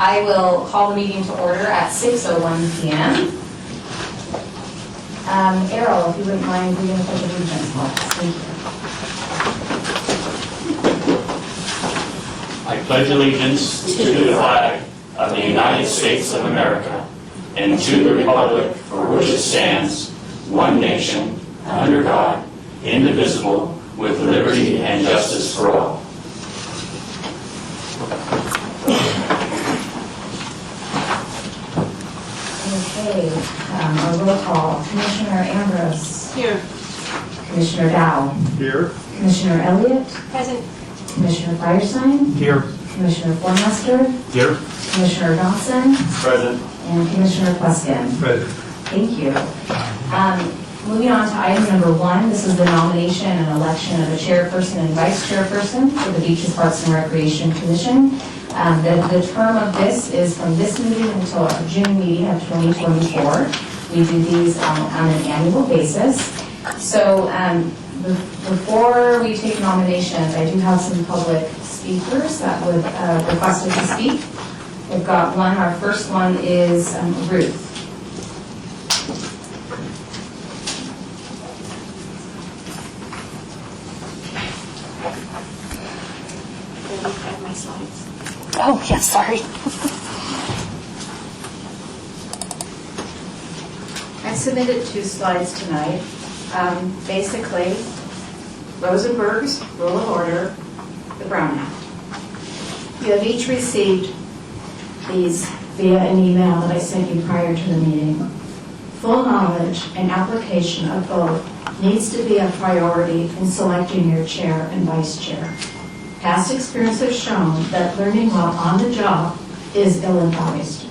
I will call the meeting to order at 6:01 p.m. Errol, if you wouldn't mind reading the Pledge of Allegiance for us. Thank you. I pledge allegiance to the flag of the United States of America and to the republic for which it stands, one nation, under God, indivisible, with liberty and justice for all. Okay, our roll call. Commissioner Ambrose. Here. Commissioner Dow. Here. Commissioner Elliott. Present. Commissioner Firestein. Here. Commissioner Formaster. Here. Commissioner Dawson. Present. And Commissioner Pluskin. Present. Thank you. Moving on to item number 1, this is the nomination and election of a chairperson and vice chairperson for the Beaches Parks and Recreation Commission. The term of this is from this meeting until our June meeting of 2024. We do these on an annual basis. So before we take nominations, I do have some public speakers that would requested to speak. We've got one. Our first one is Ruth. My slides. Oh, yes, sorry. I submitted 2 slides tonight. Basically, Rosenberg's Rule of Order, the Brown Act. You have each received these via an email that I sent you prior to the meeting. Full knowledge and application of both needs to be a priority in selecting your chair and vice chair. Past experience has shown that learning while on the job is ill-advised.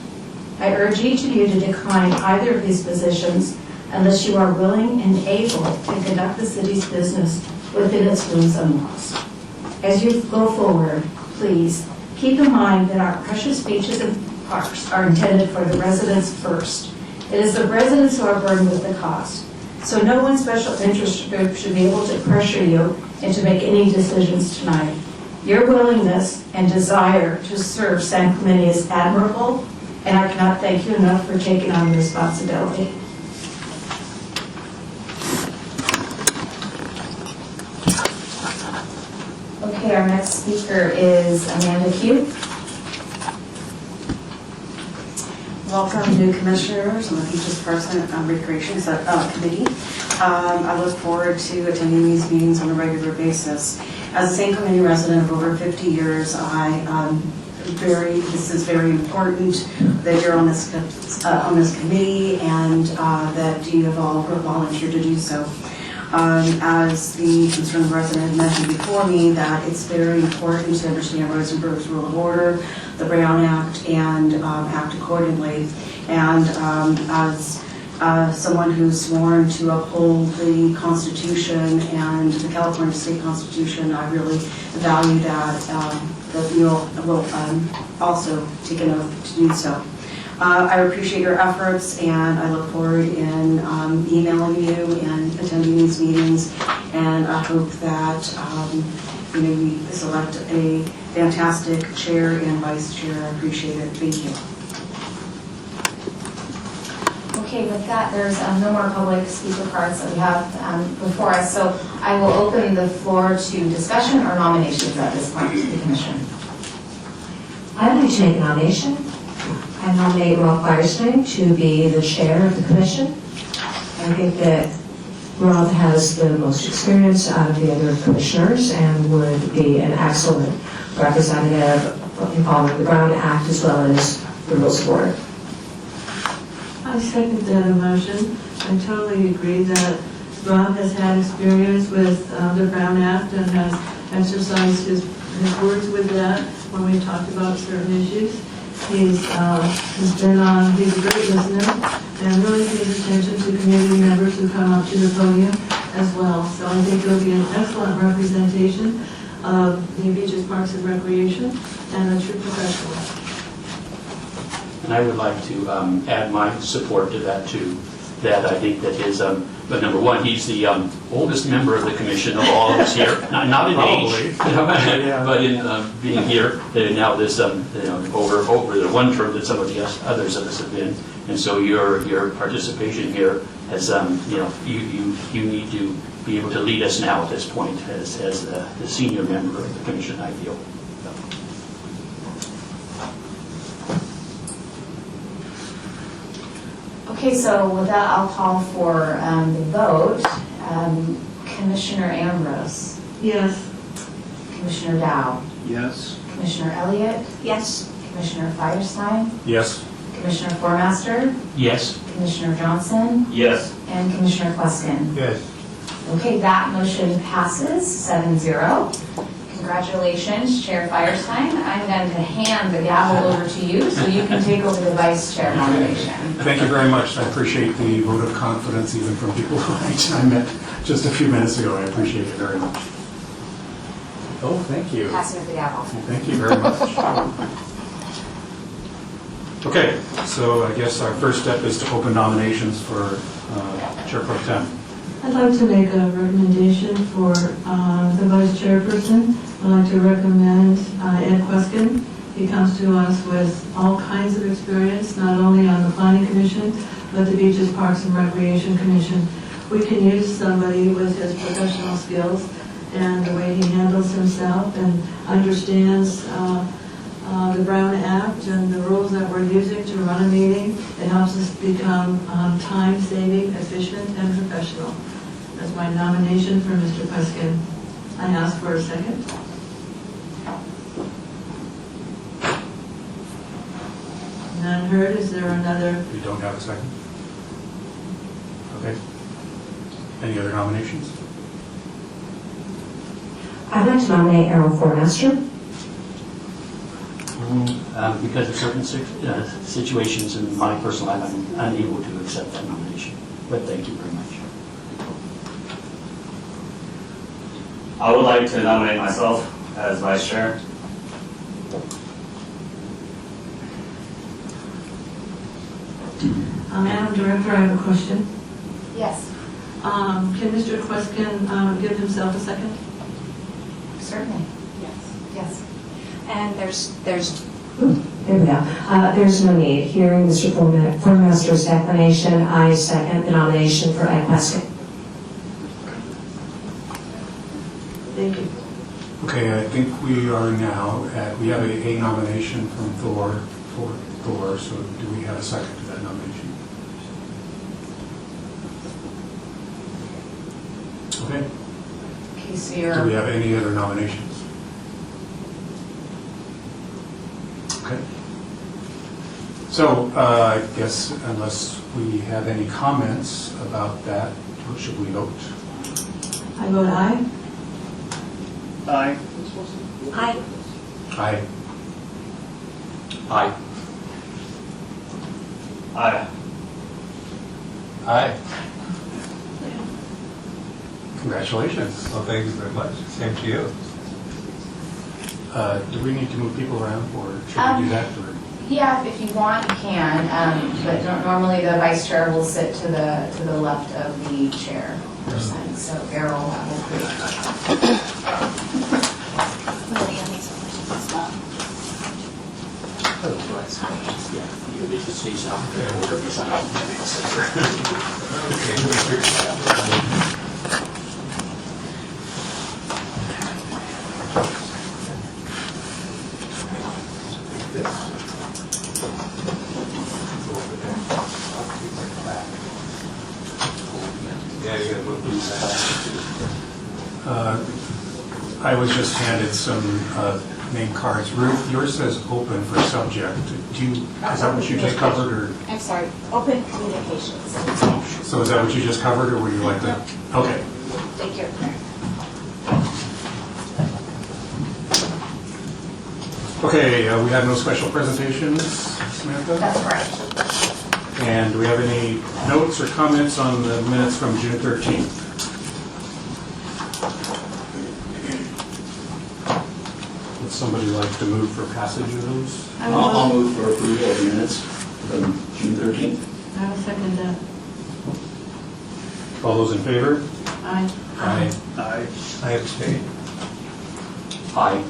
I urge each of you to decline either of these positions unless you are willing and able to conduct the city's business within its rules and laws. As you go forward, please keep in mind that our precious beaches and parks are intended for the residents first. It is the residents who are burdened with the cost. So no one special interest group should be able to pressure you into make any decisions tonight. Your willingness and desire to serve San Clemente is admirable, and I cannot thank you enough for taking on the responsibility. Okay, our next speaker is Amanda Q. Welcome, new commissioners on the Beaches Parks and Recreation Committee. I look forward to attending these meetings on a regular basis. As a San Clemente resident of over 50 years, this is very important that you're on this committee and that you have all volunteered to do so. As the concerned resident mentioned before me, that it's very important to understand Rosenberg's Rule of Order, the Brown Act, and act accordingly. And as someone who's sworn to uphold the Constitution and the California State Constitution, I really value that you will also take an oath to do so. I appreciate your efforts, and I look forward in emailing you and attending these meetings, and I hope that we select a fantastic chair and vice chair. I appreciate it. Thank you. Okay, with that, there's no more public speaker cards that we have before us, so I will open the floor to discussion or nominations at this point to the commission. I'd like to make a nomination. I nominate Rob Firestein to be the chair of the commission. I think that Rob has the most experience out of the other commissioners and would be an excellent representative in following the Brown Act as well as the rules of order. I second that motion. I totally agree that Rob has had experience with the Brown Act and has exercised his words with that when we talked about certain issues. He's a great listener and really pays attention to community members who come up to the podium as well. So I think he'll be an excellent representation of the Beaches Parks and Recreation and a true professional. And I would like to add my support to that too. that I think that is, but number one, he's the oldest member of the commission of all of us here, not in age, but in being here, and now this, over the one term that some of the others of us have been. And so your participation here has, you need to be able to lead us now at this point as the senior member of the commission, I feel. Okay, so with that, I'll call for the vote. Commissioner Ambrose, Yes. Commissioner Dow, Yes. Commissioner Elliott, Yes. Commissioner Firestein, Yes. Commissioner Formaster, Yes? Commissioner Johnson, Yes. and Commissioner Queskin. Yes. Okay, that motion passes 7-0. Congratulations, Chair Firestein. I'm going to hand the gavel over to you so you can take over the vice chair nomination. Thank you very much. I appreciate the vote of confidence even from people who I met just a few minutes ago. I appreciate it very much. Oh, thank you. Pass me the gavel. Thank you very much. Okay, so I guess our first step is to open nominations for Chair Pro Tem. I'd like to make a recommendation for the vice chairperson. I'd like to recommend Ed Queskin. He comes to us with all kinds of experience, not only on the Planning Commission, but the Beaches, Parks, and Recreation Commission. We can use somebody with his professional skills and the way he handles himself and understands the Brown Act and the rules that we're using to run a meeting. It helps us become time-saving, efficient, and professional. That's my nomination for Mr. Queskin. I ask for a second. None heard. Is there another? We don't have a second? Okay. Any other nominations? I'd like to nominate Errol Formaster. Because of certain situations in my personal life, I'm unable to accept that nomination. But thank you very much. I would like to nominate myself as vice chair. Madam Director, I have a question. Yes, Can Mr. Queskin give himself a second? certainly. Yes. Yes. And there's There we go. There's no need. Hearing Mr. Formaster's declination, I second the nomination for Ed Queskin. Thank you. Okay, I think we are now at, we have a nomination from Thor, for Thor, so do we have a second to that nomination? Okay, Okay, so do we you're, have any other nominations? Okay. So, I guess unless we have any comments about that, should we vote? I vote aye. Aye. Aye. Aye. Aye. Aye. Hi. Congratulations. Well, thank you very much. Same to you. Do we need to move people around, or should we do that? Or? yeah, if you want, you can, but normally the vice chair will sit to the left of the chairperson, so Errol will create. Yeah, you gotta move these I was just handed some name cards. Ruth, yours says open for subject. Do you, is that what you just covered, or? I'm sorry, open communications. So is that what you just covered, or would you like to? Okay. Thank you. Okay, we have no special presentations, Samantha? That's correct. And do we have any notes or comments on the minutes from June 13th? Would somebody like to move for passage of those? I'll move for approval of minutes from June 13th. I will second that. All those in favor? Aye. Aye. Aye. I abstain. Aye.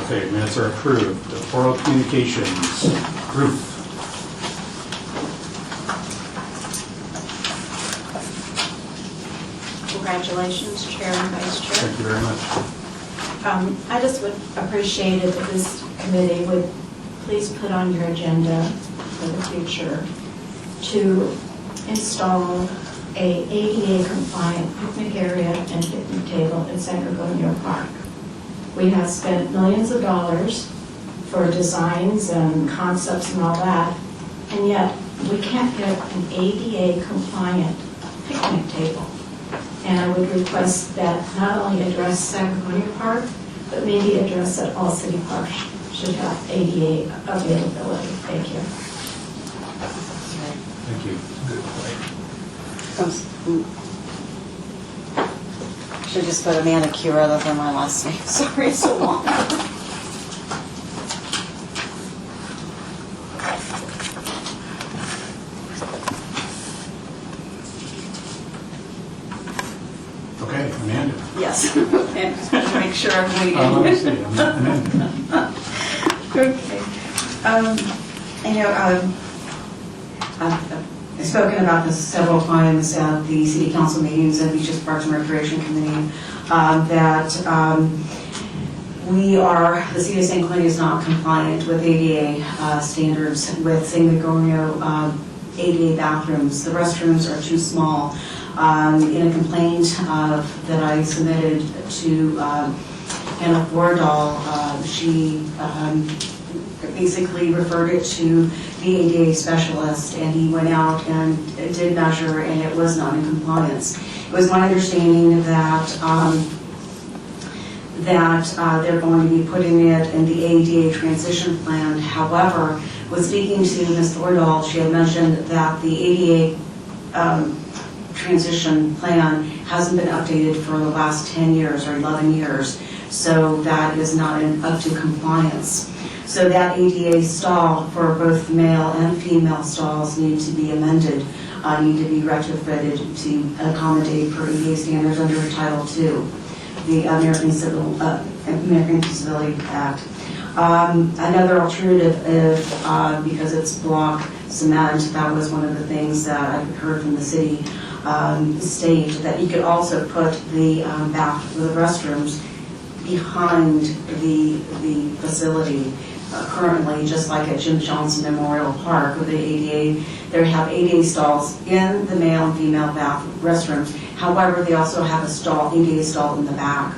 Okay, minutes are approved. Oral communications, Ruth. Congratulations, Chair and Vice Chair. Thank you very much. I just would appreciate it if this committee would please put on your agenda for the future to install a ADA compliant picnic area and picnic table in San Gregorio Park. We have spent millions of dollars for designs and concepts and all that, and yet we can't get an ADA compliant picnic table. And I would request that not only address San Gregorio Park, but maybe address that all city parks should have ADA availability. Thank you. Thank you. Good point. Should just put a manicure other than my last name. Sorry, it's so long. Okay, Amanda. Yes. And just want to make sure I'm Let me waiting. see, Amanda. Okay. I've spoken about this several times at the city council meetings and Beaches Parks and Recreation Committee, that the city of San Clemente is not compliant with ADA standards with San Gregorio ADA bathrooms. The restrooms are too small. In a complaint that I submitted to Anna Fordahl, she basically referred it to the ADA specialist, and he went out and did measure, and it was not in compliance. It was my understanding that they're going to be putting it in the ADA transition plan. However, when speaking to Ms. Fordahl, she had mentioned that the ADA transition plan hasn't been updated for the last 10 years or 11 years, so that is not up to compliance. So that ADA stall for both male and female stalls need to be amended, need to be retrofitted to accommodate for ADA standards under Title II, the American Disability Act. Another alternative is, because it's block cement, that was one of the things that I heard from the city state, that you could also put the the restrooms behind the facility. Currently, just like at Jim Johnson Memorial Park with the ADA, they have ADA stalls in the male and female restrooms. However, they also have a ADA stall in the back.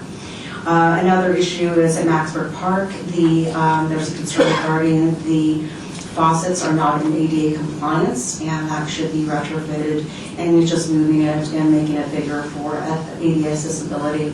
Another issue is at Maxburg Park. There's a concern regarding the faucets are not in ADA compliance, and that should be retrofitted, and you're just moving it and making it bigger for ADA accessibility.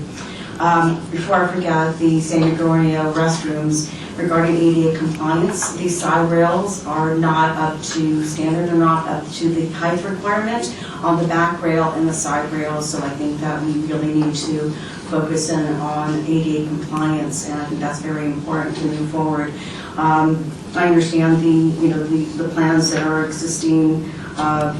Before I forget, the San Gregorio restrooms, regarding ADA compliance, these side rails are not up to standard, they're not up to the height requirement on the back rail and the side rails, so I think that we really need to focus in on ADA compliance, and I think that's very important to move forward. I understand the plans that are existing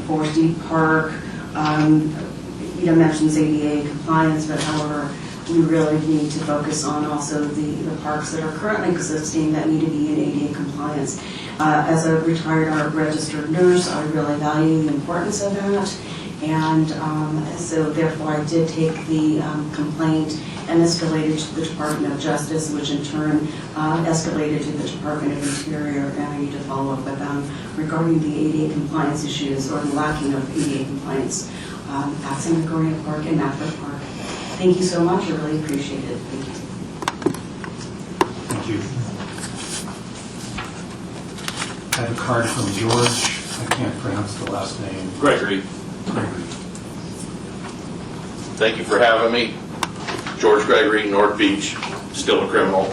for Steve Park, mentions ADA compliance, but however, we really need to focus on also the parks that are currently existing that need to be in ADA compliance. As a retired art registered nurse, I really value the importance of that, and so therefore I did take the complaint and escalated to the Department of Justice, which in turn escalated to the Department of Interior, and I need to follow up with them regarding the ADA compliance issues or the lacking of ADA compliance at San Gregorio Park and Maxburg Park. Thank you so much, I really appreciate it. Thank you. Thank you. I have a card from George, I can't pronounce the last name. Gregory, Gregory. thank you for having me. George Gregory, North Beach, still a criminal.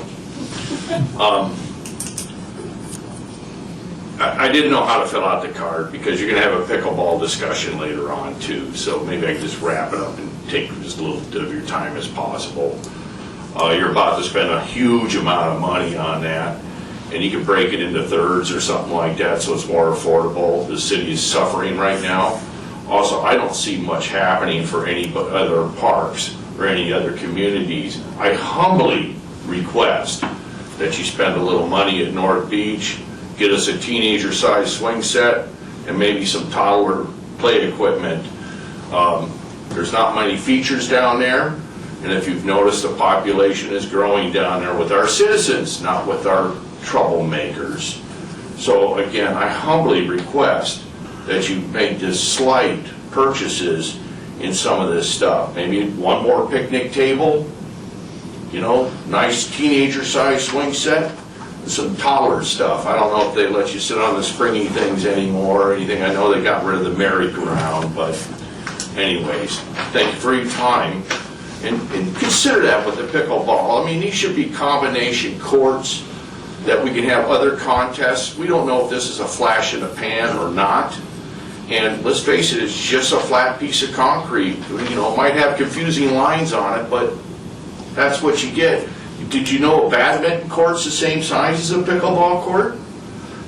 I didn't know how to fill out the card because you're going to have a pickleball discussion later on too, so maybe I can just wrap it up and take just a little bit of your time as possible. You're about to spend a huge amount of money on that, and you can break it into thirds or something like that so it's more affordable. The city is suffering right now. Also, I don't see much happening for any other parks or any other communities. I humbly request that you spend a little money at North Beach, get us a teenager-sized swing set, and maybe some toddler play equipment. There's not many features down there, and if you've noticed, the population is growing down there with our citizens, not with our troublemakers. So again, I humbly request that you make this slight purchases in some of this stuff. Maybe one more picnic table, you know, nice teenager-sized swing set, and some toddler stuff. I don't know if they let you sit on the springy things anymore or anything. I know they got rid of the merry-go-round, but anyways, thank you for your time. And consider that with the pickleball. I mean, these should be combination courts that we can have other contests. We don't know if this is a flash in the pan or not. And let's face it, it's just a flat piece of concrete. You know, it might have confusing lines on it, but that's what you get. Did you know a badminton court's the same size as a pickleball court?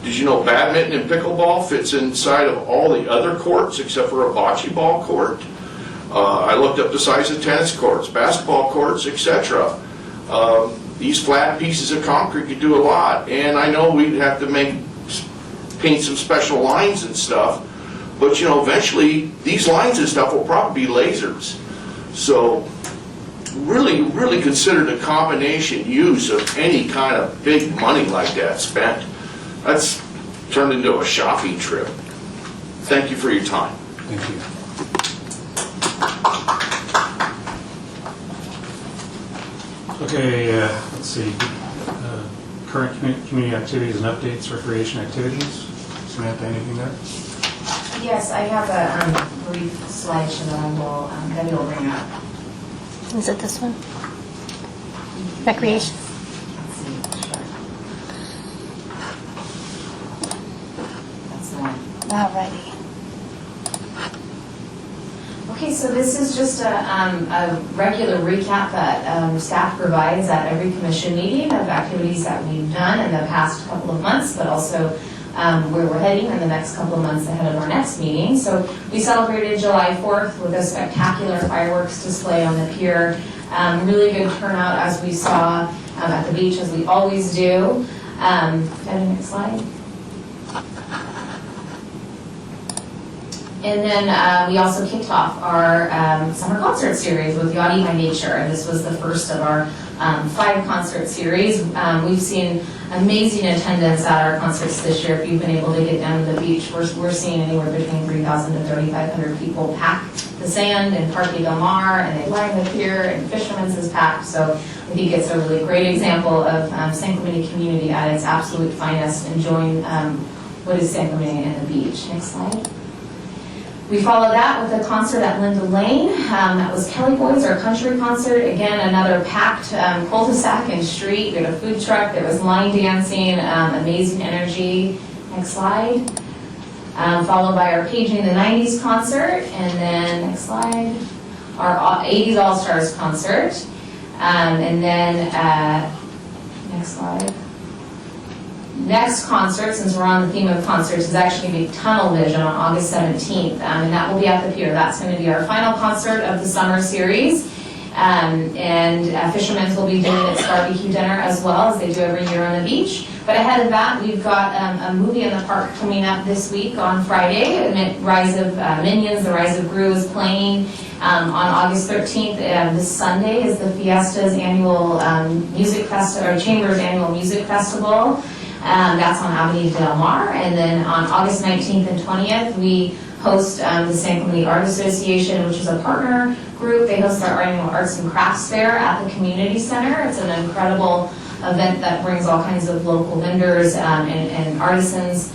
Did you know badminton and pickleball fits inside of all the other courts except for a bocce ball court? I looked up the size of tennis courts, basketball courts, etc. These flat pieces of concrete could do a lot. And I know we'd have to paint some special lines and stuff, but you know, eventually these lines and stuff will probably be lasers. So really consider the combination use of any kind of big money like that spent. That's turned into a shopping trip. Thank you for your time. Thank you. Okay, let's see. Current community activities and updates, recreation activities. Samantha, anything there? Yes, I have a brief slideshow that I will, Debbie will bring up. Is it this one? Recreation. Let's see, sure. That's the one. Alrighty. Okay, so this is just a regular recap that staff provides at every commission meeting of activities that we've done in the past couple of months, but also where we're heading in the next couple of months ahead of our next meeting. So we celebrated July 4th with a spectacular fireworks display on the pier. Really good turnout as we saw at the beach, as we always do. Next slide. And then we also kicked off our summer concert series with Yachty by Nature, and this was the first of our 5 concert series. We've seen amazing attendance at our concerts this year. If you've been able to get down to the beach, we're seeing anywhere between 3,000 to 3,500 people pack the sand in Parque Del Mar, and they line the pier, and Fisherman's is packed. So I think it's a really great example of San Clemente community at its absolute finest, enjoying what is San Clemente and the beach. Next slide. We followed that with a concert at Linda Lane. That was Kelly Boys, our country concert. Again, another packed cul-de-sac and street. We had a food truck. There was line dancing, amazing energy. Next slide. Followed by our Paging the 90s concert. And then, next slide, our 80s All-Stars concert. And then, next slide. Next concert, since we're on the theme of concerts, is actually going to be Tunnel Vision on August 17th, and that will be at the pier. That's going to be our final concert of the summer series, and Fisherman's will be doing its barbecue dinner as well, as they do every year on the beach. But ahead of that, we've got a movie in the park coming up this week on Friday. Rise of Minions, The Rise of Gru is playing on August 13th. This Sunday is the Fiesta's annual music festival, or Chamber's annual music festival. That's on Avenida Del Mar. And then on August 19th and 20th, we host the San Clemente Art Association, which is a partner group. They host our annual Arts and Crafts Fair at the Community Center. It's an incredible event that brings all kinds of local vendors and artisans.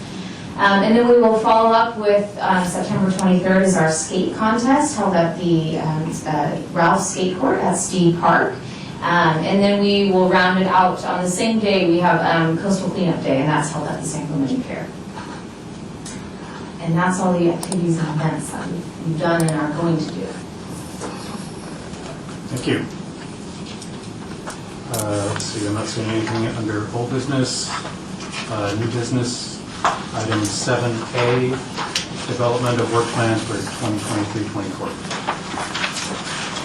And then we will follow up with September 23rd is our skate contest held at the Ralph Skate Court at Steed Park. And then we will round it out on the same day. We have Coastal Cleanup Day, and that's held at the San Clemente Pier. And that's all the activities and events that we've done and are going to do. Thank you. Let's see, I'm not seeing anything under old business. New business, item 7A, development of work plans for 2023-24.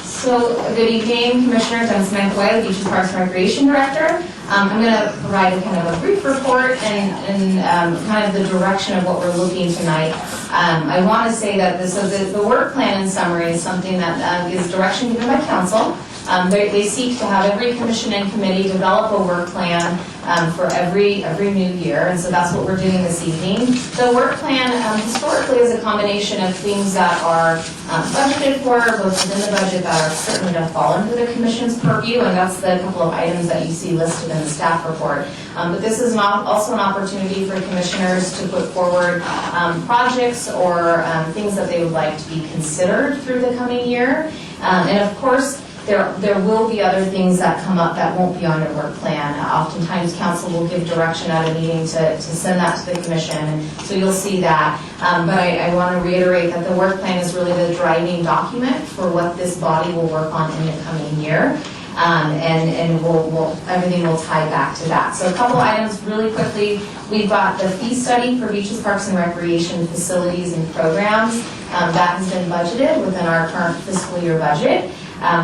So, good evening, Commissioners. I'm Samantha White, the Beaches Parks and Recreation Director. I'm going to provide kind of a brief report and kind of the direction of what we're looking tonight. I want to say that the work plan in summary is something that is direction given by council. They seek to have every commission and committee develop a work plan for every new year, and so that's what we're doing this evening. The work plan historically is a combination of things that are budgeted for, both within the budget that are certainly going to fall under the commission's purview, and that's the couple of items that you see listed in the staff report. But this is also an opportunity for commissioners to put forward projects or things that they would like to be considered through the coming year. And of course, there will be other things that come up that won't be on your work plan. Oftentimes, council will give direction at a meeting to send that to the commission, and so you'll see that. But I want to reiterate that the work plan is really the driving document for what this body will work on in the coming year. And everything will tie back to that. So a couple items really quickly. We've got the fee study for beaches, parks, and recreation facilities and programs. That has been budgeted within our current fiscal year budget.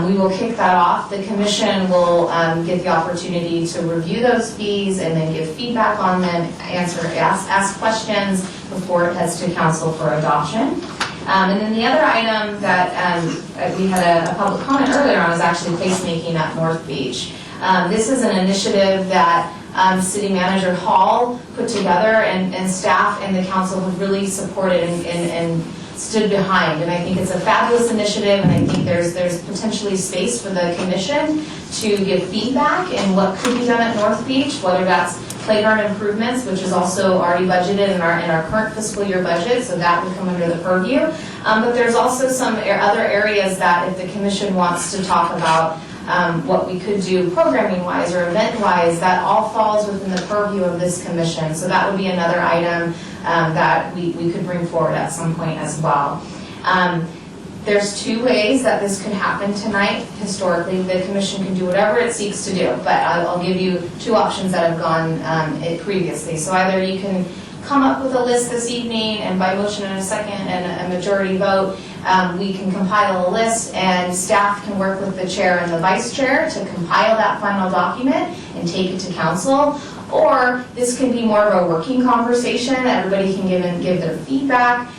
We will kick that off. The commission will get the opportunity to review those fees and then give feedback on them, ask questions before it heads to council for adoption. And then the other item that we had a public comment earlier on is actually placemaking at North Beach. This is an initiative that City Manager Hall put together, and staff and the council have really supported and stood behind. And I think it's a fabulous initiative, and I think there's potentially space for the commission to give feedback in what could be done at North Beach, whether that's playground improvements, which is also already budgeted in our current fiscal year budget, so that would come under the purview. But there's also some other areas that if the commission wants to talk about what we could do programming-wise or event-wise, that all falls within the purview of this commission. So that would be another item that we could bring forward at some point as well. There's two ways that this could happen tonight. Historically, the commission can do whatever it seeks to do, but I'll give you two options that have gone previously. So either you can come up with a list this evening, and by motion and a second and a majority vote, we can compile a list, and staff can work with the chair and the vice chair to compile that final document and take it to council. Or this can be more of a working conversation. Everybody can give their feedback.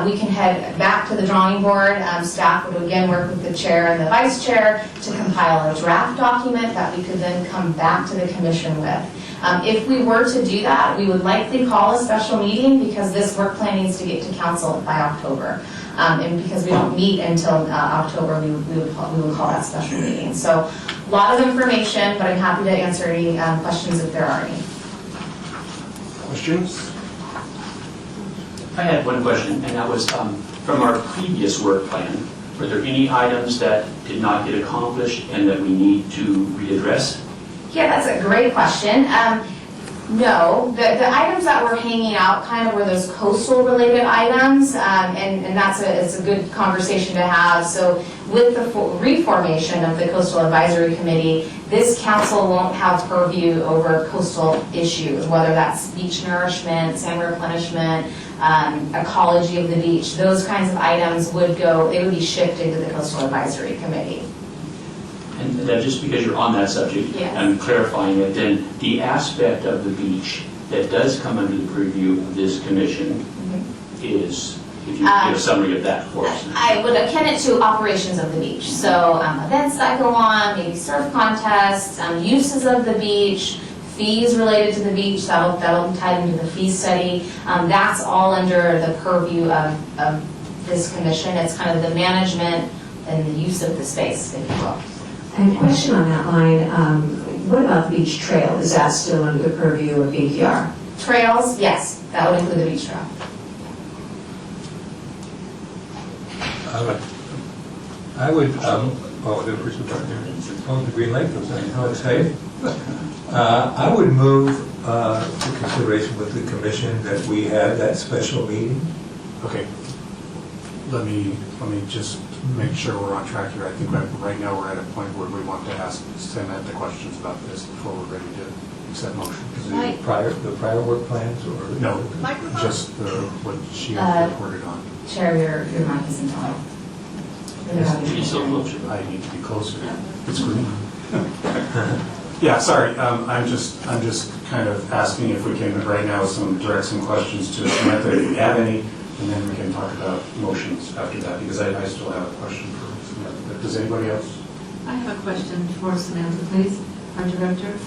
We can head back to the drawing board. Staff would again work with the chair and the vice chair to compile a draft document that we could then come back to the commission with. If we were to do that, we would likely call a special meeting because this work plan needs to get to council by October. And because we don't meet until October, we would call that special meeting. So a lot of information, but I'm happy to answer any questions if there are any. Questions? I had one question, and that was from our previous work plan, were there any items that did not get accomplished and that we need to readdress? Yeah, that's a great question. No, the items that were hanging out kind of were those coastal related items, and it's a good conversation to have. So with the reformation of the Coastal Advisory Committee, this council won't have purview over coastal issues, whether that's beach nourishment, sand replenishment, ecology of the beach. Those kinds of items would be shifted to the Coastal Advisory Committee. And then just because you're on that subject, Yes. I'm clarifying it, then the aspect of the beach that does come under the purview of this commission is, if you give a summary of that for us. I would akin it to operations of the beach. So events that go on, maybe surf contests, uses of the beach, fees related to the beach, that'll be tied into the fee study. That's all under the purview of this commission. It's kind of the management and the use of the space, if you will. And a question on that line, what about the beach trail? Is that still under the purview of BPR? Trails, yes, that would include the beach trail. I would, the person right there, the Green Lake was saying, how exciting. I would move to consideration with the commission that we have that special meeting. Okay. Let me just make sure we're on track here. I think right now we're at a point where we want to ask Samantha questions about this before we're ready to accept motion. The prior work plans or? No, just what she had reported on. Chair, your mic isn't on. I need to be closer. It's green. Yeah, sorry, I'm just kind of asking if we can right now direct some questions to Samantha, if you have any, and then we can talk about motions after that, because I still have a question for Samantha. Does anybody else? I have a question for Samantha, please, our director.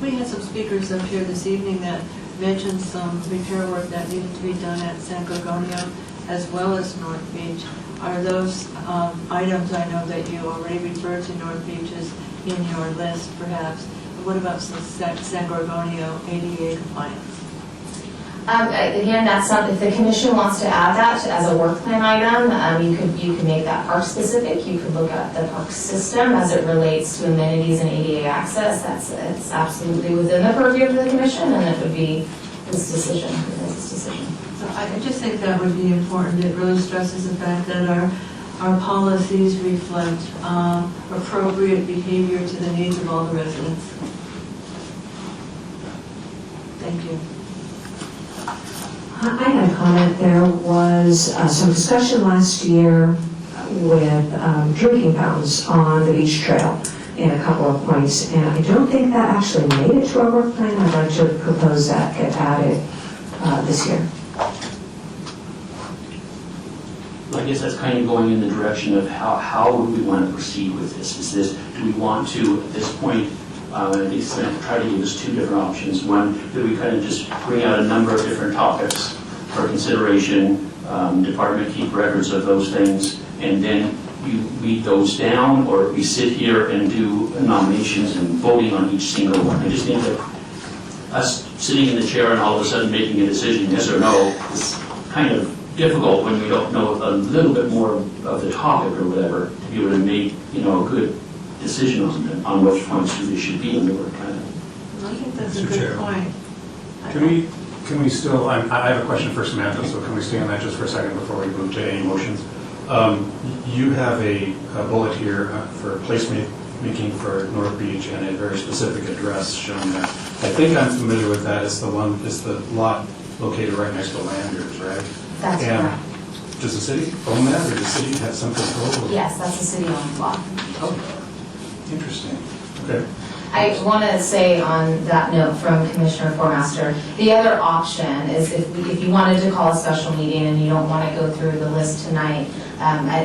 We had some speakers up here this evening that mentioned some repair work that needed to be done at San Gorgonio as well as North Beach. Are those items, I know that you already referred to North Beach as in your list perhaps, but what about San Gorgonio ADA compliance? Again, that's something, if the commission wants to add that as a work plan item, you could make that park specific. You could look at the park system as it relates to amenities and ADA access. It's absolutely within the purview of the commission, and it would be his decision. So I just think that would be important. It really stresses the fact that our policies reflect appropriate behavior to the needs of all the residents. Thank you. I had a comment. There was some discussion last year with drinking fountains on the beach trail in a couple of points, and I don't think that actually made it to our work plan. I'd like to propose that get added this year. I guess that's kind of going in the direction of how would we want to proceed with this? Do we want to, at this point, they try to give us two different options. One, that we kind of just bring out a number of different topics for consideration, department keep records of those things, and then you read those down, or we sit here and do nominations and voting on each single one. I just think that us sitting in the chair and all of a sudden making a decision, yes or no, is kind of difficult when we don't know a little bit more of the topic or whatever, to be able to make, a good decision on which ones they should be in the work plan. I think that's a good point. Can we still, I have a question for Samantha, so can we stay on that just for a second before we move to any motions? You have a bullet here for placemaking for North Beach and a very specific address shown there. I think I'm familiar with that. It's the lot located right next to Landers, right? That's correct. Does the city own that, or does the city have some control? Yes, that's a city-owned lot. Oh, interesting. Okay. I want to say on that note from Commissioner Formaster, the other option is if you wanted to call a special meeting and you don't want to go through the list tonight,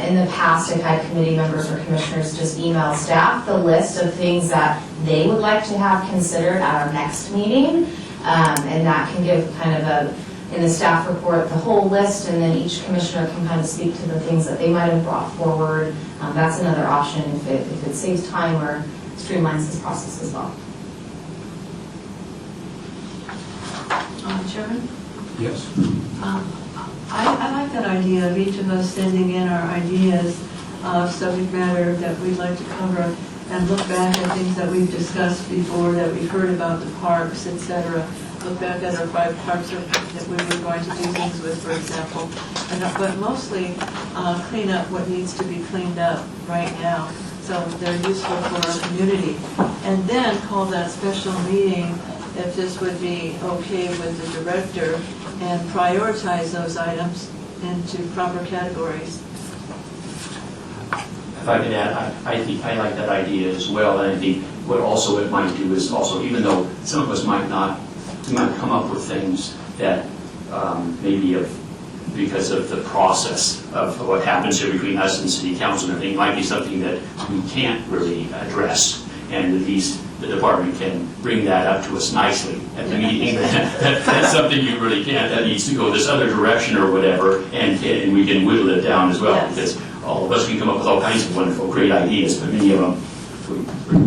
in the past I've had committee members or commissioners just email staff the list of things that they would like to have considered at our next meeting, and that can give kind of in the staff report, the whole list, and then each commissioner can kind of speak to the things that they might have brought forward. That's another option if it saves time or streamlines this process as well. Chairman? Yes. I like that idea of each of us sending in our ideas of subject matter that we'd like to cover and look back at things that we've discussed before, that we've heard about the parks, etc. Look back at our 5 parks that we were going to do things with, for example. But mostly clean up what needs to be cleaned up right now, so they're useful for our community. And then call that special meeting, if this would be okay with the director, and prioritize those items into proper categories. If I could add, I think I like that idea as well, and I think what also it might do is also, even though some of us might not, we might come up with things that maybe because of the process of what happens here between us and city council and everything, might be something that we can't really address, and at least the department can bring that up to us nicely at the meeting. That's something you really can't, that needs to go this other direction or whatever, and we can whittle it down as well, Yes. because all of us can come up with all kinds of wonderful, great ideas, but many of them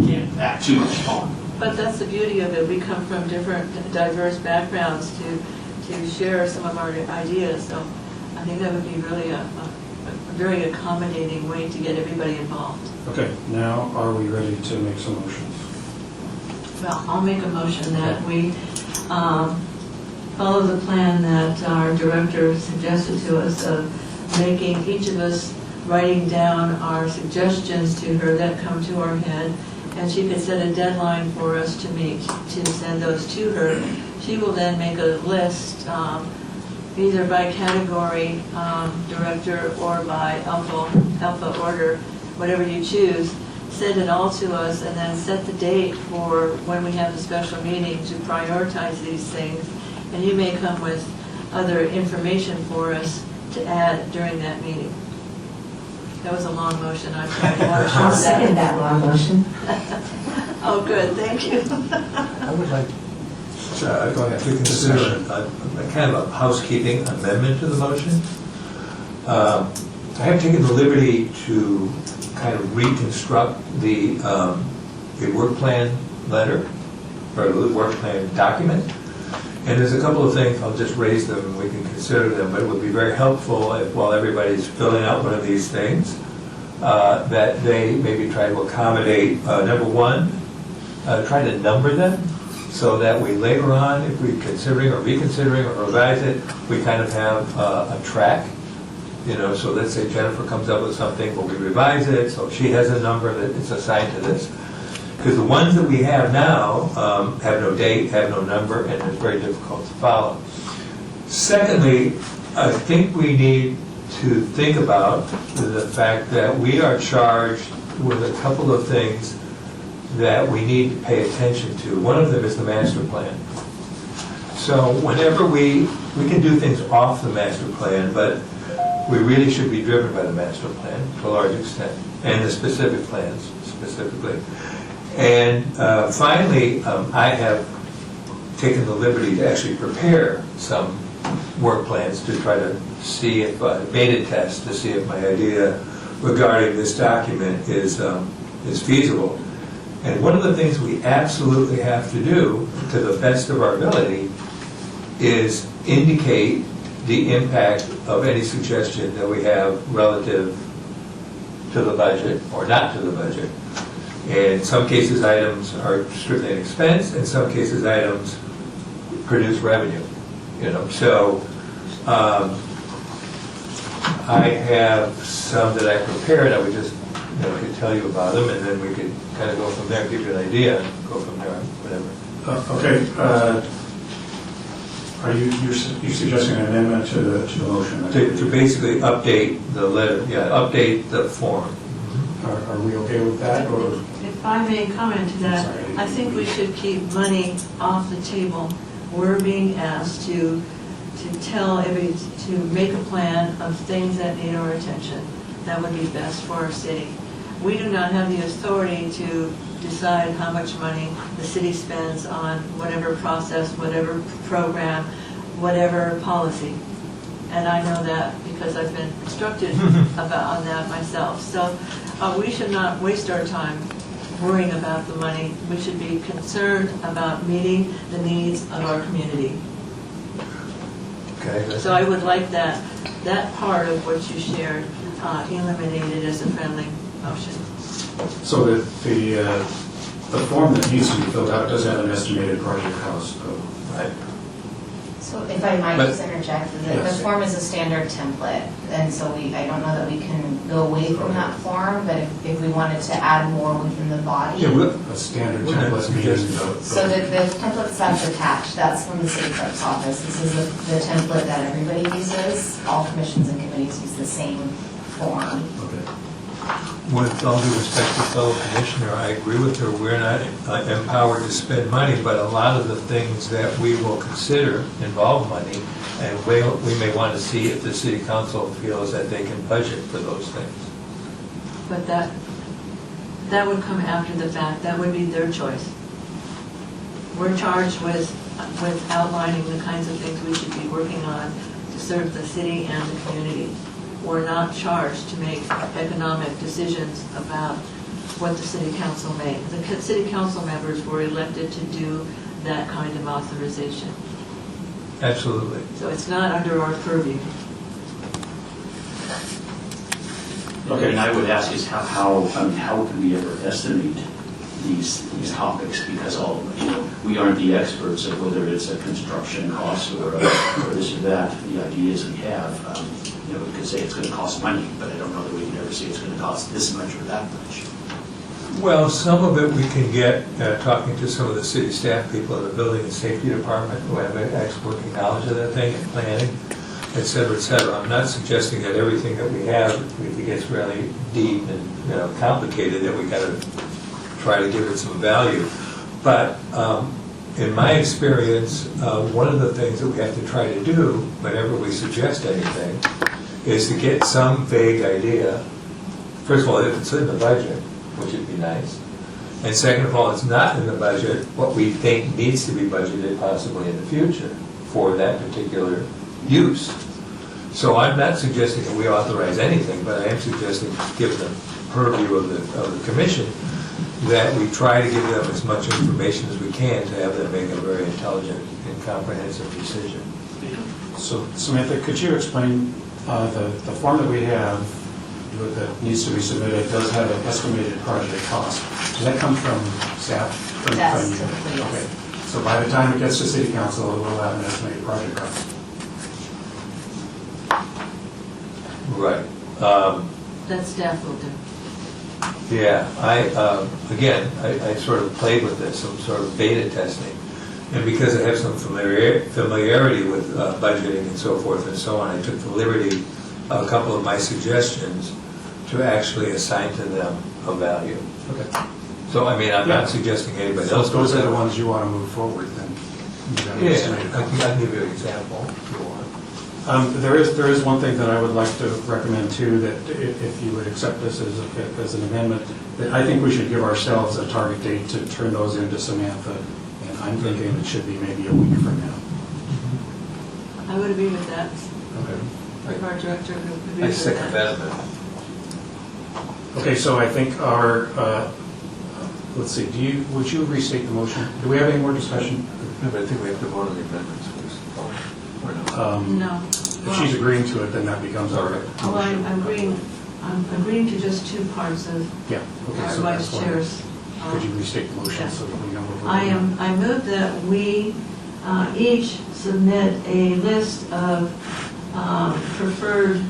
we can't act too much on. But that's the beauty of it. We come from different, diverse backgrounds to share some of our ideas. So I think that would be really a very accommodating way to get everybody involved. Okay, now are we ready to make some motions? Well, I'll make a motion that we follow the plan that our director suggested to us of making each of us writing down our suggestions to her that come to our head, and she could set a deadline for us to meet, to send those to her. She will then make a list, either by category, director, or by alpha order, whatever you choose. Send it all to us, and then set the date for when we have the special meeting to prioritize these things. And you may come with other information for us to add during that meeting. That was a long motion. I'm trying to watch I'll second that long motion. Oh, good, thank you. I would like Go ahead. to consider a kind of a housekeeping amendment to the motion. I have taken the liberty to kind of reconstruct the work plan letter, or the work plan document. And there's a couple of things, I'll just raise them and we can consider them, but it would be very helpful if while everybody's filling out one of these things, that they maybe try to accommodate, number one, try to number them so that we later on, if we're considering or reconsidering or revise it, we kind of have a track. You know, so let's say Jennifer comes up with something, but we revise it, so she has a number that is assigned to this. Because the ones that we have now have no date, have no number, and it's very difficult to follow. Secondly, I think we need to think about the fact that we are charged with a couple of things that we need to pay attention to. One of them is the master plan. So whenever we can do things off the master plan, but we really should be driven by the master plan to a large extent, and the specific plans specifically. And finally, I have taken the liberty to actually prepare some work plans to try to see if, beta test, to see if my idea regarding this document is feasible. And one of the things we absolutely have to do, to the best of our ability, is indicate the impact of any suggestion that we have relative to the budget or not to the budget. In some cases, items are strictly an expense. In some cases, items produce revenue. You know, so I have some that I prepared. I would just could tell you about them, and then we could kind of go from there, give you an idea, and go from there, whatever. Okay. Are you're suggesting an amendment to the motion? To basically update the letter, update the form. Are we okay with that, or? If I may comment to that, I think we should keep money off the table. We're being asked to make a plan of things that need our attention. That would be best for our city. We do not have the authority to decide how much money the city spends on whatever process, whatever program, whatever policy. And I know that because I've been instructed on that myself. So we should not waste our time worrying about the money. We should be concerned about meeting the needs of our community. Okay. So I would like that part of what you shared eliminated as a friendly motion. So that the form that needs to be filled out does have an estimated project cost of. Right. So if I might just interject, the form is a standard template, and so I don't know that we can go away from that form, but if we wanted to add more within the body. A standard template means. So the template that's attached, that's from the city clerk's office. This is the template that everybody uses. All commissions and committees use the same form. Okay. With all due respect to fellow commissioner, I agree with her. We're not empowered to spend money, but a lot of the things that we will consider involve money, and we may want to see if the city council feels that they can budget for those things. But that would come after the fact. That would be their choice. We're charged with outlining the kinds of things we should be working on to serve the city and the community. We're not charged to make economic decisions about what the city council made. The city council members were elected to do that kind of authorization. Absolutely. So it's not under our purview. Okay, and I would ask is how can we ever estimate these topics? Because we aren't the experts of whether it's a construction cost or this or that. The ideas we have. You know, we could say it's going to cost money, but I don't know that we can ever say it's going to cost this much or that much. Well, some of it we can get, talking to some of the city staff people in the building and safety department who have working knowledge of that thing and planning, et cetera, et cetera. I'm not suggesting that everything that we have, if it gets really deep and complicated, that we got to try to give it some value. But in my experience, one of the things that we have to try to do whenever we suggest anything is to get some vague idea. First of all, if it's in the budget, which would be nice. And second of all, it's not in the budget, what we think needs to be budgeted possibly in the future for that particular use. So I'm not suggesting that we authorize anything, but I am suggesting, given the purview of the commission, that we try to give them as much information as we can to have them make a very intelligent and comprehensive decision. So Samantha, could you explain the form that we have that needs to be submitted does have an estimated project cost. Does that come from staff? From Yes, you? typically, yes. Okay. So by the time it gets to city council, it will have an estimated project cost. Right. That staff will do. Yeah, I sort of played with this, some sort of beta testing. And because I have some familiarity with budgeting and so forth and so on, I took the liberty of a couple of my suggestions to actually assign to them a value. Okay. So, I mean, I'm not suggesting anybody So else. those are the ones you want to move forward then? You got an Yeah, estimated I cost. can give you an example if you want. There is one thing that I would like to recommend too, that if you would accept this as an amendment, that I think we should give ourselves a target date to turn those into Samantha, and I'm thinking it should be maybe a week from now. I would agree with that. Okay. Our director would agree I with second that. that amendment. Okay, so I think let's see, would you restate the motion? Do we have any more discussion? No, but I think we have to vote on the amendments first. Or not? No. If she's agreeing to it, then that becomes our Well, I'm agreeing to just two parts of Yeah, okay, our so vice that's why. chairs. Could you restate the motion so that we know what we're doing? I move that we each submit a list of preferred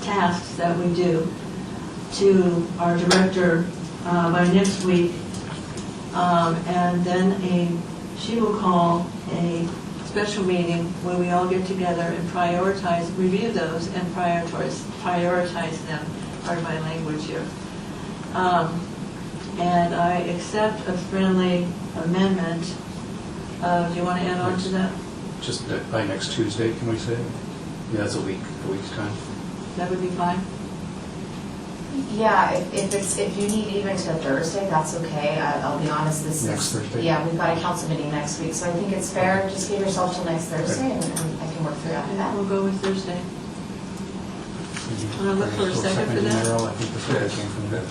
tasks that we do to our director by next week. And then she will call a special meeting where we all get together and review those and prioritize them. Pardon my language here. And I accept a friendly amendment. Do you want to add on to that? Just that by next Tuesday, can we say? Yeah, that's a week's time. That would be fine. Yeah, if you need even to Thursday, that's okay. I'll be honest, this is. Next Thursday? Yeah, we've got a council meeting next week, so I think it's fair, just give yourself till next Thursday and I can work through after that. We'll go with Thursday. Wanna look for a second for that? I think this one came from there.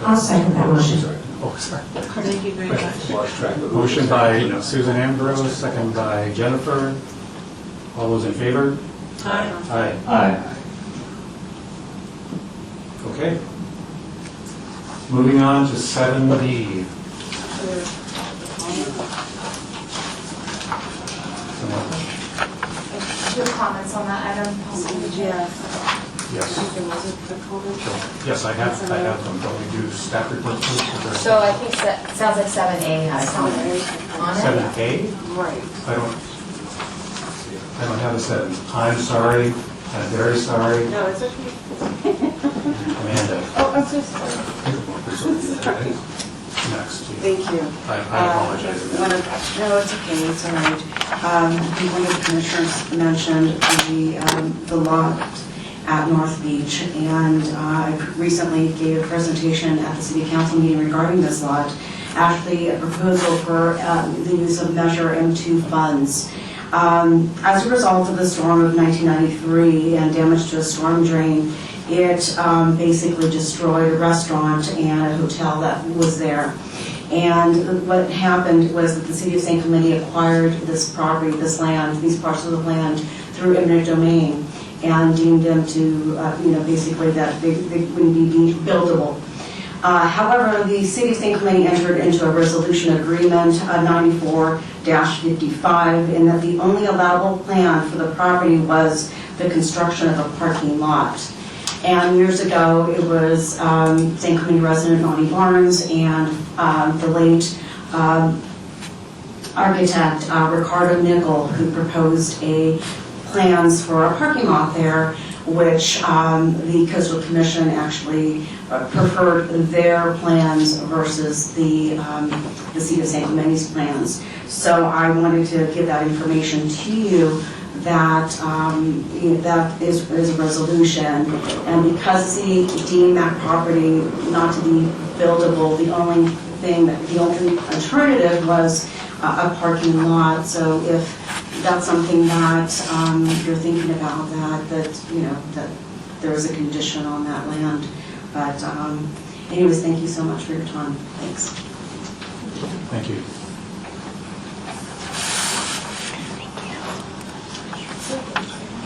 I'll second that motion. Oh, sorry. Thank you very much. Lost track of Motion by Susan Ambrose, second by Jennifer. All those in favor? Aye. Aye. Okay. Moving on to 7D. Do you have comments on that item, possibly? Yes. Yes, I have them. Don't we do staff reports first? So I think that, sounds like 7A has comment on it. 7A? Right. I don't have a 7. I'm sorry. I'm very sorry. No, it's okay. Amanda, Oh, I'm so sorry. next. Thank you. I apologize. One of, no, it's okay, it's all right. I think one of the commissioners mentioned the lot at North Beach, and I recently gave a presentation at the city council meeting regarding this lot, actually a proposal for the use of Measure M2 funds. As a result of the storm of 1993 and damage to a storm drain, it basically destroyed a restaurant and a hotel that was there. And what happened was that the City of St. Clemente acquired this property, this land, these parcels of land through eminent domain and deemed them to, basically that they wouldn't be buildable. However, the City of St. Cloud entered into a resolution agreement, 94-55, in that the only allowable plan for the property was the construction of a parking lot. And years ago, it was St. Cloud resident Lonnie Barnes and the late architect Ricardo Nickel, who proposed plans for a parking lot there, which the Coastal Commission actually preferred their plans versus the City of St. Clement's plans. So I wanted to give that information to you, that that is a resolution. And because the city deemed that property not to be buildable, the only alternative was a parking lot. So if that's something that you're thinking about, that there is a condition on that land. But anyways, thank you so much for your time. Thanks. Thank you.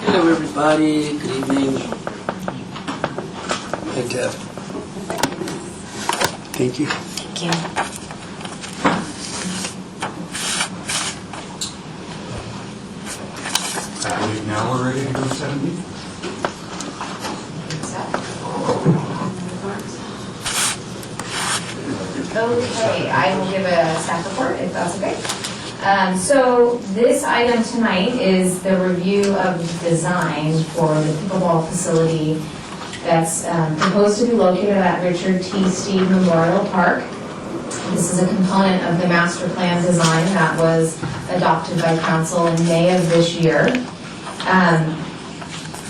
Hello, everybody. Good evening. Hey, Deb. Thank you. Thank you. I believe now we're ready to go to 7B. Okay, I will give a staff report if that's okay. So this item tonight is the review of the design for the pickleball facility that's proposed to be located at Richard T. Steed Memorial Park. This is a component of the master plan design that was adopted by council in May of this year.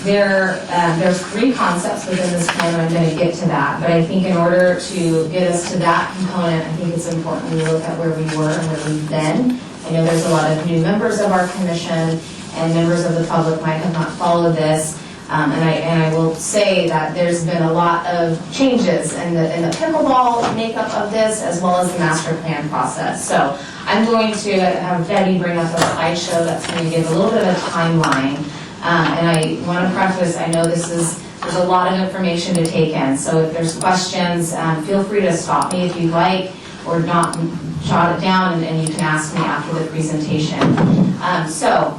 There's 3 concepts within this plan, and I'm going to get to that. But I think in order to get us to that component, I think it's important we look at where we were and where we've been. I know there's a lot of new members of our commission, and members of the public might have not followed this. And I will say that there's been a lot of changes in the pickleball makeup of this, as well as the master plan process. So I'm going to have Debbie bring up a slideshow that's going to give a little bit of a timeline. And I want to preface, I know there's a lot of information to take in. So if there's questions, feel free to stop me if you'd like, or not, jot it down, and you can ask me after the presentation. So,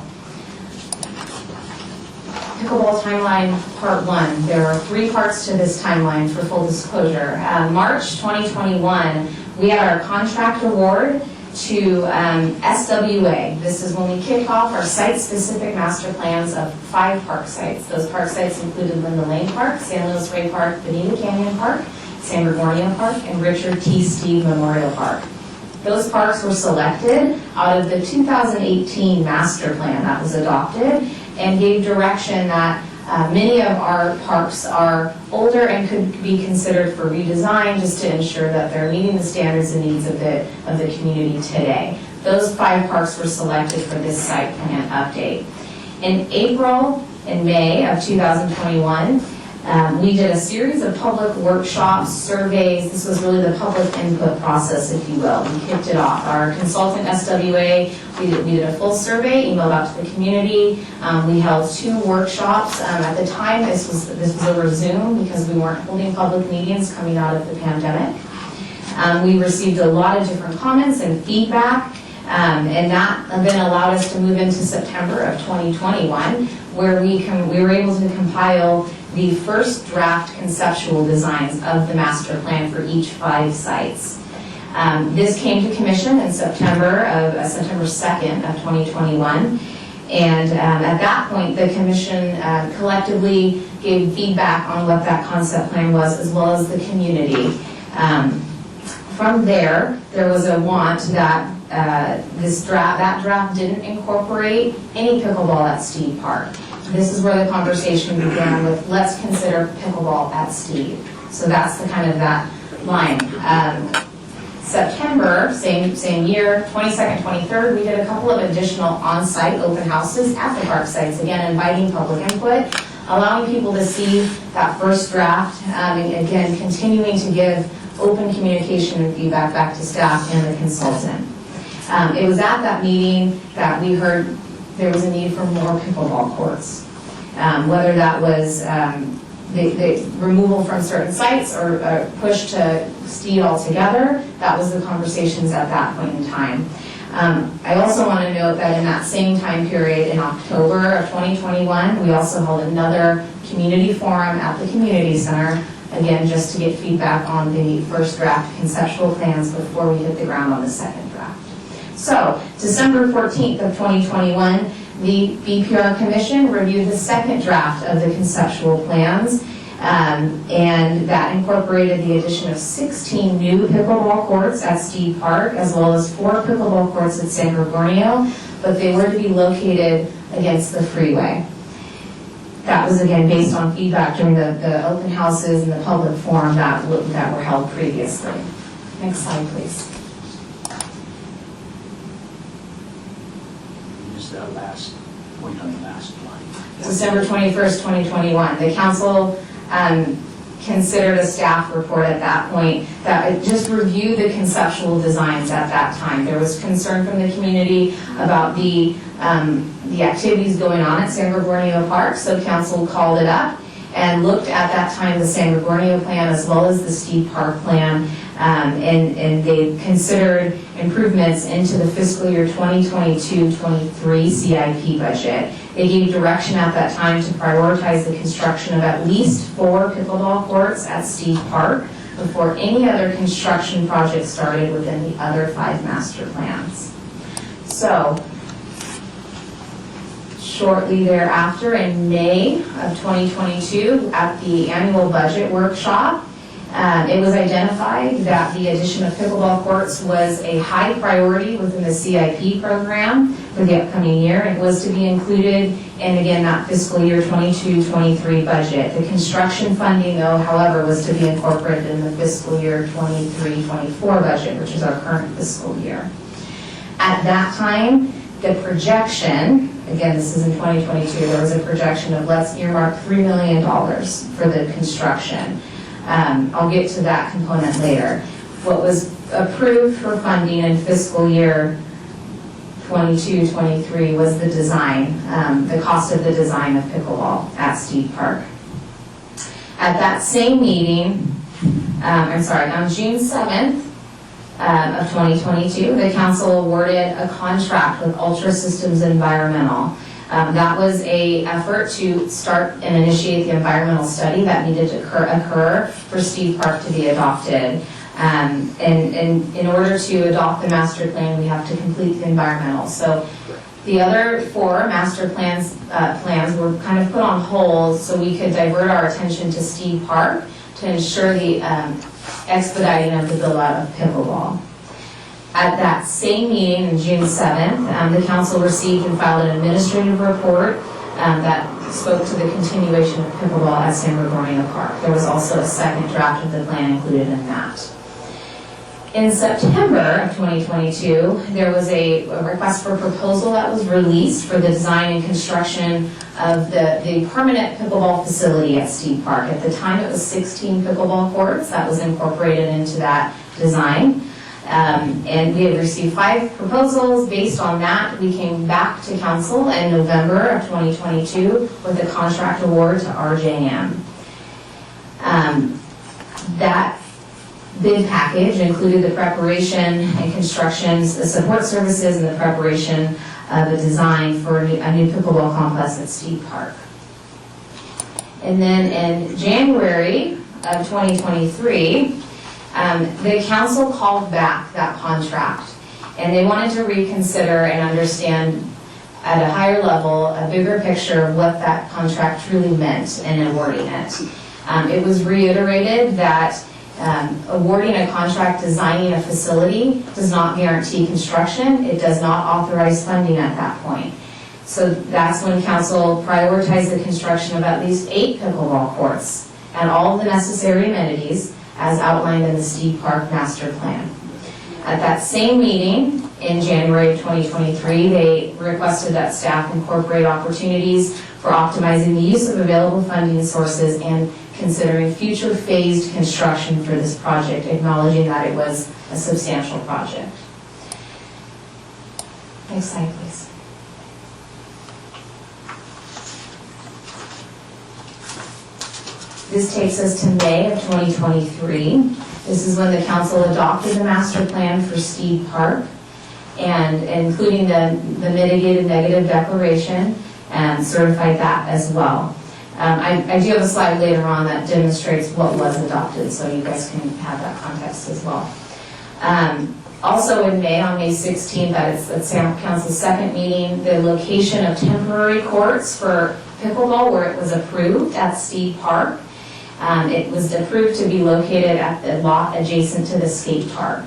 pickleball timeline part 1. There are 3 parts to this timeline for full disclosure. March 2021, we had our contract award to SWA. This is when we kicked off our site-specific master plans of 5 park sites. Those park sites included Linda Lane Park, San Luis Rey Park, Bonita Canyon Park, San Gorgonio Park, and Richard T. Steed Memorial Park. Those parks were selected out of the 2018 master plan that was adopted, and gave direction that many of our parks are older and could be considered for redesign, just to ensure that they're meeting the standards and needs of the community today. Those 5 parks were selected for this site plan update. In April and May of 2021, we did a series of public workshops, surveys. This was really the public input process, if you will. We kicked it off. Our consultant, SWA, we did a full survey, emailed out to the community. We held 2 workshops. At the time, this was over Zoom because we weren't holding public meetings coming out of the pandemic. We received a lot of different comments and feedback, and that then allowed us to move into September of 2021, where we were able to compile the first draft conceptual designs of the master plan for each 5 sites. This came to commission in September 2nd of 2021. And at that point, the commission collectively gave feedback on what that concept plan was, as well as the community. From there was a want that that draft didn't incorporate any pickleball at Steed Park. This is where the conversation began with, let's consider pickleball at Steed. So that's the kind of that line. September, same year, 22nd, 23rd, we did a couple of additional on-site open houses at the park sites, again, inviting public input, allowing people to see that first draft, and again, continuing to give open communication and feedback back to staff and the consultant. It was at that meeting that we heard there was a need for more pickleball courts. Whether that was the removal from certain sites or push to Steed altogether. That was the conversations at that point in time. I also want to note that in that same time period, in October of 2021, we also held another community forum at the community center, again, just to get feedback on the first draft conceptual plans before we hit the ground on the second draft. So, December 14th of 2021, the BPR Commission reviewed the second draft of the conceptual plans, and that incorporated the addition of 16 new pickleball courts at Steed Park, as well as 4 pickleball courts at San Gorgonio, but they were to be located against the freeway. That was, again, based on feedback during the open houses and the public forum that were held previously. Next slide, please. Just that last point on the last line. December 21st, 2021. The council considered a staff report at that point that it just reviewed the conceptual designs at that time. There was concern from the community about the activities going on at San Gorgonio Park, so council called it up and looked at that time the San Gorgonio plan as well as the Steed Park plan, and they considered improvements into the fiscal year 2022-23 CIP budget. They gave direction at that time to prioritize the construction of at least 4 pickleball courts at Steed Park before any other construction project started within the other 5 master plans. So, shortly thereafter, in May of 2022, at the annual budget workshop, it was identified that the addition of pickleball courts was a high priority within the CIP program for the upcoming year. It was to be included in, again, that fiscal year 22-23 budget. The construction funding, though, however, was to be incorporated in the fiscal year 23-24 budget, which is our current fiscal year. At that time, the projection, again, this is in 2022, there was a projection of let's earmark $3 million for the construction. I'll get to that component later. What was approved for funding in fiscal year 22-23 was the design, the cost of the design of pickleball at Steed Park. At that same meeting, on June 7th of 2022, the council awarded a contract with Ultra Systems Environmental. That was an effort to start and initiate the environmental study that needed to occur for Steed Park to be adopted. And in order to adopt the master plan, we have to complete the environmental. So the other 4 master plans were kind of put on hold so we could divert our attention to Steed Park to ensure the expediting of the build out of pickleball. At that same meeting on June 7th, the council received and filed an administrative report that spoke to the continuation of pickleball at San Gorgonio Park. There was also a second draft of the plan included in that. In September of 2022, there was a request for proposal that was released for the design and construction of the permanent pickleball facility at Steed Park. At the time, it was 16 pickleball courts that was incorporated into that design. And we had received 5 proposals. Based on that, we came back to council in November of 2022 with a contract award to RJM. That bid package included the preparation and construction, the support services, and the preparation of a design for a new pickleball complex at Steed Park. And then in January of 2023, the council called back that contract, and they wanted to reconsider and understand at a higher level, a bigger picture of what that contract truly meant in awarding it. It was reiterated that awarding a contract designing a facility does not guarantee construction. It does not authorize funding at that point. So that's when council prioritized the construction of at least 8 pickleball courts and all of the necessary amenities as outlined in the Steed Park Master Plan. At that same meeting in January of 2023, they requested that staff incorporate opportunities for optimizing the use of available funding sources and considering future phased construction for this project, acknowledging that it was a substantial project. Next slide, please. This takes us to May of 2023. This is when the council adopted the master plan for Steed Park, and including the mitigated negative declaration, and certified that as well. I do have a slide later on that demonstrates what was adopted, so you guys can have that context as well. Also in May, on May 16th, that's council's second meeting, the location of temporary courts for pickleball where it was approved at Steed Park. It was approved to be located at the lot adjacent to the skate park.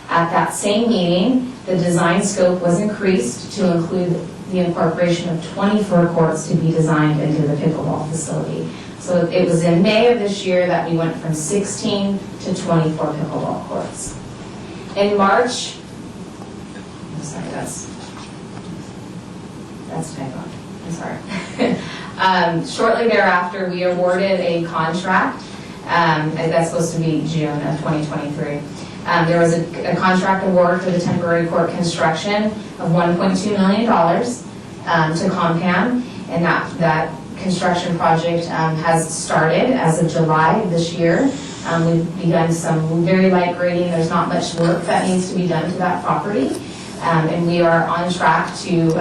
At that same meeting, the design scope was increased to include the incorporation of 24 courts to be designed into the pickleball facility. So it was in May of this year that we went from 16 to 24 pickleball courts. In March, I'm sorry, that's typo, I'm sorry. Shortly thereafter, we awarded a contract, and that's supposed to be June of 2023. There was a contract award for the temporary court construction of $1.2 million to Compam, and that construction project has started as of July of this year. We've begun some very light grading. There's not much work that needs to be done to that property. And we are on track to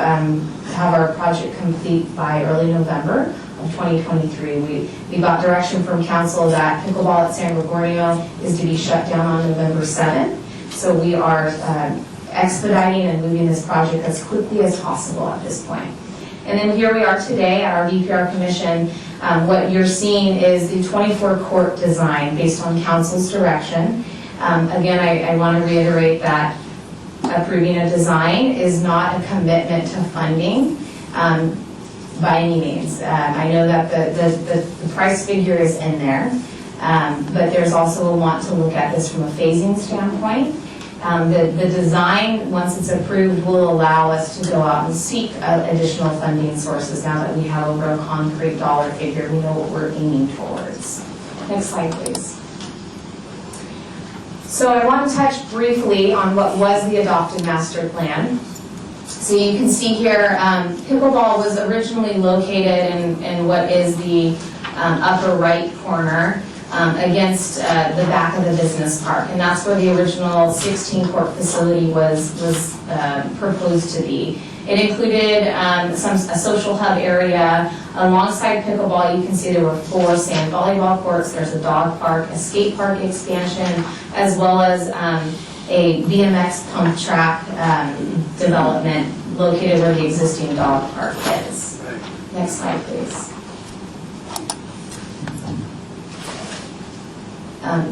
have our project complete by early November of 2023. We got direction from council that pickleball at San Gregorio is to be shut down on November 7th. So we are expediting and moving this project as quickly as possible at this point. And then here we are today at our DPR commission. What you're seeing is the 24 court design based on council's direction. Again, I want to reiterate that approving a design is not a commitment to funding by any means. I know that the price figure is in there, but there's also a want to look at this from a phasing standpoint. The design, once it's approved, will allow us to go out and seek additional funding sources now that we have over a concrete dollar figure. We know what we're aiming towards. Next slide, please. So I want to touch briefly on what was the adopted master plan. So you can see here, pickleball was originally located in what is the upper right corner against the back of the business park, and that's where the original 16-court facility was proposed to be. It included a social hub area. Alongside pickleball, you can see there were 4 sand volleyball courts. There's a dog park, a skate park expansion, as well as a BMX pump track development located where the existing dog park is. Next slide, please.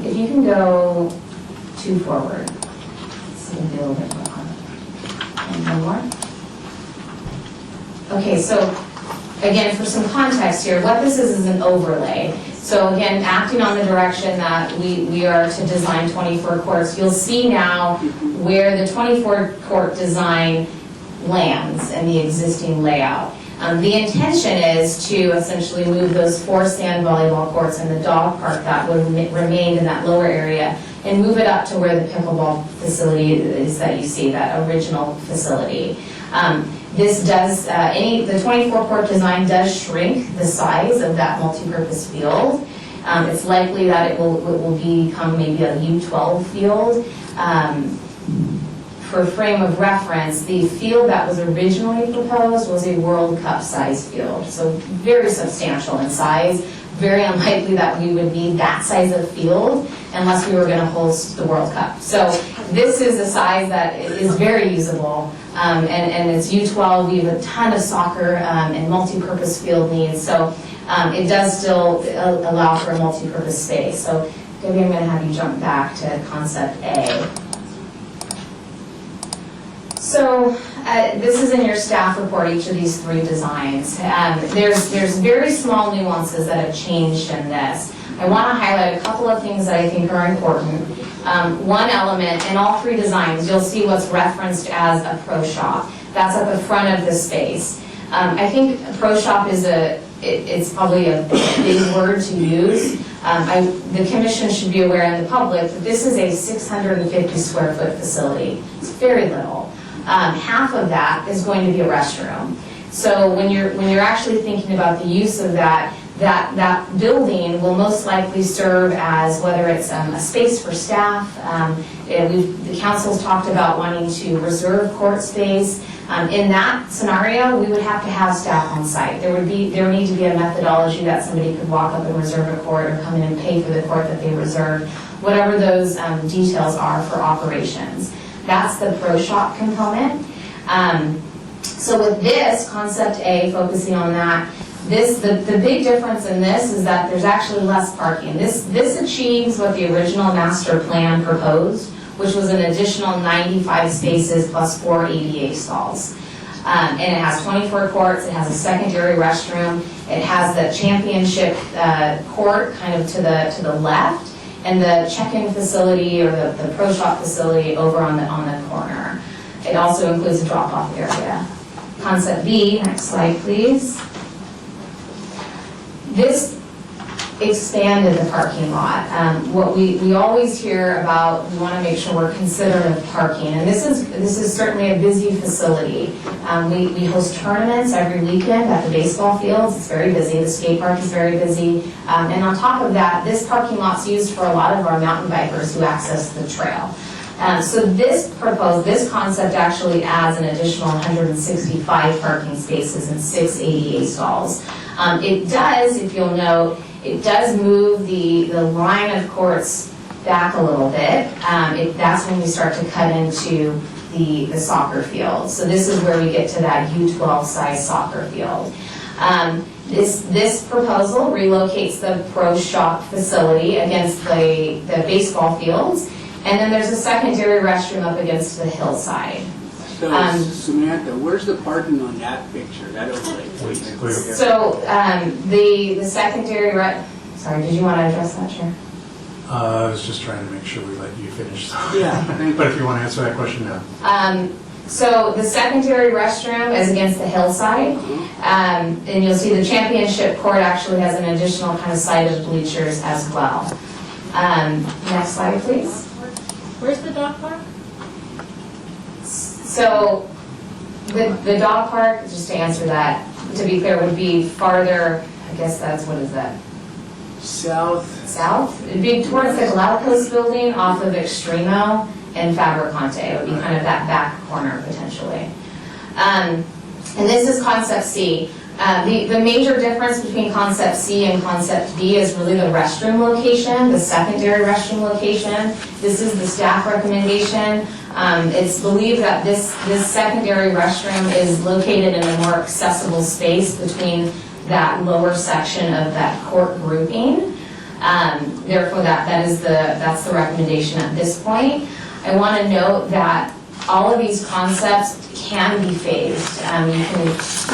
If you can go 2 forward, so we can do a little bit more. And 1 more. Okay, so again, for some context here, what this is an overlay. So again, acting on the direction that we are to design 24 courts, you'll see now where the 24 court design lands in the existing layout. The intention is to essentially move those 4 sand volleyball courts and the dog park that would remain in that lower area and move it up to where the pickleball facility is that you see, that original facility. This does, the 24 court design does shrink the size of that multi-purpose field. It's likely that it will become maybe a U12 field. For frame of reference, the field that was originally proposed was a World Cup size field, so very substantial in size. Very unlikely that we would need that size of field unless we were going to host the World Cup. So this is a size that is very usable, and it's U12. We have a ton of soccer and multi-purpose field needs, so it does still allow for a multi-purpose space. So Debbie, I'm going to have you jump back to concept A. So this is in your staff report, each of these 3 designs. There's very small nuances that have changed in this. I want to highlight a couple of things that I think are important. One element in all 3 designs, you'll see what's referenced as a pro shop. That's at the front of the space. I think a pro shop is it's probably a big word to use. The commission should be aware, and the public, that this is a 650 square foot facility. It's very little. Half of that is going to be a restroom. So when you're actually thinking about the use of that that building will most likely serve as, whether it's a space for staff, the council's talked about wanting to reserve court space. In that scenario, we would have to have staff on site. There would need to be a methodology that somebody could walk up and reserve a court or come in and pay for the court that they reserved, whatever those details are for operations. That's the pro shop component. So with this, concept A, focusing on that, the big difference in this is that there's actually less parking. This achieves what the original master plan proposed, which was an additional 95 spaces plus 4 ADA stalls. And it has 24 courts, it has a secondary restroom, it has the championship court kind of to the left, and the check-in facility or the pro shop facility over on the corner. It also includes a drop-off area. Concept B, next slide please. This expanded the parking lot. What we always hear about, we want to make sure we're considerate of parking, and this is certainly a busy facility. We host tournaments every weekend at the baseball fields. It's very busy. The skate park is very busy, and on top of that, this parking lot's used for a lot of our mountain bikers who access the trail. So this concept actually adds an additional 165 parking spaces and 6 ADA stalls. It does, if you'll note, it does move the line of courts back a little bit. That's when we start to cut into the soccer field. So this is where we get to that U12 size soccer field. This proposal relocates the pro shop facility against the baseball fields, and then there's a secondary restroom up against the hillside. So, Samantha, where's the parking on that picture, that overlay? please? So the secondary, sorry, did you want to address that, Chair? I was just trying to make sure we let you finish. Yeah, thank But if you want to answer that question now. So the secondary restroom is against the hillside, and you'll see the championship court actually has an additional kind of side of bleachers as well. Next slide, please. Where's the dog park? So the dog park, just to answer that, to be clear, would be farther, I guess that's, what is that? South. South? It'd be towards the Galapagos building off of Extremo and Fabricante. It would be kind of that back corner potentially. And this is concept C. The major difference between concept C and concept D is really the restroom location, the secondary restroom location. This is the staff recommendation. It's believed that this secondary restroom is located in a more accessible space between that lower section of that court grouping. Therefore, that's the recommendation at this point. I want to note that all of these concepts can be phased.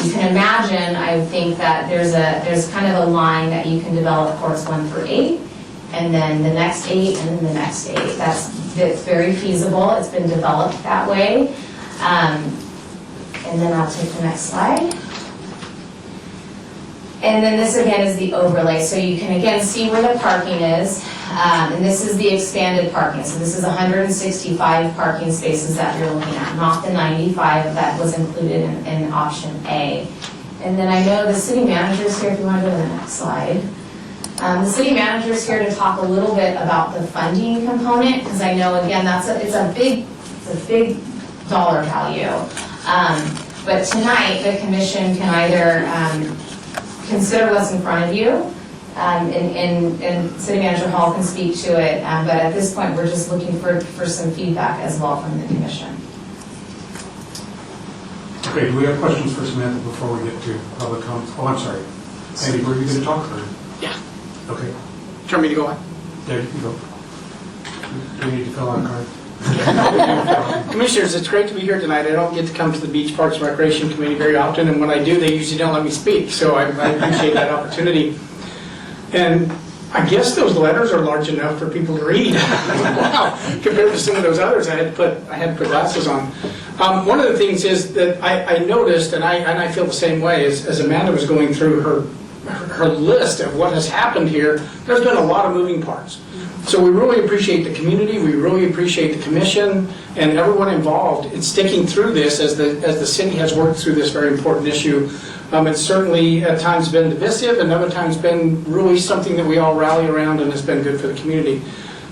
You can imagine, I think, that there's kind of a line that you can develop courts 1 through 8, and then the next 8, and then the next 8. That's very feasible. It's been developed that way. And then I'll take the next slide. And then this again is the overlay. So you can again see where the parking is. And this is the expanded parking. So this is 165 parking spaces that you're looking at, not the 95 that was included in option A. And then I know the city manager is here if you want to go to the next slide. The city manager is here to talk a little bit about the funding component, because I know again it's a big dollar value. But tonight the commission can either consider what's in front of you, and City Manager Hall can speak to it, but at this point we're just looking for some feedback as well from the commission. Okay, do we have questions for Samantha before we get to public comments? Oh, I'm sorry. Andy, were you going to talk? Or? Yeah. Okay. Do you want me to go on? Yeah, you can go. Do you need to fill out a card? Commissioners, it's great to be here tonight. I don't get to come to the Beach Parks and Recreation Committee very often, and when I do, they usually don't let me speak, so I appreciate that opportunity. And I guess those letters are large enough for people to read. Wow, compared to some of those others, I had to put glasses on. One of the things is that I noticed, and I feel the same way, as Amanda was going through her list of what has happened here, there's been a lot of moving parts. So we really appreciate the community, we really appreciate the commission and everyone involved in sticking through this as the city has worked through this very important issue. It's certainly at times been divisive and other times been really something that we all rally around and has been good for the community.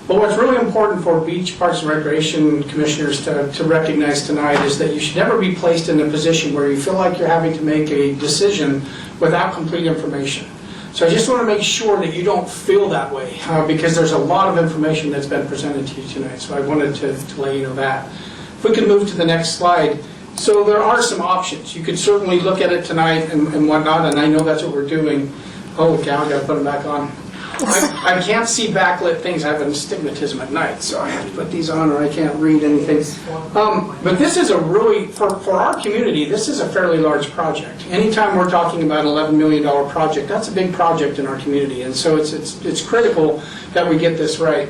But what's really important for Beach Parks and Recreation Commissioners to recognize tonight is that you should never be placed in a position where you feel like you're having to make a decision without complete information. So I just want to make sure that you don't feel that way because there's a lot of information that's been presented to you tonight. So I wanted to let you know that. If we can move to the next slide. So there are some options. You could certainly look at it tonight and whatnot, and I know that's what we're doing. Holy cow, I got to put them back on. I can't see backlit things. I have astigmatism at night, so I have to put these on or I can't read anything. But this is a really, for our community, this is a fairly large project. Anytime we're talking about an $11 million project, that's a big project in our community, and so it's critical that we get this right.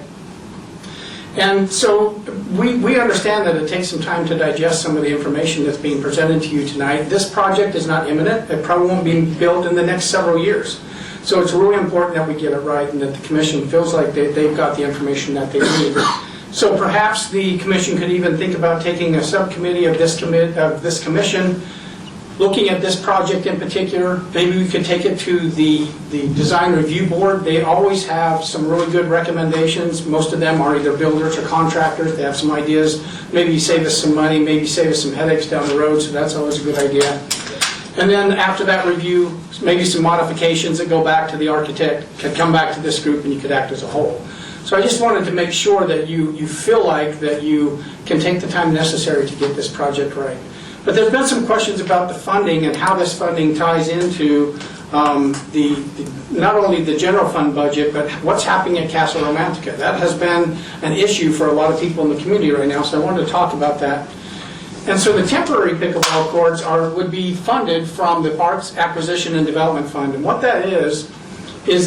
And so we understand that it takes some time to digest some of the information that's being presented to you tonight. This project is not imminent. It probably won't be built in the next several years. So it's really important that we get it right and that the commission feels like they've got the information that they need. So perhaps the commission could even think about taking a subcommittee of this commission, looking at this project in particular. Maybe we could take it to the design review board. They always have some really good recommendations. Most of them are either builders or contractors. They have some ideas. Maybe save us some money, maybe save us some headaches down the road, so that's always a good idea. And then after that review, maybe some modifications that go back to the architect could come back to this group and you could act as a whole. So I just wanted to make sure that you feel like that you can take the time necessary to get this project right. But there's been some questions about the funding and how this funding ties into not only the general fund budget, but what's happening at Casa Romantica. That has been an issue for a lot of people in the community right now, so I wanted to talk about that. And so the temporary pickleball courts would be funded from the Parks Acquisition and Development Fund. And what that is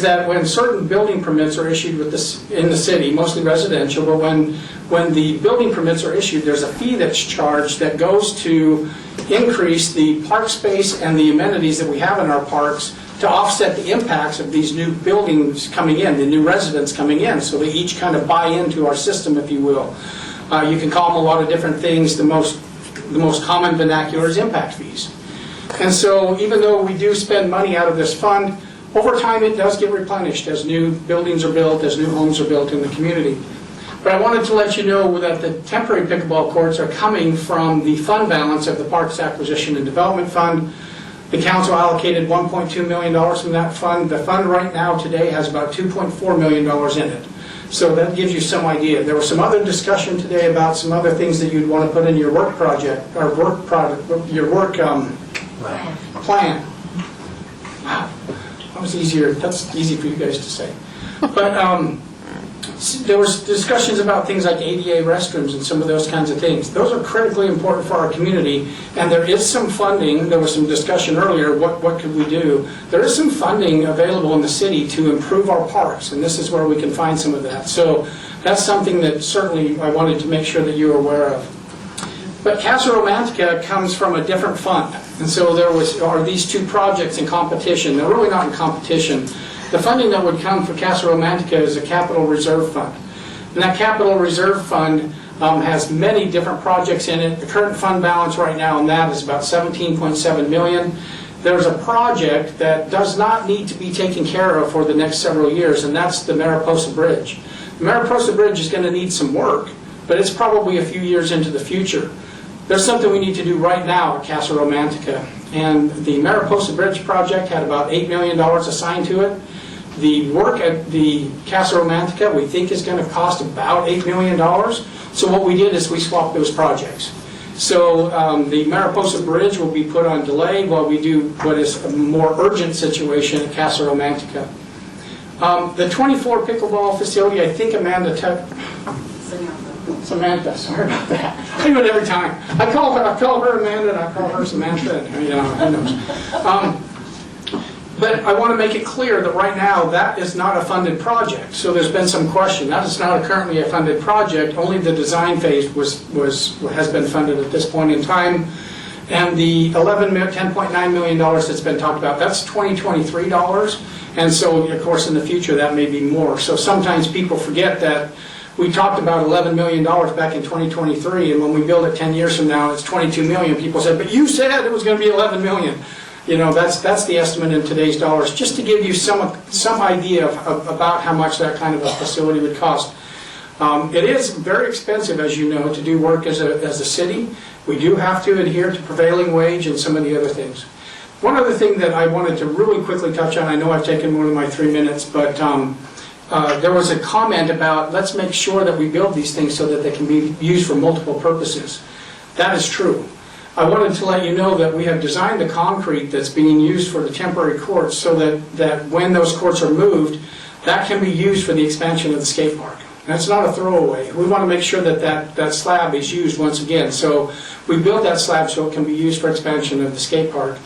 that when certain building permits are issued in the city, mostly residential, but when the building permits are issued, there's a fee that's charged that goes to increase the park space and the amenities that we have in our parks to offset the impacts of these new buildings coming in, the new residents coming in. So they each kind of buy into our system, if you will. You can call them a lot of different things. The most common vernacular is impact fees. And so even though we do spend money out of this fund, over time it does get replenished as new buildings are built, as new homes are built in the community. But I wanted to let you know that the temporary pickleball courts are coming from the fund balance of the Parks Acquisition and Development Fund. The council allocated $1.2 million from that fund. The fund right now today has about $2.4 million in it. So that gives you some idea. There was some other discussion today about some other things that you'd want to put in your work project, or work product, your work plan. Wow, that was easier. That's easy for you guys to say. But there was discussions about things like ADA restrooms and some of those kinds of things. Those are critically important for our community, and there is some funding. There was some discussion earlier, what could we do? There is some funding available in the city to improve our parks, and this is where we can find some of that. So that's something that certainly I wanted to make sure that you are aware of. But Casa Romantica comes from a different fund, and so are these two projects in competition. They're really not in competition. The funding that would come for Casa Romantica is a capital reserve fund. And that capital reserve fund has many different projects in it. The current fund balance right now on that is about $17.7 million. There's a project that does not need to be taken care of for the next several years, and that's the Mariposa Bridge. The Mariposa Bridge is going to need some work, but it's probably a few years into the future. There's something we need to do right now at Casa Romantica. And the Mariposa Bridge project had about $8 million assigned to it. The work at the Casa Romantica we think is going to cost about $8 million. So what we did is we swapped those projects. So the Mariposa Bridge will be put on delay while we do what is a more urgent situation at Casa Romantica. The 24 pickleball facility, I think Samantha, sorry about that. I do it every time. I call her Amanda, and I call her Samantha, and, you know, who knows. But I want to make it clear that right now that is not a funded project. So there's been some question. That is not currently a funded project. Only the design phase has been funded at this point in time. And the $10.9 million that's been talked about, that's 2023 dollars. And so, of course, in the future, that may be more. So sometimes people forget that we talked about $11 million back in 2023, and when we build it 10 years from now, it's 22 million. People said, but you said it was going to be 11 million. You know, that's the estimate in today's dollars, just to give you some idea of about how much that kind of a facility would cost. It is very expensive, as you know, to do work as a city. We do have to adhere to prevailing wage and some of the other things. One other thing that I wanted to really quickly touch on, I know I've taken more than my 3 minutes, but there was a comment about let's make sure that we build these things so that they can be used for multiple purposes. That is true. I wanted to let you know that we have designed the concrete that's being used for the temporary courts so that when those courts are moved, that can be used for the expansion of the skate park. That's not a throwaway. We want to make sure that slab is used once again. So we built that slab so it can be used for expansion of the skate park.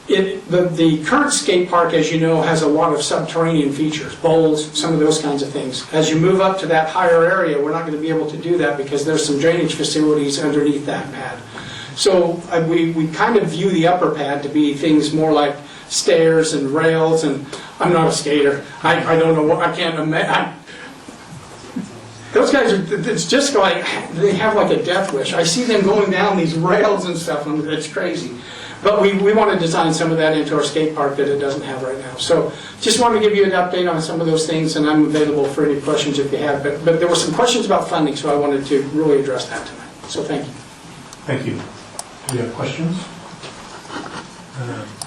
The current skate park, as you know, has a lot of subterranean features, bowls, some of those kinds of things. As you move up to that higher area, we're not going to be able to do that because there's some drainage facilities underneath that pad. So we kind of view the upper pad to be things more like stairs and rails, and I'm not a skater. I don't know what, I can't imagine. Those guys it's just like, they have like a death wish. I see them going down these rails and stuff, and it's crazy. But we want to design some of that into our skate park that it doesn't have right now. So just wanted to give you an update on some of those things, and I'm available for any questions if you have. But there were some questions about funding, so I wanted to really address that tonight. So thank you. Thank you. Do we have questions?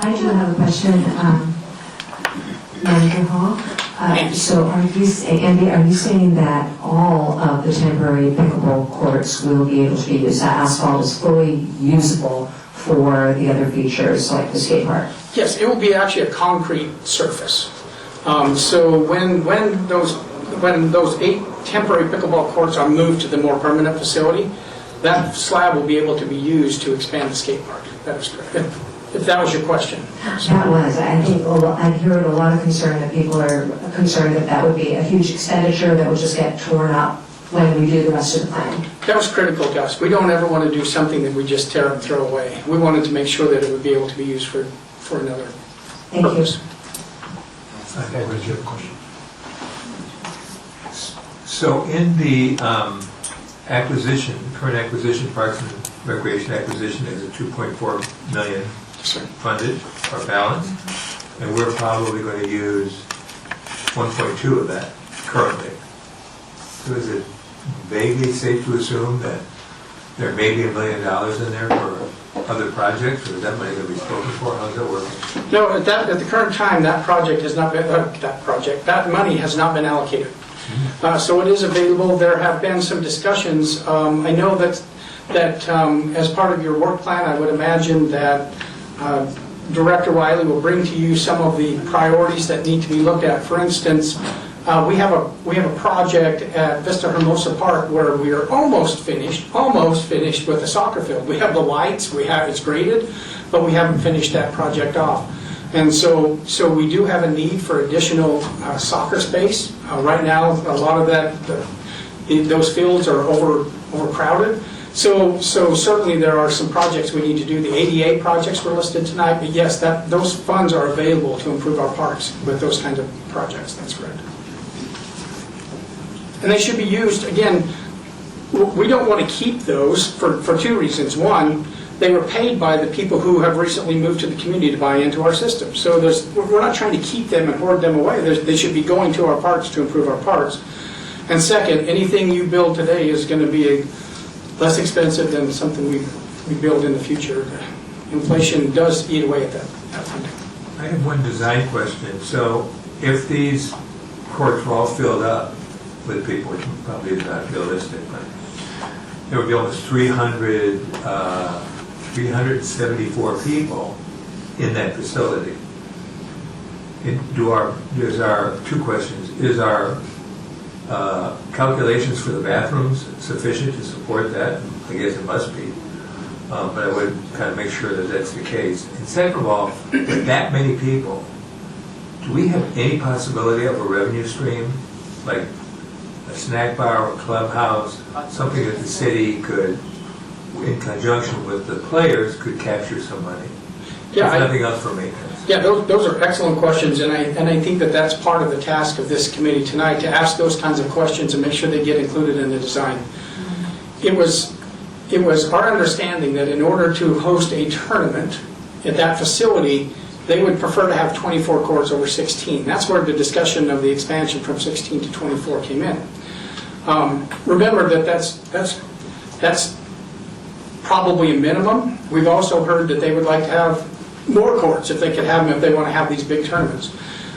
I do have a question, Manager Hall. So are you saying that all of the temporary pickleball courts will be able to be used? That asphalt is fully usable for the other features like the skate park? Yes, it will be actually a concrete surface. So when those 8 temporary pickleball courts are moved to the more permanent facility, that slab will be able to be used to expand the skate park. That is correct. If that was your question. That was. I think I've heard a lot of concern that people are concerned that that would be a huge expenditure that would just get torn up when we do the rest of the plan. That was critical to us. We don't ever want to do something that we just tear up and throw away. We wanted to make sure that it would be able to be used for another purpose. Okay, Rich, you have a question? So in the current acquisition, Parks and Recreation acquisition is a 2.4 million funded or balance, and we're probably going to use 1.2 of that currently. So is it vaguely safe to assume that there may be $1 million in there for other projects, or is that money going to be spoken for? How's that working? No, at the current time, that project has not been, that money has not been allocated. So it is available. There have been some discussions. I know that as part of your work plan, I would imagine that Director Wiley will bring to you some of the priorities that need to be looked at. For instance, we have a project at Vista Hermosa Park where we are almost finished with the soccer field. We have the lights, it's graded, but we haven't finished that project off. And so we do have a need for additional soccer space. Right now, a lot of those fields are overcrowded. So certainly there are some projects we need to do. The ADA projects were listed tonight, but yes, those funds are available to improve our parks with those kinds of projects. That's correct. And they should be used, again, we don't want to keep those for 2 reasons. One, they were paid by the people who have recently moved to the community to buy into our system. So we're not trying to keep them and hoard them away. They should be going to our parks to improve our parks. And second, anything you build today is going to be less expensive than something we build in the future. Inflation does eat away at that funding. I have one design question. So if these courts were all filled up with people, which probably is not realistic, but there would be almost 374 people in that facility. There's our 2 questions. Is our calculations for the bathrooms sufficient to support that? I guess it must be. But I would kind of make sure that that's the case. And second of all, with that many people, do we have any possibility of a revenue stream, like a snack bar or clubhouse, something that the city could in conjunction with the players, could capture some money. Yeah, If nothing else for maintenance. Yeah, those are excellent questions, and I think that that's part of the task of this committee tonight, to ask those kinds of questions and make sure they get included in the design. It was our understanding that in order to host a tournament at that facility, they would prefer to have 24 courts over 16. That's where the discussion of the expansion from 16 to 24 came in. Remember that that's probably a minimum. We've also heard that they would like to have more courts if they could have them, if they want to have these big tournaments.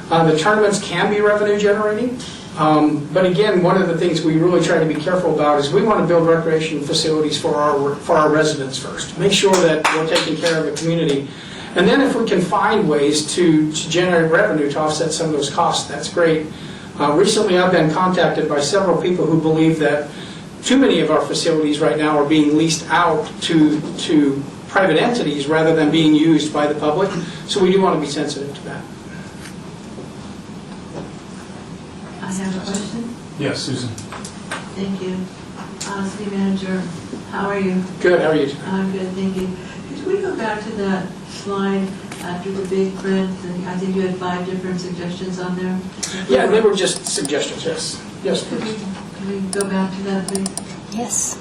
The tournaments can be revenue generating, but again, one of the things we really try to be careful about is we want to build recreation facilities for our residents first. Make sure that we're taking care of the community. And then if we can find ways to generate revenue to offset some of those costs, that's great. Recently I've been contacted by several people who believe that too many of our facilities right now are being leased out to private entities rather than being used by the public, so we do want to be sensitive to that. I have a question. Yes, Susan. Thank you. City Manager, how are you? Good, how are you? I'm good, thank you. Could we go back to that slide after the big print? And I think you had 5 different suggestions on there. Yeah, they were just suggestions, yes. Yes, Can please. we go back to that, please? Yes.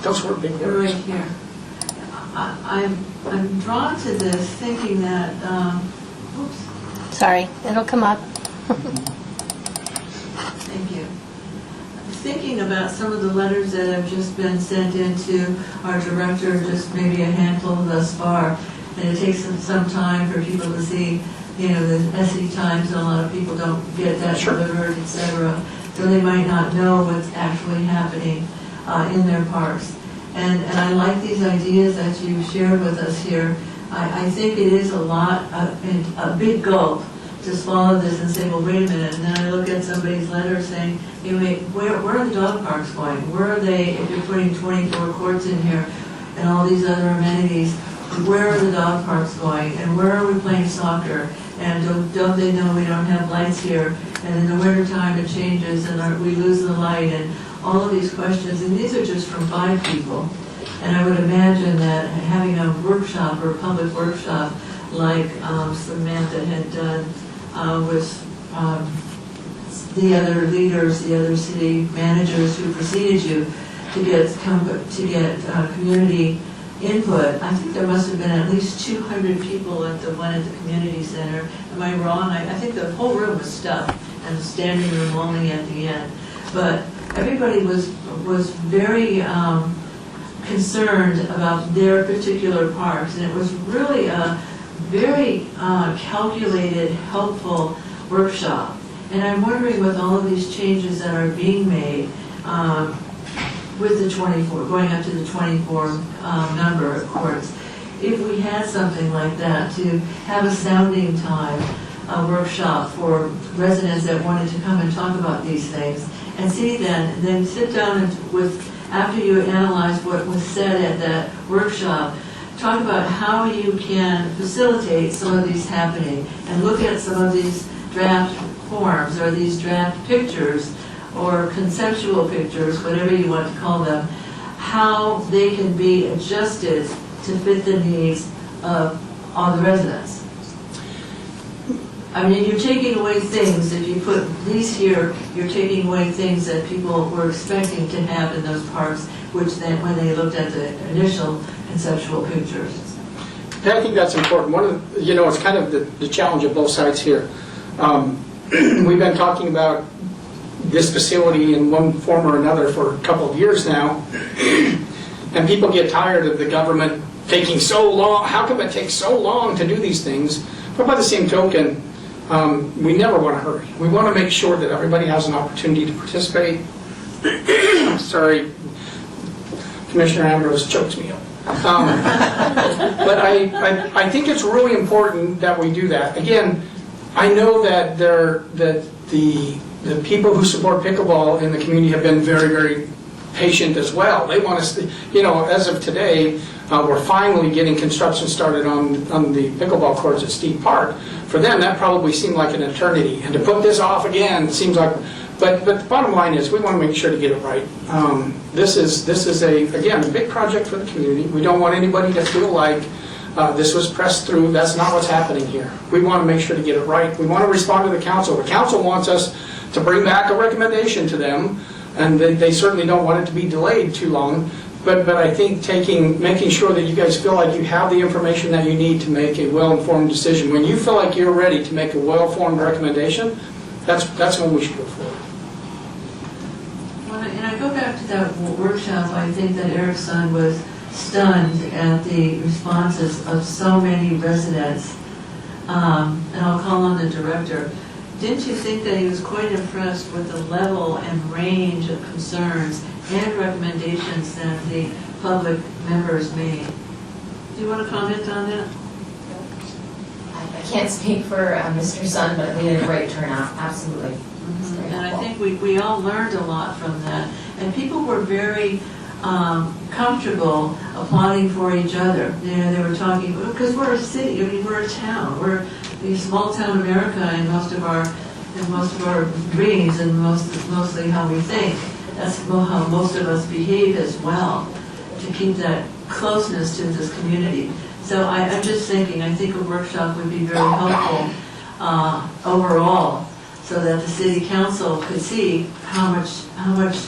Those were big Right words. here. I'm drawn to this thinking that, oops, Sorry, it'll come up. thank you. Thinking about some of the letters that have just been sent into our director, just maybe a handful thus far, and it takes some time for people to see, you know, the SE Times, and a lot of people don't get that delivered, et cetera, so they might not know what's actually happening in their parks. And I like these ideas that you shared with us here. I think it is a lot, a big gulp to swallow this and say, well, wait a minute, and then I look at somebody's letter saying, hey, wait, where are the dog parks going? Where are they, if you're putting 24 courts in here and all these other amenities, where are the dog parks going? And where are we playing soccer? And don't they know we don't have lights here? And in the wintertime it changes and we lose the light, and all of these questions. And these are just from 5 people. And I would imagine that having a workshop or a public workshop like Samantha had done with the other leaders, the other city managers who preceded you to get community input. I think there must have been at least 200 people at the one at the community center. Am I wrong? I think the whole room was stuffed and standing room only at the end. But everybody was very concerned about their particular parks, and it was really a very calculated, helpful workshop. And I'm wondering, with all of these changes that are being made with the 24, going up to the 24 number of courts, if we had something like that to have a sounding time, a workshop for residents that wanted to come and talk about these things, and see then sit down and after you analyze what was said at that workshop, talk about how you can facilitate some of these happening, and look at some of these draft forms or these draft pictures or conceptual pictures, whatever you want to call them, how they can be adjusted to fit the needs of all the residents. I mean, you're taking away things, if you put these here, you're taking away things that people were expecting to have in those parks, which then, when they looked at the initial conceptual pictures. I think that's important. One of the, it's kind of the challenge of both sides here. We've been talking about this facility in one form or another for a couple of years now, and people get tired of the government taking so long. How come it takes so long to do these things? But by the same token, we never want to hurry. We want to make sure that everybody has an opportunity to participate. Sorry, Commissioner Ambrose chokes me up. But I think it's really important that we do that. Again, I know that the people who support pickleball in the community have been very, very patient as well. They want us, as of today, we're finally getting construction started on the pickleball courts at Steve Park. For them, that probably seemed like an eternity, and to put this off again seems like, but the bottom line is, we want to make sure to get it right. This is again, a big project for the community. We don't want anybody to feel like this was pressed through. That's not what's happening here. We want to make sure to get it right. We want to respond to the council. The council wants us to bring back a recommendation to them, and they certainly don't want it to be delayed too long. But I think making sure that you guys feel like you have the information that you need to make a well-informed decision. When you feel like you're ready to make a well-informed recommendation, that's when we should go forward. And I go back to that workshop, I think that Eric's son was stunned at the responses of so many residents. And I'll call on the director. Didn't you think that he was quite impressed with the level and range of concerns and recommendations that the public members made? Do you want to comment on that? I can't speak for Mr. Sun, but we had a great turnout, absolutely. And I think we all learned a lot from that. And people were very comfortable applauding for each other. They were talking, because we're a city, we're a town. We're a small town America in most of our dreams and mostly how we think. That's how most of us behave as well, to keep that closeness to this community. So I'm just thinking, I think a workshop would be very helpful overall, so that the city council could see how much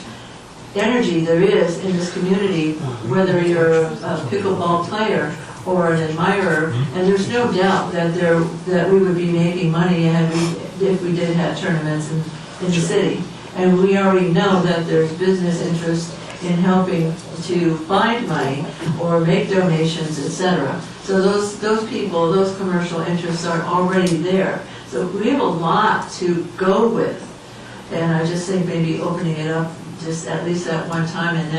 energy there is in this community, whether you're a pickleball player or an admirer. And there's no doubt that we would be making money if we did have tournaments in the city. And we already know that there's business interest in helping to find money or make donations, etc. So those people, those commercial interests are already there. So we have a lot to go with. And I just think maybe opening it up just at least at one time, and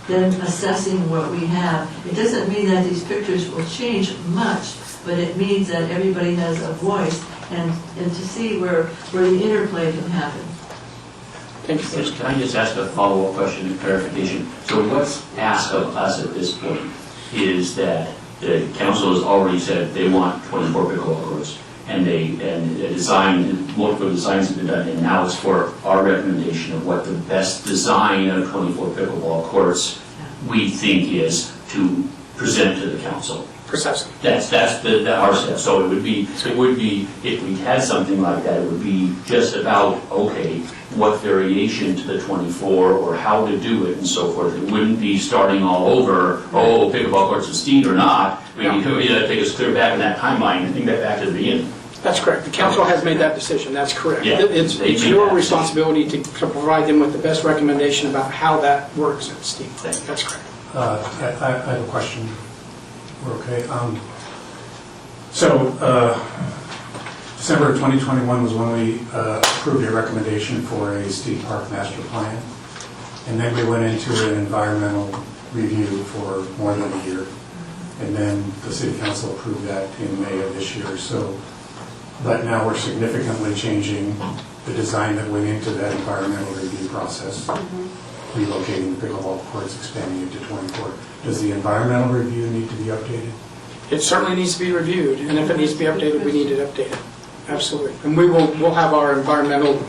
then assessing what we have. It doesn't mean that these pictures will change much, but it means that everybody has a voice and to see where the interplay can happen. Thank you. Yes, can I just ask a follow-up question and clarification? So what's asked of us at this point is that the council has already said they want 24 pickleball courts, and multiple designs have been done, and now it's for our recommendation of what the best design of 24 pickleball courts we think is to present to the council. Precisely. That's our step. So it would be if we had something like that, it would be just about, okay, what variation to the 24 or how to do it and so forth. It wouldn't be starting all over, pickleball courts is steep or not. We need to take us clear back in that timeline and think that back to the beginning. That's correct. The council has made that deciession. That's correct. Yeah, it's your responsibility to provide them with the best recommendation about how that works at Steve. That's correct. I have a question. We're okay. December of 2021 was when we approved a recommendation for a Steve Park master plan. And then we went into an environmental review for more than a year. And then the city council approved that in May of this year. But now we're significantly changing the design that went into that environmental review process, relocating the pickleball courts, expanding it to 24. Does the environmental review need to be updated? It certainly needs to be reviewed, and if it needs to be updated, we need it updated. Absolutely. And we'll have our environmental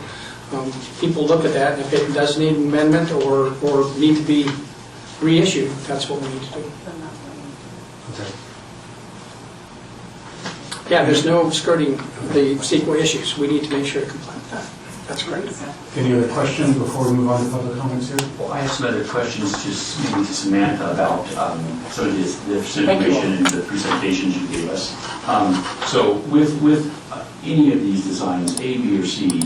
people look at that, and if it does need amendment or need to be reissued, that's what we need to do. Okay. Yeah, there's no skirting the CEQA issues. We need to make sure to comply with that. That's correct. Any other questions before we move on to public comments here? Well, I have some other questions maybe to Samantha about some of this information and the presentations you gave us. So with any of these designs, A, B, or C,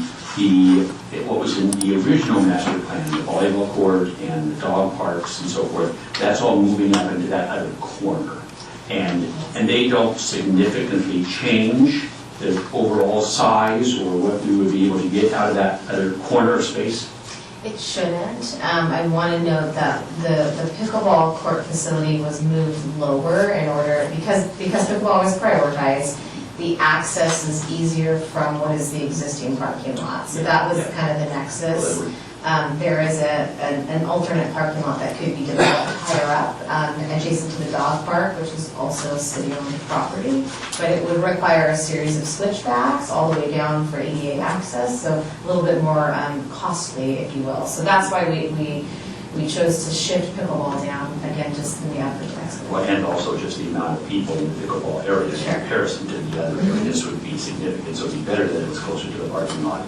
what was in the original master plan, the volleyball court and the dog parks and so forth, that's all moving up into that other corner. And they don't significantly change the overall size or what we would be able to get out of that other corner space? It shouldn't. I want to note that the pickleball court facility was moved lower in order, because pickleball was prioritized, the access is easier from what is the existing parking lot. So that was kind of the nexus. There is an alternate parking lot that could be developed higher up, adjacent to the dog park, which is also city-owned property. But it would require a series of switchbacks all the way down for ADA access, so a little bit more costly, if you will. So that's why we chose to shift pickleball down, again, just in the effort to expedite. Well, and also just the amount of people in the pickleball area in comparison to the other areas would be significant, so it'd be better that it was closer to the parking lot.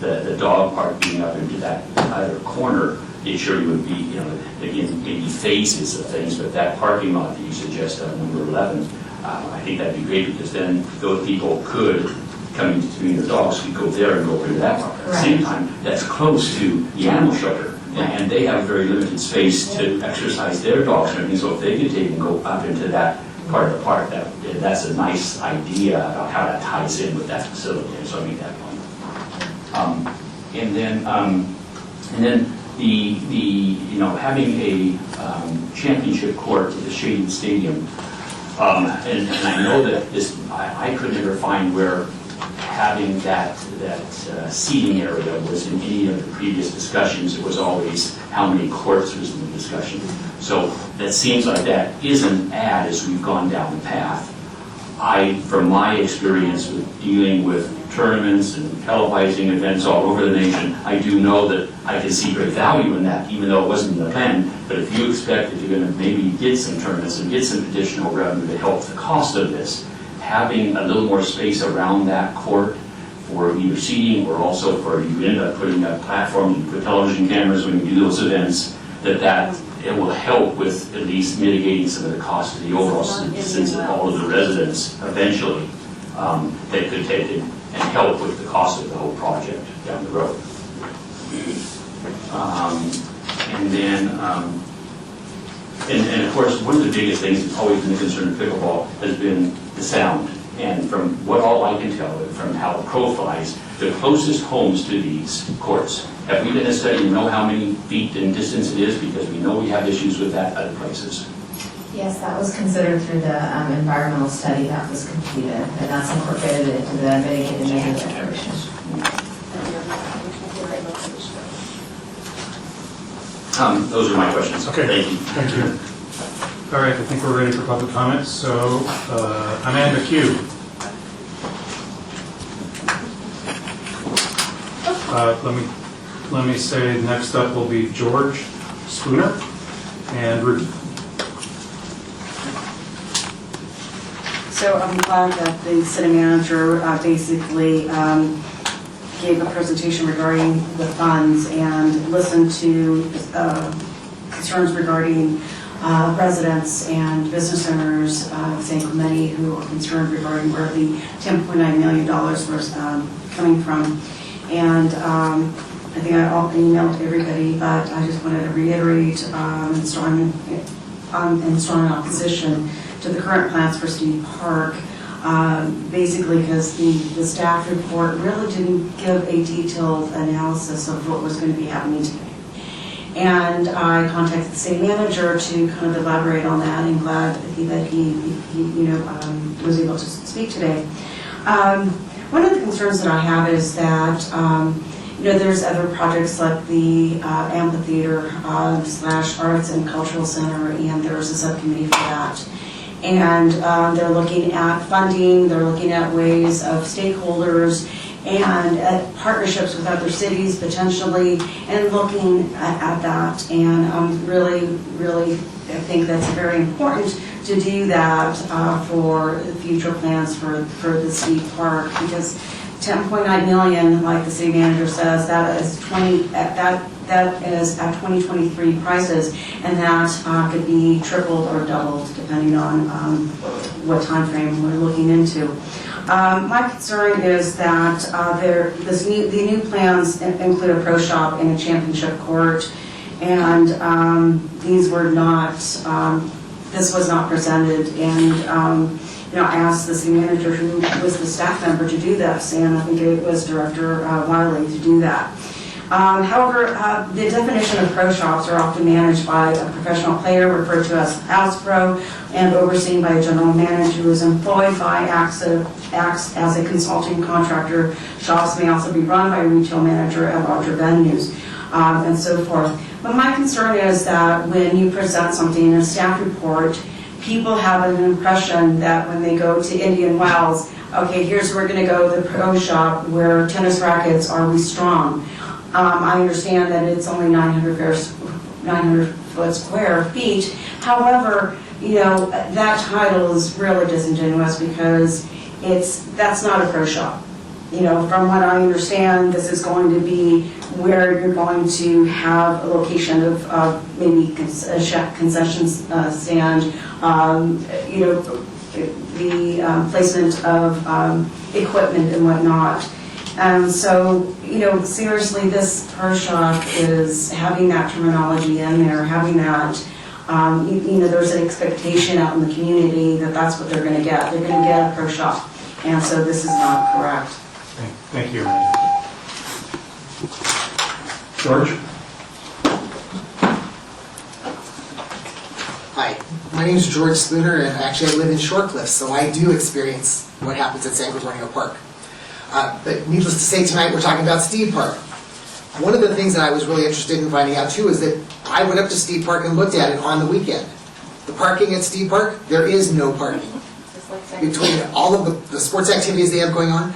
The dog park being up into that other corner, it surely would be, again, maybe phases of things, but that parking lot that you suggest on number 11, I think that'd be great, because then those people could, coming to meet their dogs, could go there and go over to that park. At the same time, that's close to the animal shelter. And they have very limited space to exercise their dogs and everything, so if they could take and go up into that part of the park, that's a nice idea about how that ties in with that facility, and so I make that point. And then having a championship court at the shaded stadium, and I know that this, I could never find where having that seating area was in any of the previous discussions. It was always how many courts was in the discussion. So that seems like that is an add as we've gone down the path. From my experience with dealing with tournaments and televising events all over the nation, I do know that I can see great value in that, even though it wasn't in the plan. But if you expect that you're going to maybe get some tournaments and get some additional revenue to help the cost of this, having a little more space around that court for either seating or also for you end up putting a platform, you put television cameras when you do those events, that it will help with at least mitigating some of the cost of the overall, since all of the residents eventually they could take it and help with the cost of the whole project down the road. And of course, one of the biggest things that's always been a concern of pickleball has been the sound. And from what all I can tell, from how the crow flies, the closest homes to these courts, have we done a study to know how many feet in distance it is? Because we know we have issues with that other places. Yes, that was considered through the environmental study that was completed, and that's incorporated into the mitigated measures declaration. Those are my questions. Okay. Thank you. Thank you. All right, I think we're ready for public comments. So, Amanda Q. Let me say next up will be George Spooner and Ruth. So I'm glad that the city manager basically gave a presentation regarding the funds and listened to concerns regarding residents and business owners, San Clemente, who are concerned regarding where the $10.9 million was coming from. And I think I emailed everybody, but I just wanted to reiterate in strong opposition to the current plans for Steve Park, basically because the staff report really didn't give a detailed analysis of what was going to be happening today. And I contacted the city manager to kind of elaborate on that, and glad that he was able to speak today. One of the concerns that I have is that there's other projects like the amphitheater / arts and cultural center, and there's a subcommittee for that. And they're looking at funding, they're looking at ways of stakeholders and at partnerships with other cities potentially, and looking at that. And really, I think that's very important to do that for future plans for the Steve Park, because 10.9 million, like the city manager says, that is at 2023 prices, and that could be tripled or doubled depending on what time frame we're looking into. My concern is that the new plans include a pro shop and a championship court, and these were not. This was not presented, and I asked the city manager, who was the staff member, to do this, and I think it was Director Wiley to do that. However, the definition of pro shops are often managed by a professional player referred to as house pro and overseen by a general manager who is employed by acts as a consulting contractor. Shops may also be run by a retail manager at larger venues and so forth. But my concern is that when you present something in a staff report, people have an impression that when they go to Indian Wells, okay, here's where we're going to go, the pro shop where tennis rackets are restrung. I understand that it's only 900 square feet. However, you know, that title is really disingenuous because that's not a pro shop. You know, from what I understand, this is going to be where you're going to have a location of maybe a concession stand, you know, the placement of equipment and whatnot. So, you know, seriously, this pro shop is having that terminology in there, having that, you know, there's an expectation out in the community that that's what they're going to get. They're going to get a pro shop. And so this is not correct. Thank you. George? Hi, my name is George Spooner, and actually I live in Shorecliff, so I do experience what happens at San Gregorio Park. But needless to say, tonight we're talking about Steed Park. One of the things that I was really interested in finding out too is that I went up to Steed Park and looked at it on the weekend. The parking at Steed Park, there is no parking. Between all of the sports activities they have going on,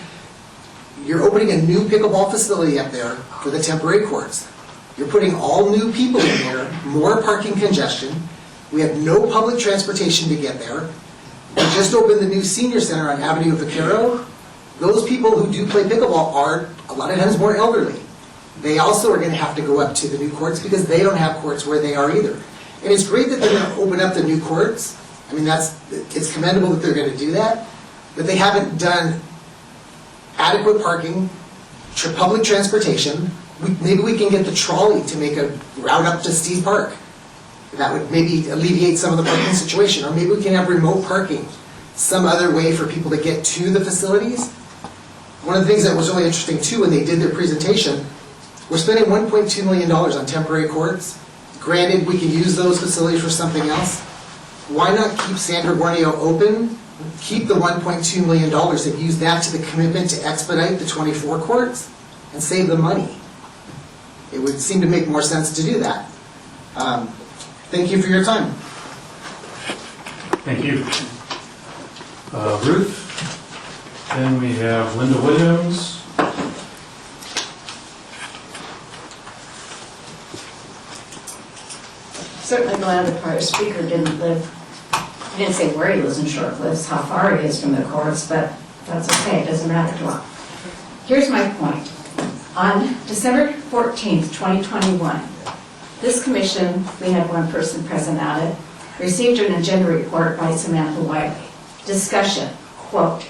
you're opening a new pickleball facility up there for the temporary courts. You're putting all new people in there, more parking congestion. We have no public transportation to get there. We just opened the new senior center on Avenue Vaquero. Those people who do play pickleball are a lot of times more elderly. They also are going to have to go up to the new courts because they don't have courts where they are either. And it's great that they're going to open up the new courts. I mean, it's commendable that they're going to do that, but they haven't done adequate parking, public transportation. Maybe we can get the trolley to make a route up to Steed Park. That would maybe alleviate some of the parking situation, or maybe we can have remote parking, some other way for people to get to the facilities. One of the things that was really interesting too when they did their presentation, we're spending $1.2 million on temporary courts. Granted, we can use those facilities for something else. Why not keep San Gregorio open, keep the $1.2 million and use that to the commitment to expedite the 24 courts and save the money? It would seem to make more sense to do that. Thank you for your time. Thank you. Ruth? Then we have Linda Williams. Certainly glad the prior speaker didn't say where he lives in Shorecliff, how far he is from the courts, but that's okay, it doesn't matter to him. Here's my point. On December 14th, 2021, this commission, we had one person present at it, received an agenda report by Samantha Wiley. Discussion, quote,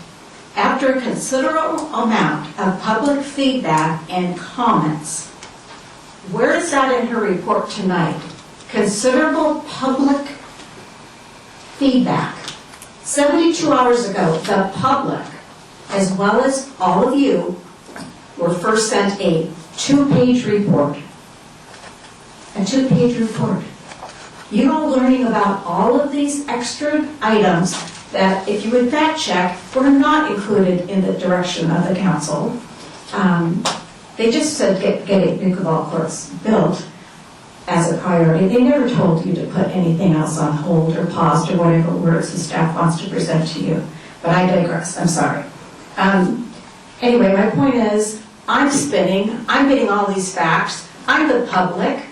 after a considerable amount of public feedback and comments. Where is that in her report tonight? Considerable public feedback. 72 hours ago, the public, as well as all of you, were first sent a 2-page report. A 2-page report. You are learning about all of these extra items that, if you would fact check, were not included in the direction of the council. They just said getting pickleball courts built as a priority. They never told you to put anything else on hold or paused or whatever words the staff wants to present to you. But I digress, I'm sorry. Anyway, my point is, I'm spinning, I'm getting all these facts, I'm the public.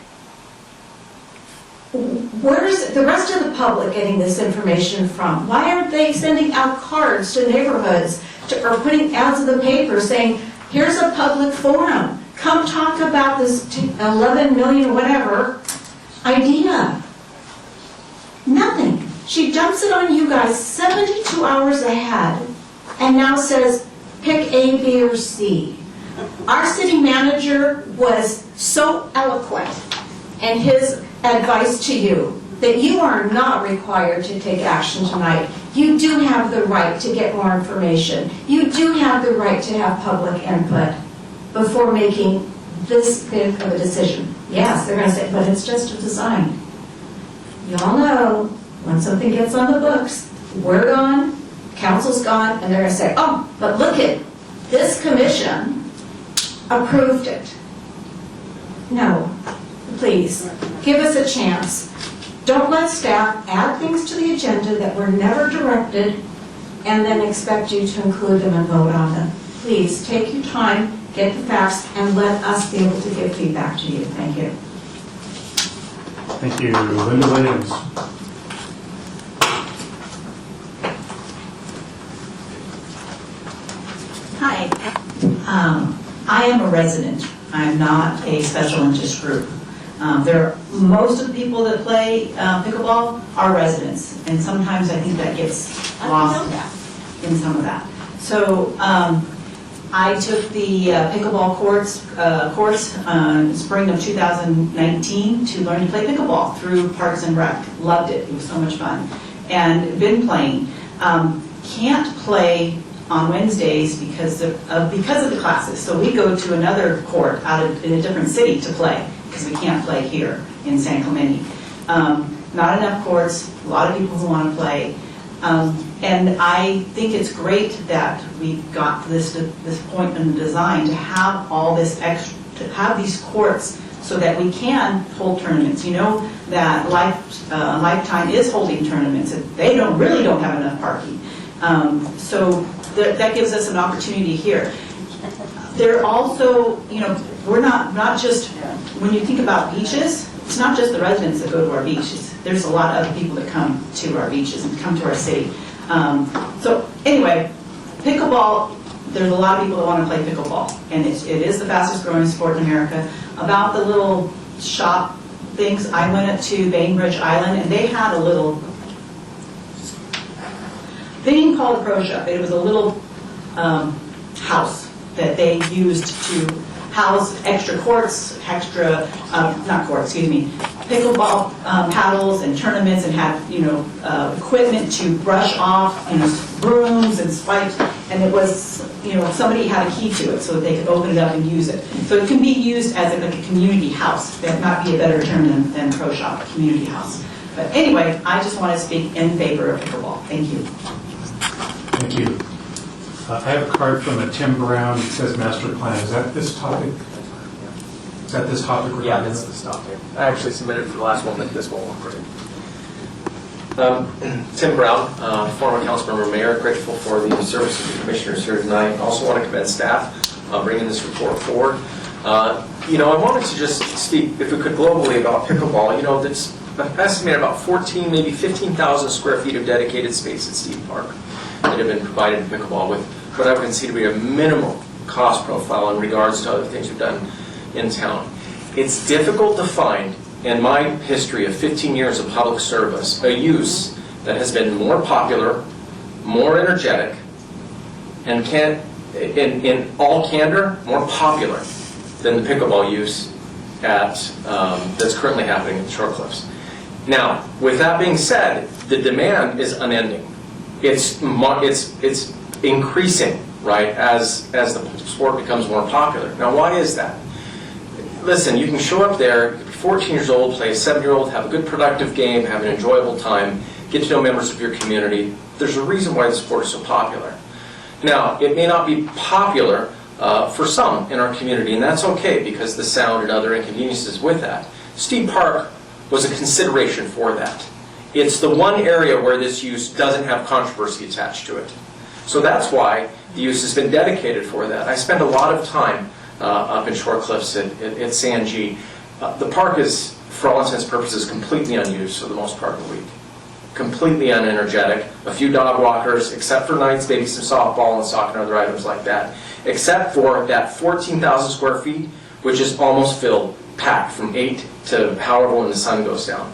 Where is the rest of the public getting this information from? Why aren't they sending out cards to neighborhoods or putting ads in the paper saying, here's a public forum, come talk about this 11 million whatever idea? Nothing. She dumps it on you guys 72 hours ahead and now says, pick A, B, or C. Our city manager was so eloquent in his advice to you that you are not required to take action tonight. You do have the right to get more information. You do have the right to have public input before making this big of a decision. Yes, they're gonna say, but it's just a design. Y'all know, when something gets on the books, we're gone, council's gone, and they're gonna say, oh, but look it, this commission approved it. No, please, give us a chance. Don't let staff add things to the agenda that were never directed and then expect you to include them and vote on them. Please, take your time, get the facts, and let us be able to give feedback to you. Thank you. Thank you. Linda Williams. Hi. I am a resident. I'm not a special interest group. Most of the people that play pickleball are residents, and sometimes I think that gets lost in some of that. So I took the pickleball course in spring of 2019 to learn to play pickleball through Parks and Rec. Loved it. It was so much fun. And been playing. Can't play on Wednesdays because of the classes. So we go to another court in a different city to play because we can't play here in San Clemente. Not enough courts, a lot of people who want to play. And I think it's great that we got to this point in the design to have all this extra, to have these courts so that we can hold tournaments. You know that Lifetime is holding tournaments, and they really don't have enough parking. So that gives us an opportunity here. They're also, we're not just, when you think about beaches, it's not just the residents that go to our beaches. There's a lot of other people that come to our beaches and come to our city. So anyway, pickleball, there's a lot of people that want to play pickleball, and it is the fastest growing sport in America. About the little shop things, I went up to Bainbridge Island, and they had a little thing called a pro shop. It was a little house that they used to house extra courts, pickleball paddles and tournaments, and had equipment to brush off, brooms and spikes, and it was somebody had a key to it so that they could open it up and use it. So it can be used as like a community house. That might be a better term than pro shop, a community house. But anyway, I just want to speak in favor of pickleball. Thank you. Thank you. I have a card from Tim Brown. It says master plan. Is that this topic? Is that this topic? Yeah, that's this topic. I actually submitted for the last one that this one won't bring. Tim Brown, former council member, mayor, grateful for the service of the commissioners here tonight. Also want to commend staff bringing this report forward. I wanted to just speak, if we could, globally about pickleball. That's estimated about 14, maybe 15,000 square feet of dedicated space at Steve Park that have been provided to pickleball with what I would consider to be a minimal cost profile in regards to other things we've done in town. It's difficult to find, in my history of 15 years of public service, a use that has been more popular, more energetic, and in all candor, more popular than the pickleball use that's currently happening at the Short Cliffs. Now, with that being said, the demand is unending. It's increasing, right, as the sport becomes more popular. Now, why is that? Listen, you can show up there, you can be 14 years old, play a 7-year-old, have a good productive game, have an enjoyable time, get to know members of your community. There's a reason why the sport is so popular. Now, it may not be popular for some in our community, and that's okay because the sound and other inconveniences with that. Steve Park was a consideration for that. It's the one area where this use doesn't have controversy attached to it. So that's why the use has been dedicated for that. I spent a lot of time up in Short Cliffs at San G. The park is, for all intents and purposes, completely unused for the most part of the week. Completely unenergetic. A few dog walkers, except for nights, maybe some softball and soccer and other items like that. Except for that 14,000 square feet, which is almost filled, packed from 8 to however when the sun goes down.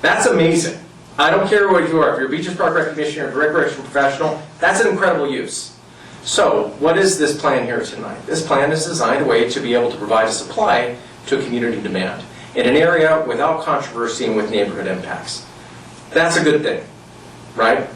That's amazing. I don't care what you are. If you're a Beaches Park Rec Commissioner, or a recreation professional, that's an incredible use. So, what is this plan here tonight? This plan is designed a way to be able to provide a supply to a community demand in an area without controversy and with neighborhood impacts. That's a good thing, right?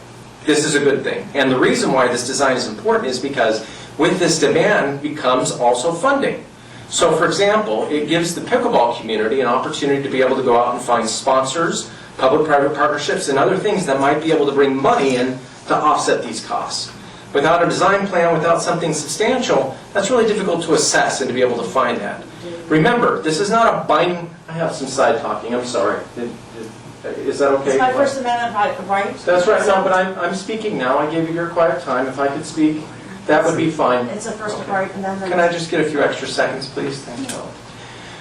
This is a good thing. And the reason why this design is important is because with this demand becomes also funding. So for example, it gives the pickleball community an opportunity to be able to go out and find sponsors, public-private partnerships, and other things that might be able to bring money in to offset these costs. Without a design plan, without something substantial, that's really difficult to assess and to be able to find that. Remember, this is not a binding, I have some side talking, I'm sorry. Is that okay? It's my First Amendment right. That's right, no, but I'm speaking now. I gave you your quiet time. If I could speak, that would be fine. It's a First Amendment. Can I just get a few extra seconds, please? Thank you.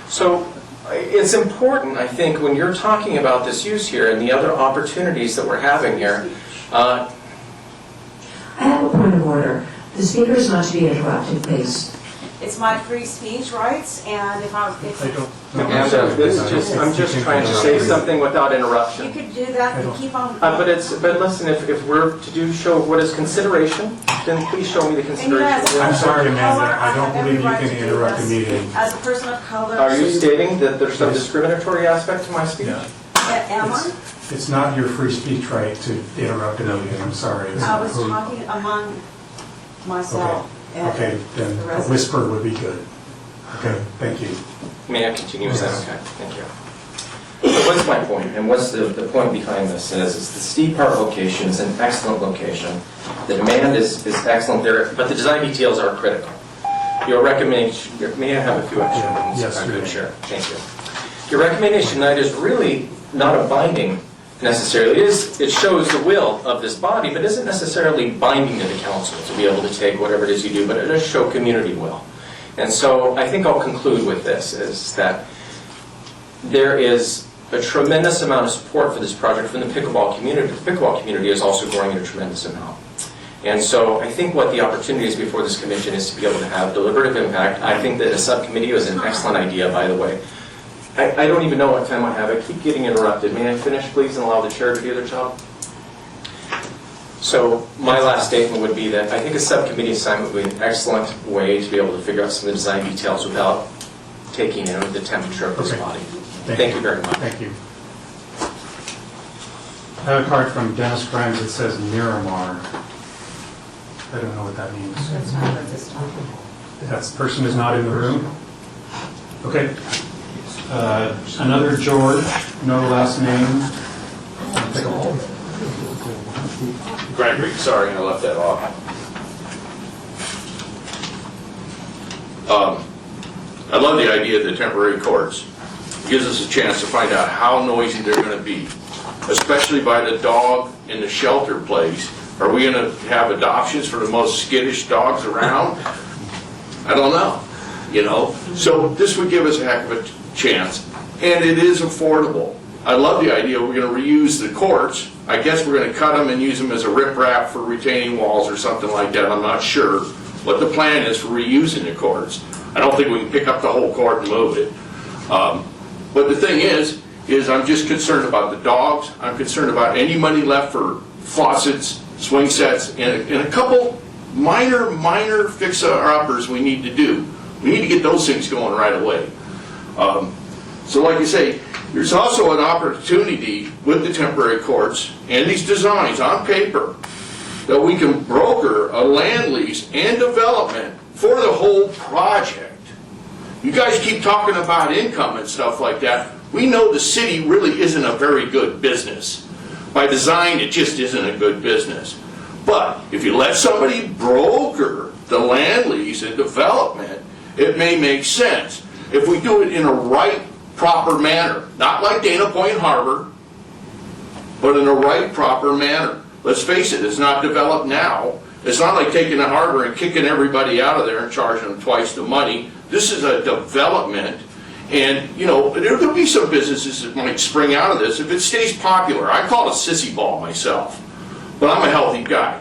So it's important, I think, when you're talking about this use here and the other opportunities that we're having here. I have a point of order. The speaker is not to be interrupted, please. It's my free speech rights, and if I'm, Amanda, I'm just trying to say something without interruption. you could do that and keep on. But listen, if we're to show what is consideration, then please show me the consideration. I'm sorry, Amanda, I don't believe you can interrupt the meeting. As a person of color. Are you stating that there's some discriminatory aspect to my speech? Am I? It's not your free speech right to interrupt a meeting, I'm sorry. I was talking among myself. Okay, then a whisper would be good. Okay, thank you. May I continue? Is that okay? Thank you. So what's my point? And what's the point behind this is the Steve Park location is an excellent location. The demand is excellent there, but the design details are critical. Your recommendation, may I have a few extra minutes? Yes, I'm you good, may. sure. Thank you. Your recommendation tonight is really not a binding necessarily. It shows the will of this body, but isn't necessarily binding to the council to be able to take whatever it is you do, but it does show community will. And so I think I'll conclude with this, is that there is a tremendous amount of support for this project from the pickleball community. The pickleball community is also growing at a tremendous amount. And so I think what the opportunity is before this commission is to be able to have deliberative impact. I think that a subcommittee is an excellent idea, by the way. I don't even know what time I have. I keep getting interrupted. May I finish, please, and allow the chair to do their job? So my last statement would be that I think a subcommittee assignment would be an excellent way to be able to figure out some of the design details without taking in the temperature of this body. Thank you very much. Thank you. I have a card from Dennis Grimes that says Miramar. I don't know what that means. That's not at this time. That person is not in the room? Okay. Another George, no last name. Gregory, sorry, I left that off. I love the idea of the temporary courts. It gives us a chance to find out how noisy they're going to be, especially by the dog in the shelter place. Are we going to have adoptions for the most skittish dogs around? I don't know, you know. So this would give us a heck of a chance, and it is affordable. I love the idea we're going to reuse the courts. I guess we're going to cut them and use them as a riprap for retaining walls or something like that. I'm not sure what the plan is for reusing the courts. I don't think we can pick up the whole court and move it. But the thing is I'm just concerned about the dogs. I'm concerned about any money left for faucets, swing sets, and a couple minor fixer-uppers we need to do. We need to get those things going right away. So like you say, there's also an opportunity with the temporary courts and these designs on paper that we can broker a land lease and development for the whole project. You guys keep talking about income and stuff like that. We know the city really isn't a very good business. By design, it just isn't a good business. But if you let somebody broker the land lease and development, it may make sense. If we do it in a right, proper manner, not like Dana Point Harbor, but in a right, proper manner. Let's face it, it's not developed now. It's not like taking a harbor and kicking everybody out of there and charging them twice the money. This is a development, and you know, there'll be some businesses that might spring out of this if it stays popular. I call it a sissy ball myself, but I'm a healthy guy.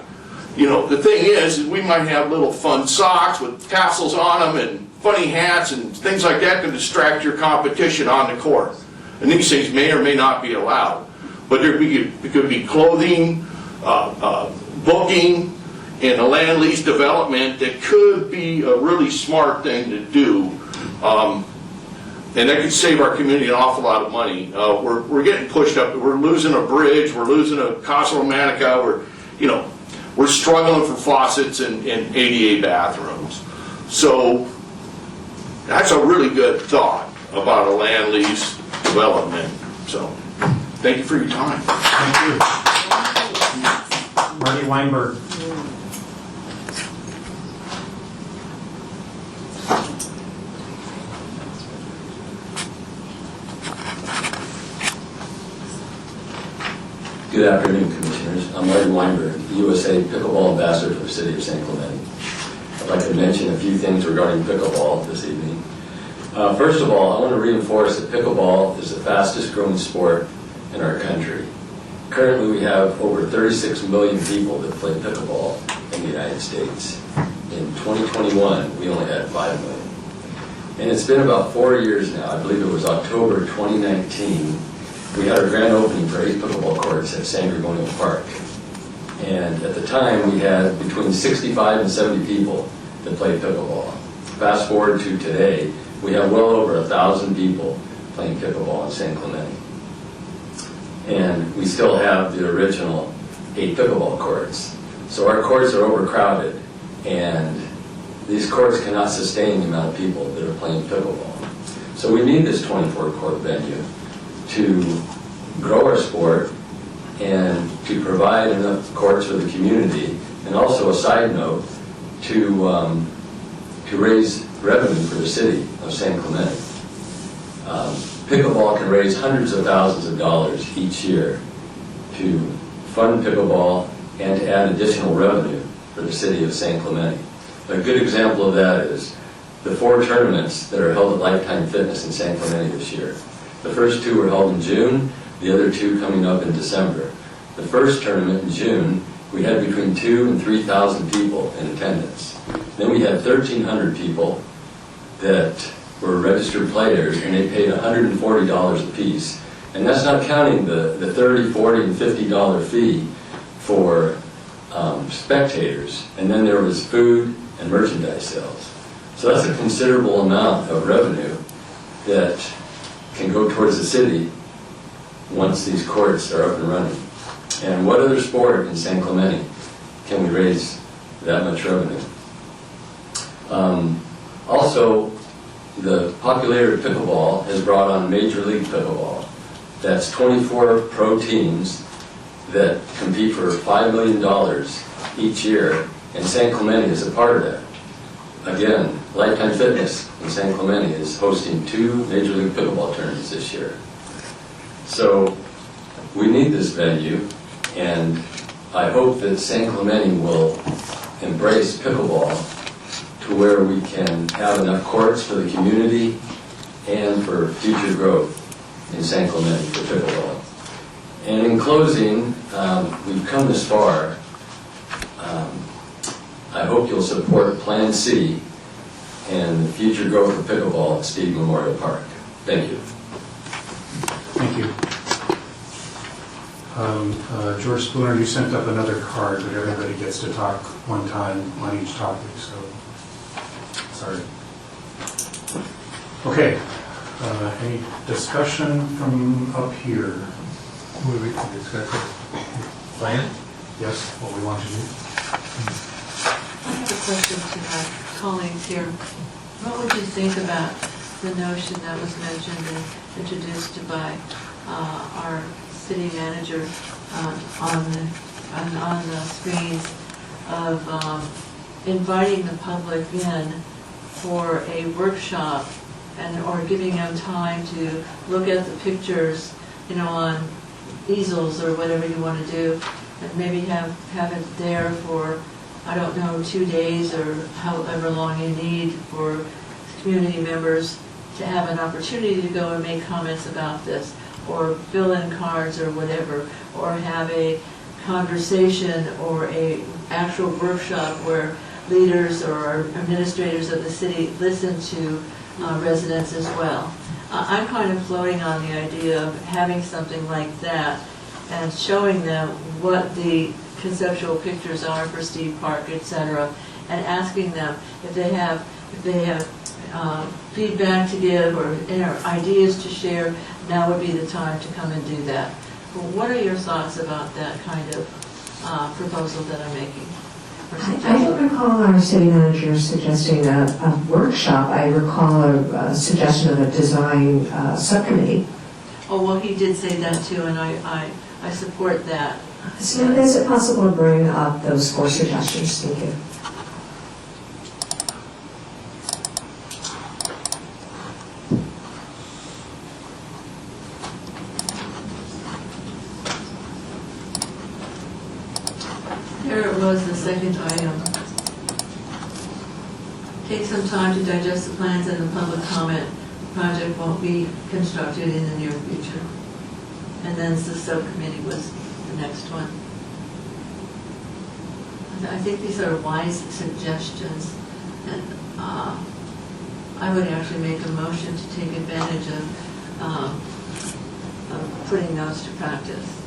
You know, the thing is we might have little fun socks with tassels on them and funny hats and things like that to distract your competition on the court. And these things may or may not be allowed. But there could be clothing, booking, and a land lease development that could be a really smart thing to do. And that could save our community an awful lot of money. We're getting pushed up. We're losing a bridge. We're losing a Casa Romanica. We're struggling for faucets and ADA bathrooms. So That's a really good thought about a land lease development, so thank you for your time. Thank you. Marty Weinberg. Good afternoon, Commissioners. I'm Marty Weinberg, USA Pickleball Ambassador for the City of San Clemente. I'd like to mention a few things regarding pickleball this evening. First of all, I want to reinforce that pickleball is the fastest growing sport in our country. Currently, we have over 36 million people that play pickleball in the United States. In 2021, we only had 5 million. And it's been about 4 years now. I believe it was October 2019. We had our grand opening for 8 pickleball courts at San Gregorio Park. And at the time, we had between 65 and 70 people that played pickleball. Fast forward to today, we have well over 1,000 people playing pickleball in San Clemente. And we still have the original 8 pickleball courts. So our courts are overcrowded, and these courts cannot sustain the amount of people that are playing pickleball. So we need this 24-court venue to grow our sport and to provide enough courts for the community, and also a side note, to raise revenue for the city of San Clemente. Pickleball can raise hundreds of thousands of dollars each year to fund pickleball and to add additional revenue for the city of San Clemente. A good example of that is the 4 tournaments that are held at Lifetime Fitness in San Clemente this year. The first 2 were held in June, the other 2 coming up in December. The first tournament in June, we had between 2,000 and 3,000 people in attendance. Then we had 1,300 people that were registered players, and they paid $140 a piece. And that's not counting the $30, $40, and $50 fee for spectators. And then there was food and merchandise sales. So that's a considerable amount of revenue that can go towards the city once these courts are up and running. And what other sport in San Clemente can we raise that much revenue? Also, the popularity of pickleball has brought on Major League Pickleball. That's 24 pro teams that compete for $5 million each year, and San Clemente is a part of that. Again, Lifetime Fitness in San Clemente is hosting 2 Major League Pickleball tournaments this year. So we need this venue, and I hope that San Clemente will embrace pickleball to where we can have enough courts for the community and for future growth in San Clemente for pickleball. And in closing, we've come this far. I hope you'll support Plan C and the future growth of pickleball at Steve Memorial Park. Thank you. Thank you. George Spooner, you sent up another card, but everybody gets to talk one time on each topic, so sorry. Okay, any discussion from up here? What do we discuss? Plan? Yes, what we want to do. I have a question to my colleagues here. What would you think about the notion that was mentioned and introduced by our city manager on the screens of inviting the public in for a workshop or giving them time to look at the pictures, on easels or whatever you want to do, and maybe have it there for, I don't know, 2 days or however long you need for community members to have an opportunity to go and make comments about this, or fill in cards or whatever, or have a conversation or a actual workshop where leaders or administrators of the city listen to residents as well. I'm kind of floating on the idea of having something like that and showing them what the conceptual pictures are for Steve Park, etc., and asking them if they have feedback to give or ideas to share. Now would be the time to come and do that. What are your thoughts about that kind of proposal that I'm making? for I don't suggestions. recall our city manager suggesting a workshop. I recall a suggestion of a design subcommittee. Oh, well, he did say that too, and I support that. So is it possible to bring up those 4 suggestions? Thank you. There it was, the second item. Take some time to digest the plans and the public comment. Project won't be constructed in the near future. And then the subcommittee was the next one. I think these are wise suggestions, and I would actually make a motion to take advantage of putting those to practice.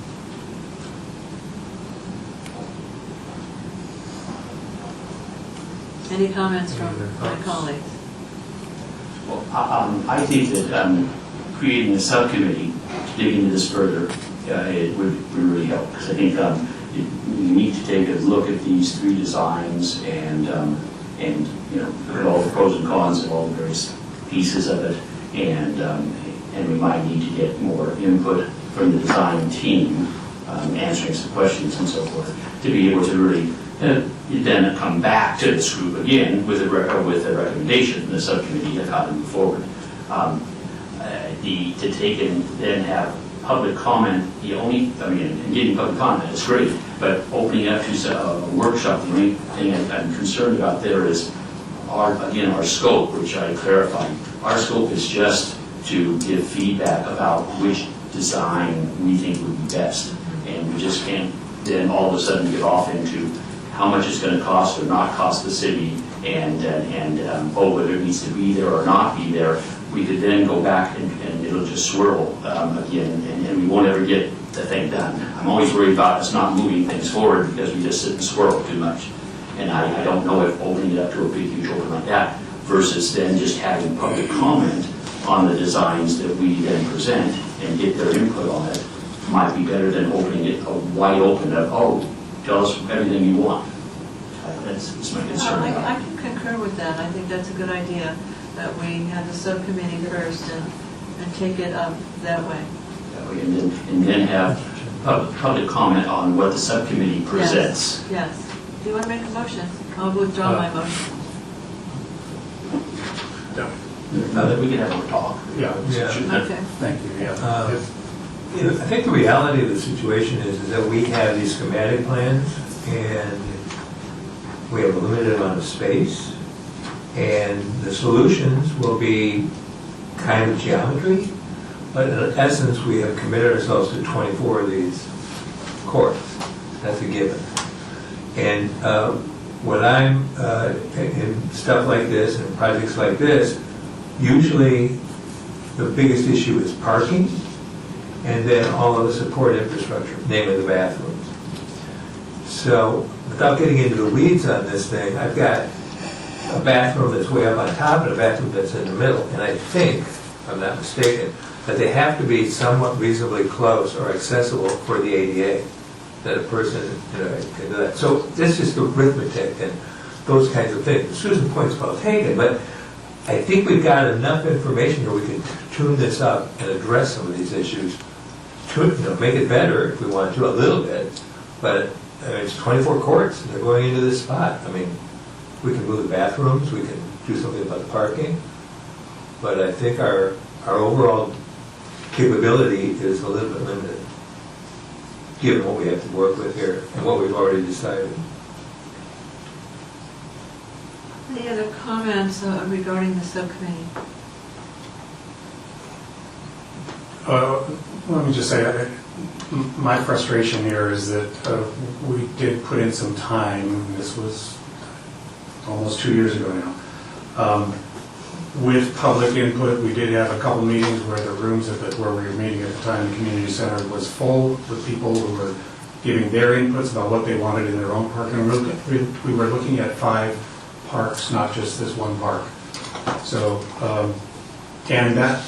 Any comments from my colleagues? Well, I think that creating a subcommittee to dig into this further, it would really help. Because I think you need to take a look at these 3 designs and you know, look at all the pros and cons of all the various pieces of it. And we might need to get more input from the design team, answering some questions and so forth, to be able to really then come back to this group again with a recommendation in the subcommittee of how to move forward. To take and then have public comment, and getting public comment is great, but opening up to a workshop, the only thing I'm concerned about there is our scope, which I clarified. Our scope is just to give feedback about which design we think would be best. And we just can't then all of a sudden get off into how much it's going to cost or not cost the city, and whether it needs to be there or not be there. We could then go back and it'll just swirl again, and we won't ever get the thing done. I'm always worried about us not moving things forward because we just sit and swirl too much. And I don't know if opening it up to a big, huge open like that versus then just having public comment on the designs that we then present and get their input on it might be better than opening it wide open up, tell us everything you want. That's my concern. I can concur with that. I think that's a good idea, that we have the subcommittee first and take it up that way. And then have public comment on what the subcommittee presents. Yes. Do you want to make a motion? I'll withdraw my motion. Now that we can have a talk. Yeah. Okay. Thank you, yeah. I think the reality of the situation is that we have these schematic plans, and we have a limited amount of space, and the solutions will be kind of geometry, but in essence, we have committed ourselves to 24 of these courts. That's a given. And when I'm in stuff like this and projects like this, usually the biggest issue is parking, and then all of the support infrastructure, namely the bathrooms. So without getting into the weeds on this thing, I've got a bathroom that's way up on top and a bathroom that's in the middle. And I think, if I'm not mistaken, that they have to be somewhat reasonably close or accessible for the ADA, that a person can do that. So this is the arithmetic and those kinds of things. Susan's point is well taken, but I think we've got enough information here we can tune this up and address some of these issues, to make it better if we want to, a little bit. But it's 24 courts, and they're going into this spot. I mean, we can move the bathrooms, we can do something about the parking, but I think our overall capability is a little bit limited, given what we have to work with here and what we've already decided. Any other comments regarding the subcommittee? Let me just say, my frustration here is that we did put in some time, this was almost 2 years ago now, with public input. We did have a couple meetings where the rooms where we were meeting at the time, the community center was full with people who were giving their inputs about what they wanted in their own park. And we were looking at 5 parks, not just this one park. So, and that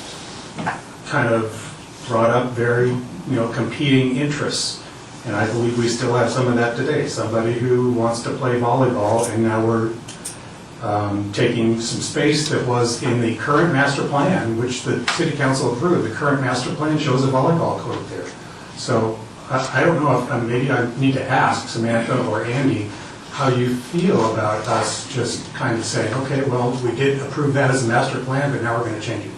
kind of brought up very, competing interests. And I believe we still have some of that today. Somebody who wants to play volleyball, and now we're taking some space that was in the current master plan, which the city council approved. The current master plan shows a volleyball court there. So I don't know if, maybe I need to ask Samantha or Andy how you feel about us just kind of saying, okay, well, we did approve that as a master plan, but now we're going to change it.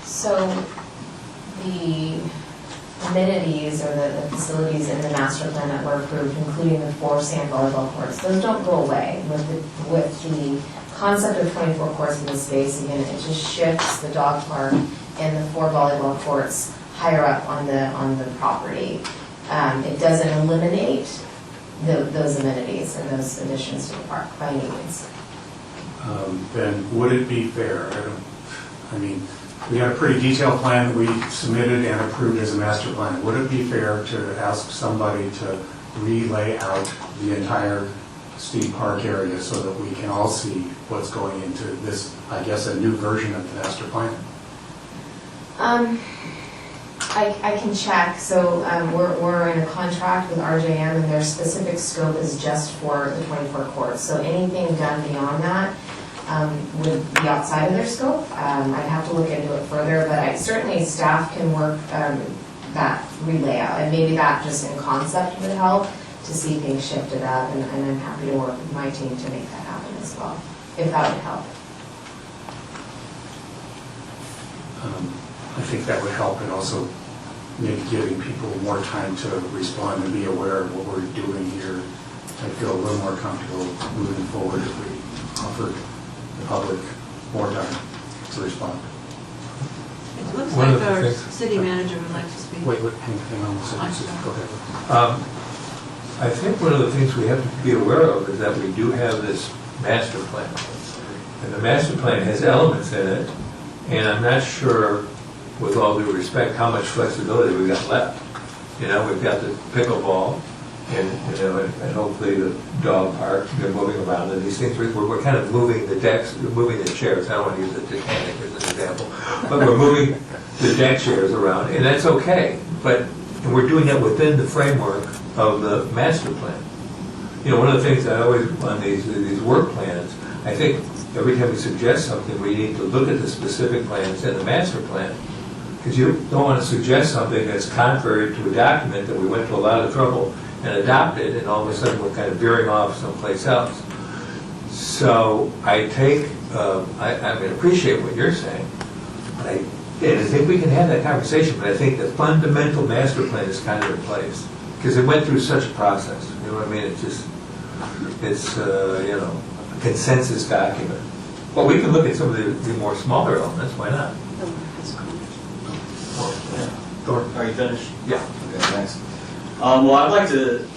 So the amenities or the facilities in the master plan that were approved, including the 4 sand volleyball courts, those don't go away. With the concept of 24 courts in the space, again, it just shifts the dog park and the 4 volleyball courts higher up on the property. It doesn't eliminate those amenities and those additions to the park by any means. Then would it be fair? I mean, we got a pretty detailed plan that we submitted and approved as a master plan. Would it be fair to ask somebody to relay out the entire Steve Park area so that we can all see what's going into this, I guess, a new version of the master plan? I can check. So we're in a contract with RJM, and their specific scope is just for the 24 courts. So anything done beyond that would be outside of their scope. I'd have to look into it further, but certainly staff can work that relay out, and maybe that just in concept would help to see things shifted up, and I'm happy to work with my team to make that happen as well, if that would help. I think that would help, and also maybe giving people more time to respond and be aware of what we're doing here. I feel a little more comfortable moving forward if we offered the public more time to respond. It looks One like of the our things- city manager would like to speak. Wait, hang on a second. Go ahead. I think one of the things we have to be aware of is that we do have this master plan. And the master plan has elements in it, and I'm not sure, with all due respect, how much flexibility we've got left. You know, we've got the pickleball, and, you know, and hopefully the dog park, they're moving around, and these things, we're kind of moving the decks, moving the chairs. I don't want to use the Titanic as an example, but we're moving the deck chairs around, and that's okay. But and we're doing that within the framework of the master plan. You know, one of the things I always, on these work plans, I think every time we suggest something, we need to look at the specific plans and the master plan. Because you don't want to suggest something that's contrary to a document that we went to a lot of trouble and adopted, and all of a sudden we're kind of veering off someplace else. So I take, I mean, appreciate what you're saying, but I think we can have that conversation, but I think the fundamental master plan is kind of in place. Because it went through such a process, you know what I mean? It's just, it's, you know, a consensus document. Well, we can look at some of the more smaller elements, why not? Are you finished? Yeah. Okay, thanks. Well, I'd like to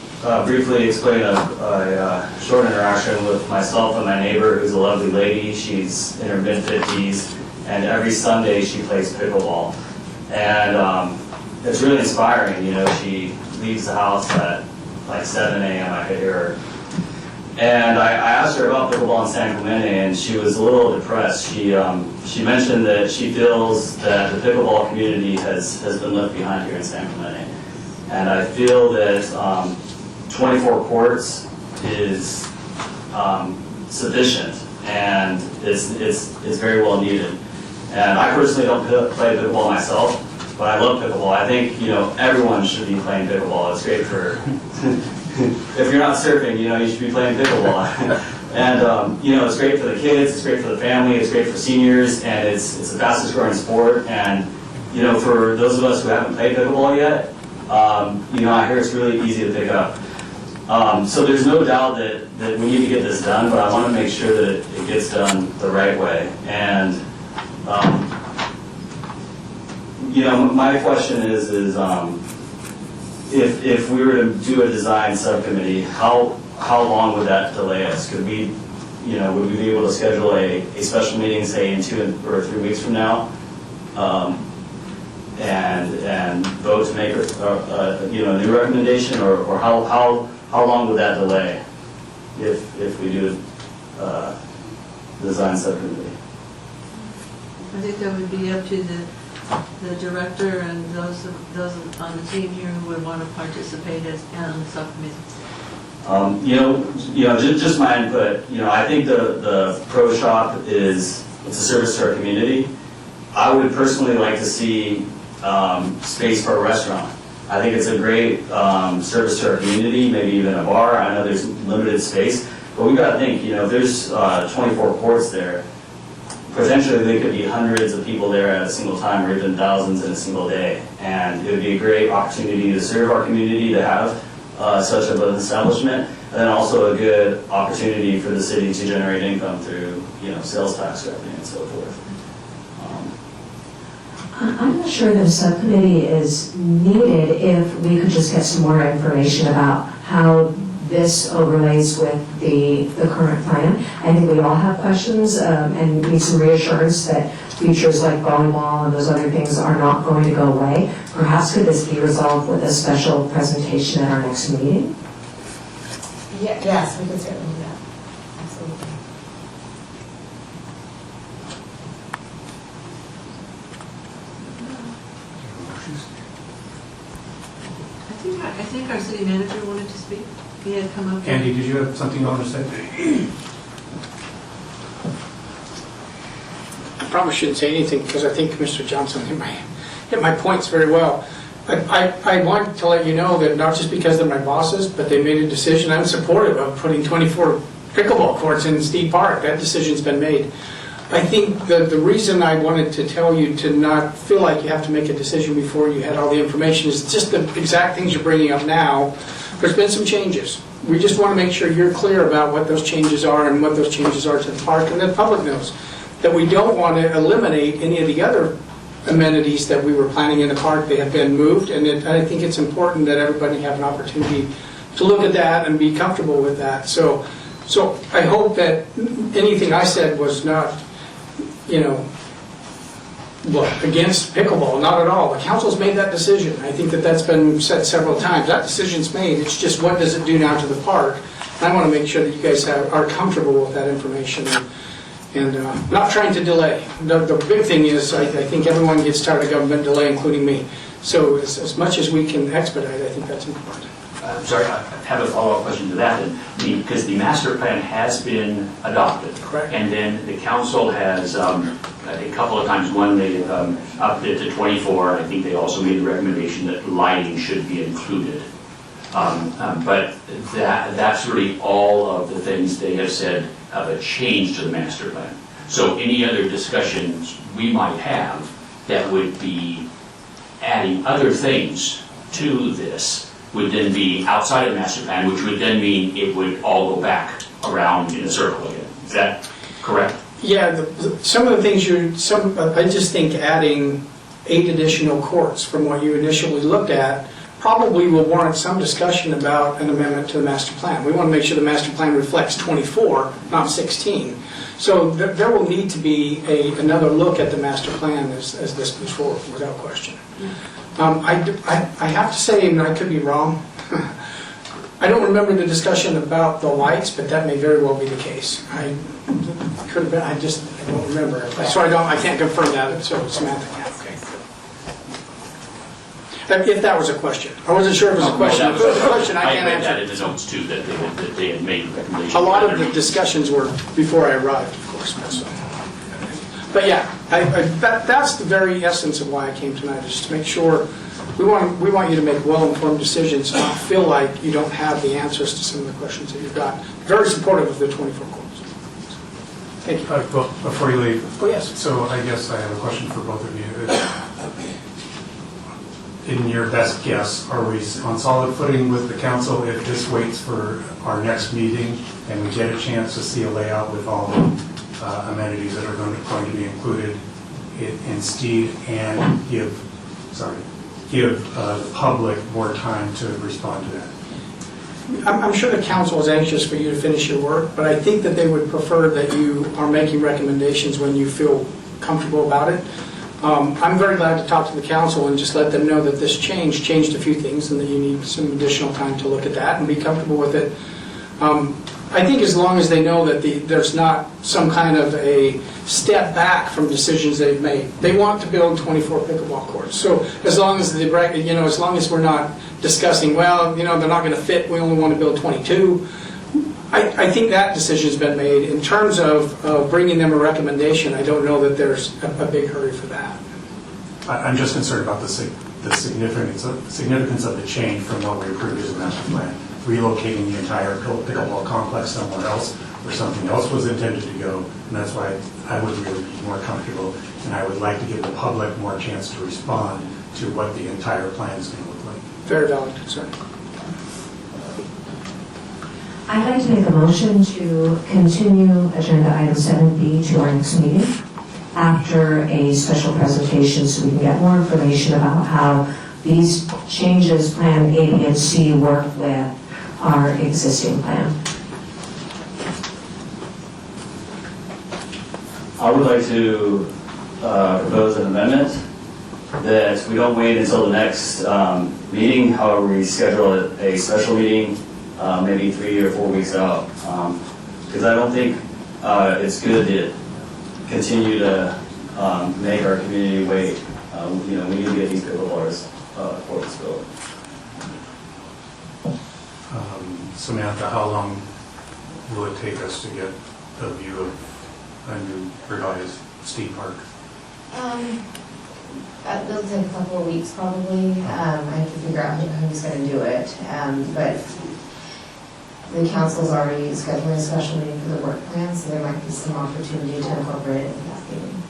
briefly explain a short interaction with myself and my neighbor, who's a lovely lady. She's in her mid-50s, and every Sunday she plays pickleball. And it's really inspiring, you know, she leaves the house at like 7 a.m. I could hear her. And I asked her about pickleball in San Clemente, and she was a little depressed. She mentioned that she feels that the pickleball community has been left behind here in San Clemente. And I feel that 24 courts is sufficient, and it's very well needed. And I personally don't play pickleball myself, but I love pickleball. I think, you know, everyone should be playing pickleball. It's great for, if you're not surfing, you know, you should be playing pickleball. And, you know, it's great for the kids, it's great for the family, it's great for seniors, and it's the fastest growing sport. And, you know, for those of us who haven't played pickleball yet, you know, I hear it's really easy to pick up. So there's no doubt that we need to get this done, but I want to make sure that it gets done the right way. And, you know, my question is if we were to do a design subcommittee, how long would that delay us? Could we, you know, would we be able to schedule a special meeting, say, in 2 or 3 weeks from now, and vote to make you know, a new recommendation, or how long would that delay if we do design subcommittee? I think that would be up to the the director and those on the team here who would want to participate on the subcommittee? Just my input, I think the pro shop it's a service to our community. I would personally like to see space for a restaurant. I think it's a great service to our community, maybe even a bar. I know there's limited space, but we got to think, if there's 24 courts there, potentially there could be hundreds of people there at a single time, or even thousands in a single day. And it would be a great opportunity to serve our community to have such of an establishment, and then also a good opportunity for the city to generate income through, sales tax revenue and so forth. I'm not sure that a subcommittee is needed if we could just get some more information about how this overlays with the current plan. I think we all have questions and need some reassurance that features like volleyball and those other things are not going to go away. Perhaps could this be resolved with a special presentation at our next meeting? Yes, we can certainly do that. Absolutely. I think our city manager wanted to speak. He had come up. Andy, did you have something you want to say? I probably shouldn't say anything because I think Mr. Johnson hit my points very well. I want to let you know that not just because they're my bosses, but they made a decision. I'm supportive of putting 24 pickleball courts in Steed Park. That decision's been made. I think the reason I wanted to tell you to not feel like you have to make a decision before you had all the information is just the exact things you're bringing up now. There's been some changes. We just want to make sure you're clear about what those changes are and what those changes are to the park, and the public knows that we don't want to eliminate any of the other amenities that we were planning in the park. They have been moved, and I think it's important that everybody have an opportunity to look at that and be comfortable with that. So I hope that anything I said was not, against pickleball, not at all. The council's made that decision. I think that that's been said several times. That decision's made. It's just what does it do now to the park? And I want to make sure that you guys are comfortable with that information and not trying to delay. The big thing is I think everyone gets tired of government delay, including me. So as much as we can expedite, I think that's important. I'm sorry, I have a follow-up question to that. Because the master plan has been adopted. Correct. And then the council has, a couple of times, one, they upped it to 24. I think they also made the recommendation that lighting should be included. But that's really all of the things they have said of a change to the master plan. So any other discussions we might have that would be adding other things to this would then be outside of the master plan, which would then mean it would all go back around in a circle again. Is that correct? Yeah, some of the things I just think adding 8 additional courts from what you initially looked at probably will warrant some discussion about an amendment to the master plan. We want to make sure the master plan reflects 24, not 16. So there will need to be another look at the master plan as this moves forward, without question. I have to say, and I could be wrong, I don't remember the discussion about the lights, but that may very well be the case. I could have been, I don't remember. So I can't confirm that, so Samantha can. Okay. If that was a question. I wasn't sure if it was a question. If it was a question, I can't read that answer. in the notes too, that they had made recommendations. A lot of the discussions were before I arrived, of course. But yeah, that's the very essence of why I came tonight, is to make sure we want you to make well-informed decisions and not feel like you don't have the answers to some of the questions that you've got. Very supportive of the 24 courts. Thank you. Before you leave. Oh, yes. So I guess I have a question for both of you. In your best guess, are we on solid footing with the council if this waits for our next meeting and we get a chance to see a layout with all the amenities that are going to be included in Steed and give the public more time to respond to that? I'm sure the council is anxious for you to finish your work, but I think that they would prefer that you are making recommendations when you feel comfortable about it. I'm very glad to talk to the council and just let them know that this changed a few things and that you need some additional time to look at that and be comfortable with it. I think as long as they know that there's not some kind of a step back from decisions they've made. They want to build 24 pickleball courts. So as long as as long as we're not discussing, well, they're not going to fit, we only want to build 22. I think that decision's been made. In terms of bringing them a recommendation, I don't know that there's a big hurry for that. I'm just concerned about the significance of the change from what we approved as a master plan. Relocating the entire pickleball complex somewhere else, where something else was intended to go, and that's why I would really be more comfortable, and I would like to give the public more chance to respond to what the entire plan is going to look like. Very valid concern. I'd like to make a motion to continue agenda item 7B to our next meeting after a special presentation so we can get more information about how these changes, Plan A, B, and C, work with our existing plan. I would like to propose an amendment that we don't wait until the next meeting, however we schedule a special meeting maybe 3 or 4 weeks out. Because I don't think it's good to continue to make our community wait. We need to get these pickleball courts built. Samantha, how long will it take us to get a view of a new revised Steve Park? It'll take a couple of weeks probably. I have to figure out who's going to do it. But the council's already scheduling a special meeting for the work plan, so there might be some opportunity to incorporate it in that meeting.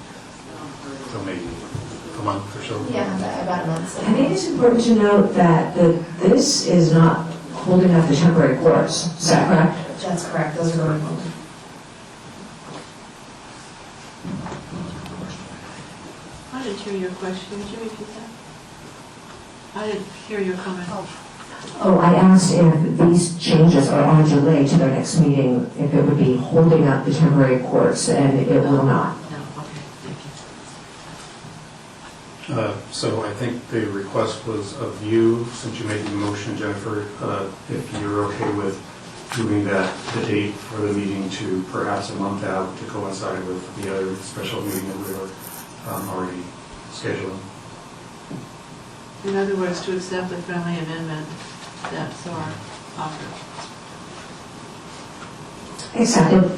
So maybe a month or so? Yeah, about a month. I think it's important to note that this is not holding up the temporary courts. Is that correct? That's correct. Those are going forward. I didn't hear your question. Would you repeat that? I didn't hear your comment. Oh, I asked if these changes are on delay to their next meeting, if it would be holding up the temporary courts, and it will not. No, okay, thank you. So I think the request was of you, since you made the motion, Jennifer, if you're okay with moving the date for the meeting to perhaps a month out to coincide with the other special meeting that we were already scheduling. In other words, to accept the friendly amendment that SOAR offered. Accepted.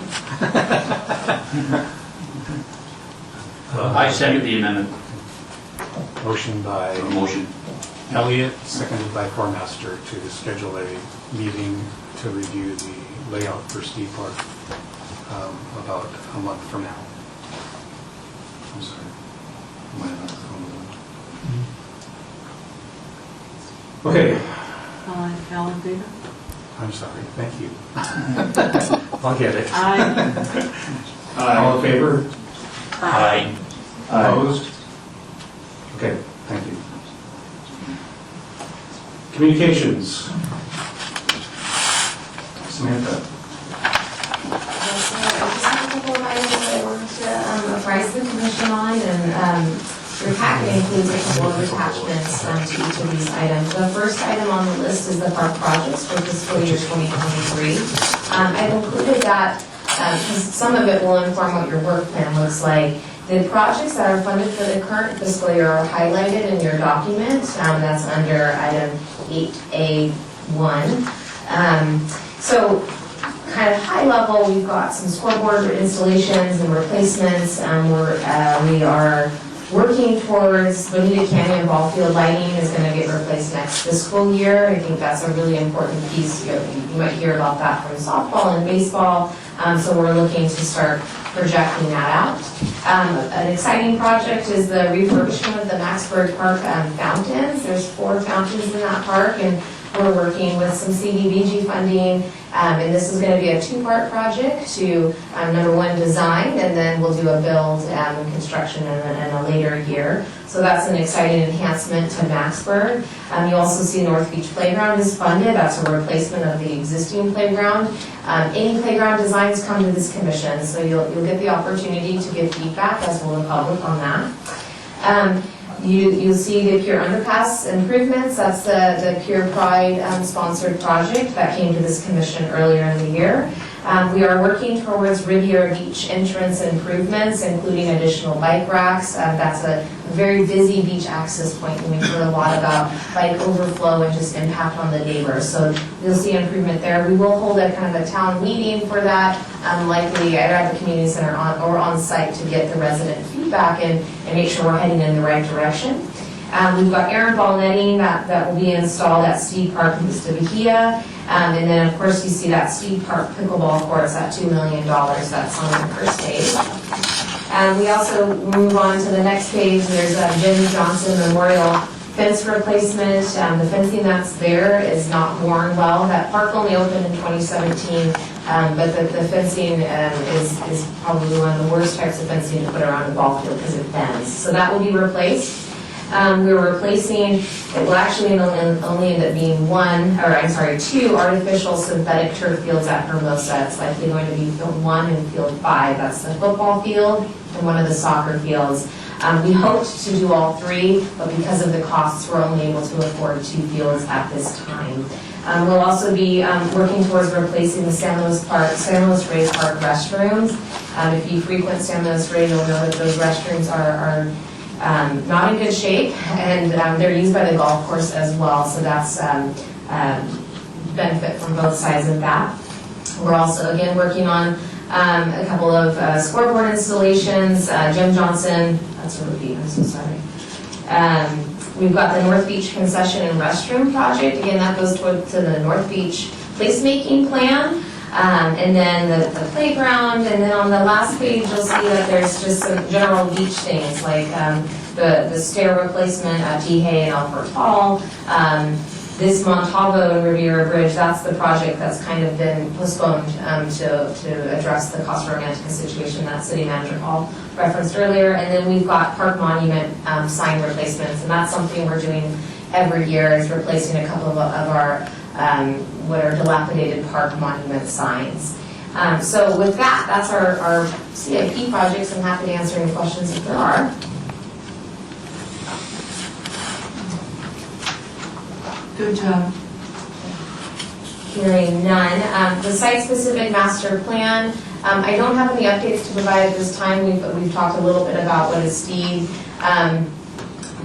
I second the amendment. Motion by Elliott, seconded by Cormaster, to schedule a meeting to review the layout for Steve Park about a month from now. I'm sorry. Am I not on the line? Okay. All in favor? I'm sorry. Thank you. I'll get it. Aye. All in favor? Aye. Opposed? Okay, thank you. Communications. Samantha. Yes, I just have a couple of items I wanted to apprise the commission on, and your packet includes a couple of attachments to each of these items. The first item on the list is the park projects for fiscal year 2023. I've included that because some of it will inform what your work plan looks like. The projects that are funded for the current fiscal year are highlighted in your document. That's under item 8A1. So kind of high level, we've got some scoreboard installations and replacements. We are working towards Bonita Canyon ball field lighting is going to get replaced next fiscal year. I think that's a really important piece. You might hear about that from softball and baseball. So we're looking to start projecting that out. An exciting project is the refurbishment of the Maxburg Park fountains. There's 4 fountains in that park, and we're working with some CDBG funding. And this is going to be a 2-part project to, number 1, design, and then we'll do a build and construction in a later year. So that's an exciting enhancement to Maxburg. You also see North Beach Playground is funded. That's a replacement of the existing playground. Any playground designs come to this commission, so you'll get the opportunity to give feedback, as will the public, on that. You'll see the Pure Underpass improvements. That's the Pure Pride sponsored project that came to this commission earlier in the year. We are working towards Riviera Beach entrance improvements, including additional bike racks. That's a very busy beach access point, and we've heard a lot about bike overflow and just impact on the neighbors. So you'll see improvement there. We will hold a kind of a town meeting for that, likely either at the community center or on site to get the resident feedback and make sure we're heading in the right direction. We've got Aaron ball netting that will be installed at Steed Park in Vista Bahia. And then, of course, you see that Steed Park pickleball courts at $2 million. That's on the first page. We also move on to the next page. There's a Jim Johnson Memorial fence replacement. The fencing that's there is not worn well. That park only opened in 2017, but the fencing is probably one of the worst types of fencing to put around a ball field because it bends. So that will be replaced. We're replacing, it will actually only end up being two artificial synthetic turf fields at Hermosa. It's likely going to be field 1 and field 5. That's the football field and one of the soccer fields. We hoped to do all 3, but because of the costs, we're only able to afford 2 fields at this time. We'll also be working towards replacing the San Luis Rey Park restrooms. If you frequent San Luis Rey, you'll know that those restrooms are not in good shape, and they're used by the golf course as well, so that's benefit from both sides of that. We're also, again, working on a couple of scoreboard installations. Jim Johnson, that's a repeat, I'm so sorry. We've got the North Beach concession and restroom project. Again, that goes to the North Beach placemaking plan. And then the playground, and then on the last page you'll see that there's just some general beach things like the stair replacement at T-Hay and Alford Hall. This Montalvo and Riviera Bridge, that's the project that's kind of been postponed to address the Costa Romantica situation that City Manager Hall referenced earlier. And then we've got Park Monument sign replacements, and that's something we're doing every year, is replacing a couple of our what are dilapidated park monument signs. So with that, that's our CIP projects. I'm happy to answer any questions if there are. Good job. Hearing none. The site-specific master plan, I don't have any updates to provide at this time. We've talked a little bit about what is Steed.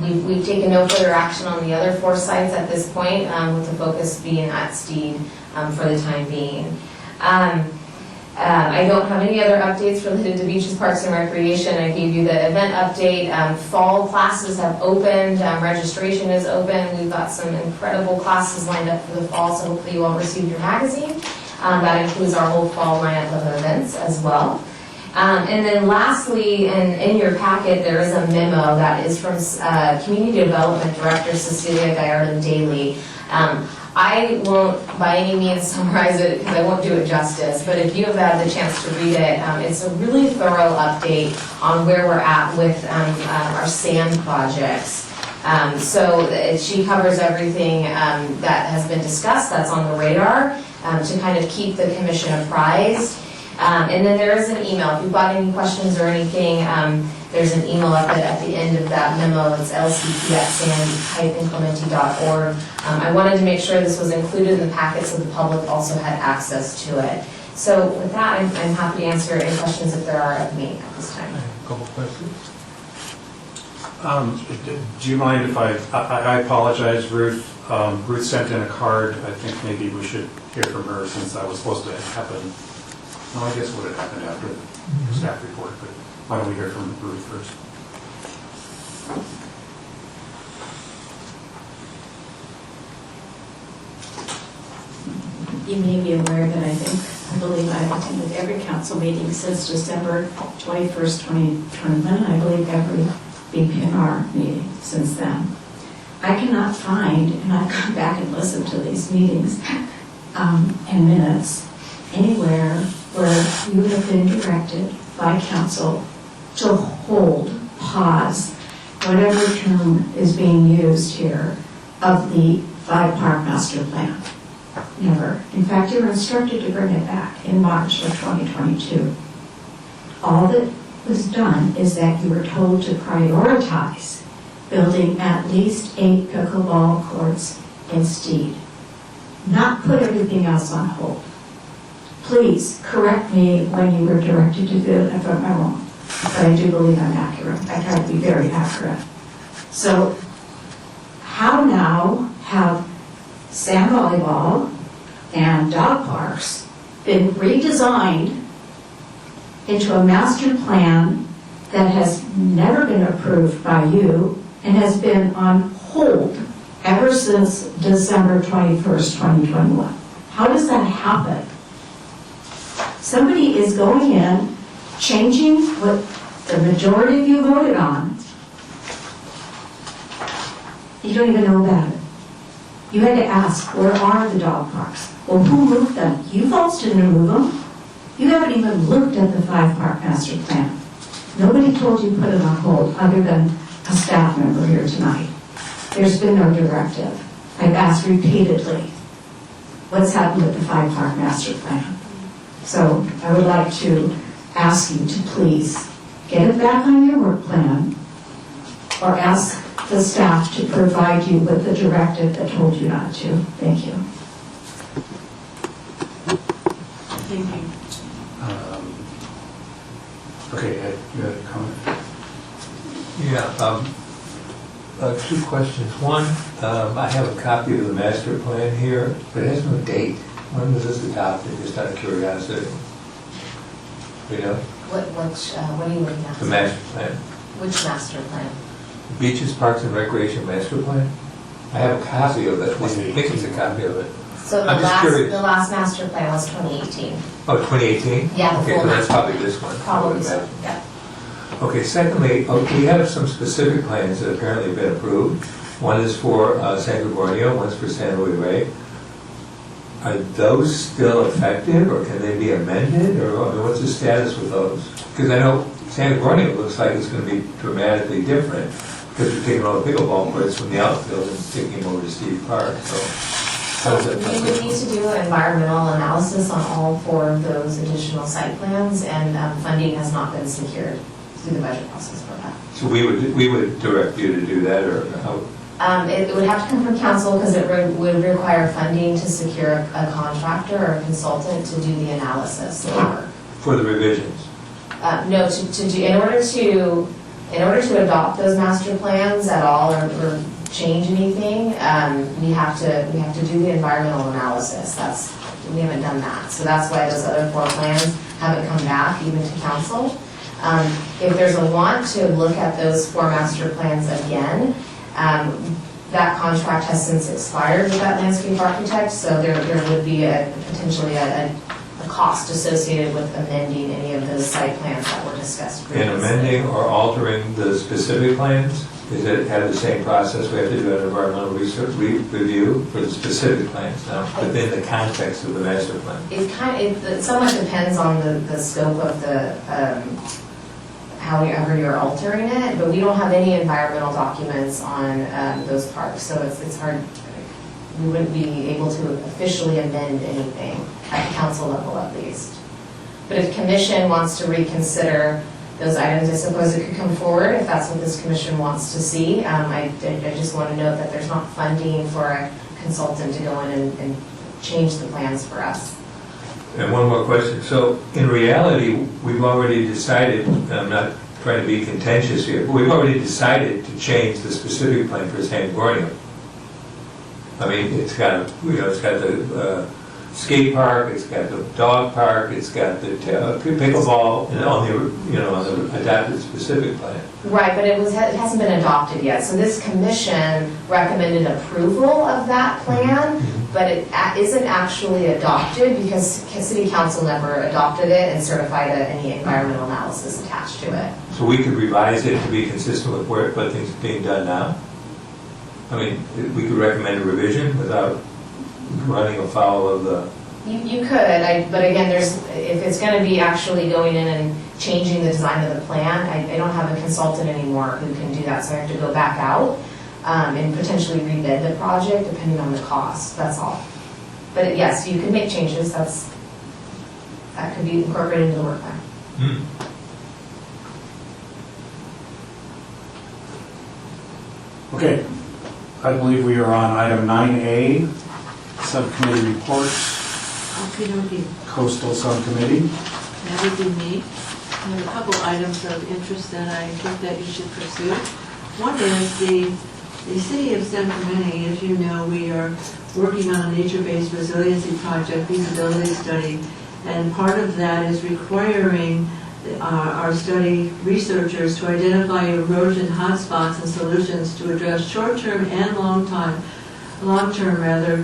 We've taken no further action on the other 4 sites at this point, with the focus being at Steed for the time being. I don't have any other updates related to beaches, parks, and recreation. I gave you the event update. Fall classes have opened. Registration is open. We've got some incredible classes lined up for the fall, so hopefully you all received your magazine. That includes our whole fall lineup of events as well. And then lastly, in your packet, there is a memo that is from Community Development Director Cecilia Gallardo Daly. I won't by any means summarize it because I won't do it justice, but if you have had the chance to read it, it's a really thorough update on where we're at with our sand projects. So she covers everything that has been discussed that's on the radar to kind of keep the commission apprised. And then there is an email. If you've got any questions or anything, there's an email at the end of that memo. It's lcp@sand-inclementy.org. I wanted to make sure this was included in the packet so the public also had access to it. So with that, I'm happy to answer any questions if there are of me at this time. A couple questions. Do you mind if I apologize, Ruth. Ruth sent in a card. I think maybe we should hear from her since that was supposed to happen. No, I guess it would have happened after the staff report, but why don't we hear from Ruth first? You may be aware that I believe I've attended every council meeting since December 21st, 2021, and I believe every BPNR meeting since then. I cannot find, and I've gone back and listened to these meetings and minutes, anywhere where you have been directed by council to hold, pause, whatever term is being used here, of the 5-park master plan. Never. In fact, you were instructed to bring it back in March of 2022. All that was done is that you were told to prioritize building at least 8 pickleball courts in Steed, not put everything else on hold. please correct me when you were directed to do it if I'm wrong. But I do believe I'm accurate. I try to be very accurate. So how now have sand volleyball and dog parks been redesigned into a master plan that has never been approved by you and has been on hold ever since December 21st, 2021? How does that happen? Somebody is going in, changing what the majority of you voted on. You don't even know about it. You had to ask, where are the dog parks? Well, who moved them? You folks didn't move them. You haven't even looked at the 5-park master plan. Nobody told you to put it on hold other than a staff member here tonight. There's been no directive. I've asked repeatedly, what's happened with the 5-park master plan? So I would like to ask you to please get it back on your work plan or ask the staff to provide you with the directive that told you not to. Thank you. Thank you. Okay, Ed, you had a comment? Yeah, 2 questions. One, I have a copy of the master plan here, but it has no date. When was this adopted, just out of curiosity? You know, What are you looking at? the master plan. Which master plan? Beaches, Parks, and Recreation Master Plan? I have a copy of it. I think it's a copy of it. So I'm just curious. the last master plan was 2018. Oh, 2018? Yeah, the Okay, full so that's master. probably this one. I Probably would so, imagine. yeah. Okay, secondly, we have some specific plans that apparently have been approved. One is for San Gregorio, one's for San Luis Rey. Are those still effective, or can they be amended, or I mean, what's the status with those? Because I know San Gregorio looks like it's going to be dramatically different, because we're taking all the pickleball courts from the outfield and taking them over to Steve Park, so how does that We would need to do an environmental analysis on all 4 of those additional site plans, and funding has not been secured through the budget process for that. So we would direct you to do that, or how? It would have to come from council because it would require funding to secure a contractor or a consultant to do the analysis of the work. For the revisions? No, to do, in order to adopt those master plans at all or change anything, we have to do the environmental analysis. We haven't done that. So that's why those other 4 plans haven't come back even to council. If there's a want to look at those 4 master plans again, that contract has since expired with that landscape architect, so there would be potentially a cost associated with amending any of those site plans that were discussed previously. And amending or altering the specific plans? Does it have the same process? We have to do an environmental research review for the specific plans now, within the context of the master plan? It somewhat depends on the scope of the, however you're altering it, but we don't have any environmental documents on those parks, so it's hard. We wouldn't be able to officially amend anything at the council level at least. But if commission wants to reconsider those items, I suppose it could come forward if that's what this commission wants to see. I just want to note that there's not funding for a consultant to go in and change the plans for us. And one more question. So in reality, we've already decided, and I'm not trying to be contentious here, but we've already decided to change the specific plan for San Gregorio. I mean, it's got the skate park, it's got the dog park, it's got the pickleball, and on the adapted specific plan. Right, but it hasn't been adopted yet. So this commission recommended approval of that plan, but it isn't actually adopted because city council never adopted it and certified any environmental analysis attached to it. So we could revise it to be consistent with what things are being done now? I mean, we could recommend a revision without running afoul of the... You could, but again, if it's going to be actually going in and changing the design of the plan, I don't have a consultant anymore who can do that, so I have to go back out and potentially rebid the project depending on the cost, that's all. But yes, you could make changes, that could be incorporated into the work plan. Okay, I believe we are on item 9A, subcommittee reports. Okay. Coastal Subcommittee. That would be me. I have a couple items of interest that I think that you should pursue. One is the city of San Clemente. As you know, we are working on a nature-based resiliency project feasibility study, and part of that is requiring our study researchers to identify erosion hotspots and solutions to address short-term and long-term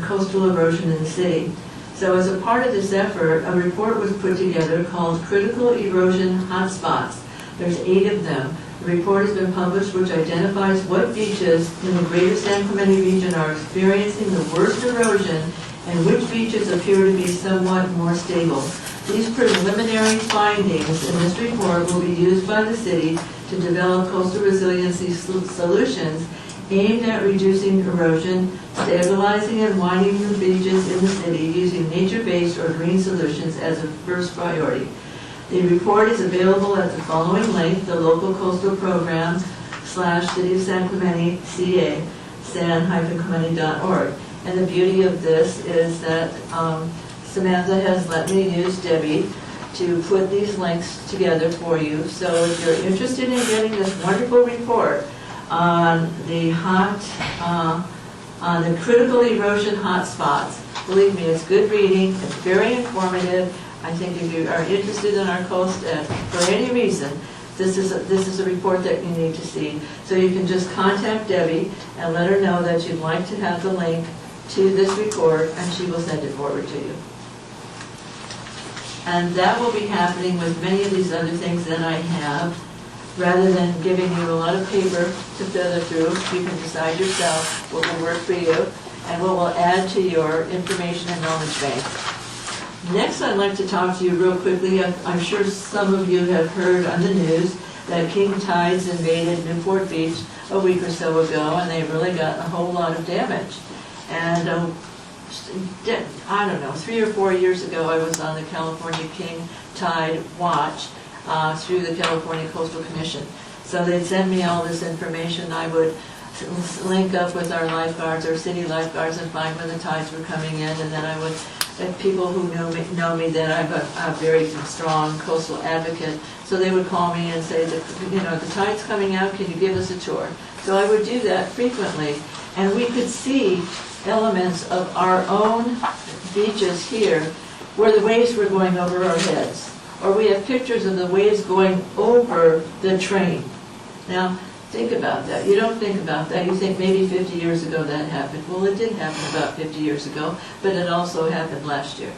coastal erosion in the city. So as a part of this effort, a report was put together called Critical Erosion Hotspots. There's 8 of them. The report has been published, which identifies what beaches in the greater San Clemente region are experiencing the worst erosion and which beaches appear to be somewhat more stable. These preliminary findings in this report will be used by the city to develop coastal resiliency solutions aimed at reducing erosion, stabilizing and widening the beaches in the city using nature-based or green solutions as a first priority. The report is available at the following link, the local coastal program / City of San Clemente CA, san-clemente.org. And the beauty of this is that Samantha has let me use Debbie to put these links together for you. So if you're interested in getting this wonderful report on the critical erosion hotspots, believe me, it's good reading, it's very informative. I think if you are interested in our coast for any reason, this is a report that you need to see. So you can just contact Debbie and let her know that you'd like to have the link to this report, and she will send it forward to you. And that will be happening with many of these other things that I have. Rather than giving you a lot of paper to feather through, you can decide yourself what will work for you and what will add to your information and knowledge bank. Next, I'd like to talk to you real quickly. I'm sure some of you have heard on the news that king tides invaded Newport Beach a week or so ago, and they really got a whole lot of damage. And I don't know, 3 or 4 years ago, I was on the California King Tide Watch through the California Coastal Commission. So they'd send me all this information. I would link up with our lifeguards, our city lifeguards, and find when the tides were coming in, and then I would, people who know me that I'm a very strong coastal advocate, so they would call me and say, the tide's coming out, can you give us a tour? So I would do that frequently, and we could see elements of our own beaches here where the waves were going over our heads. Or we have pictures of the waves going over the train. Now, think about that. You don't think about that. You think maybe 50 years ago that happened. Well, it did happen about 50 years ago, but it also happened last year.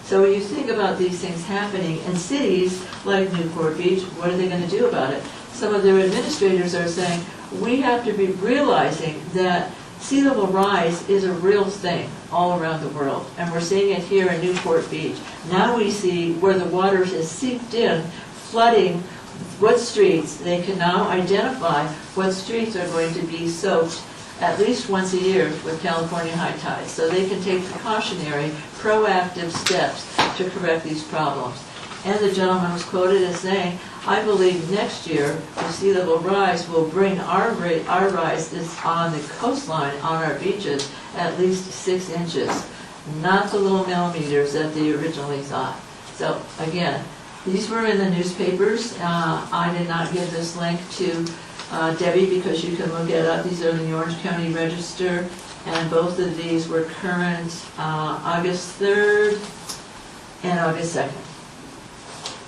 So when you think about these things happening in cities like Newport Beach, what are they going to do about it? Some of their administrators are saying, we have to be realizing that sea level rise is a real thing all around the world, and we're seeing it here in Newport Beach. Now we see where the water has seeped in, flooding what streets. They can now identify what streets are going to be soaked at least once a year with California high tides, so they can take precautionary, proactive steps to correct these problems. And the gentleman was quoted as saying, I believe next year the sea level rise will bring our rise is on the coastline, on our beaches, at least 6 inches, not the little millimeters that they originally thought. So again, these were in the newspapers. I did not give this link to Debbie because you can look it up. These are in the Orange County Register, and both of these were current August 3rd and August 2nd.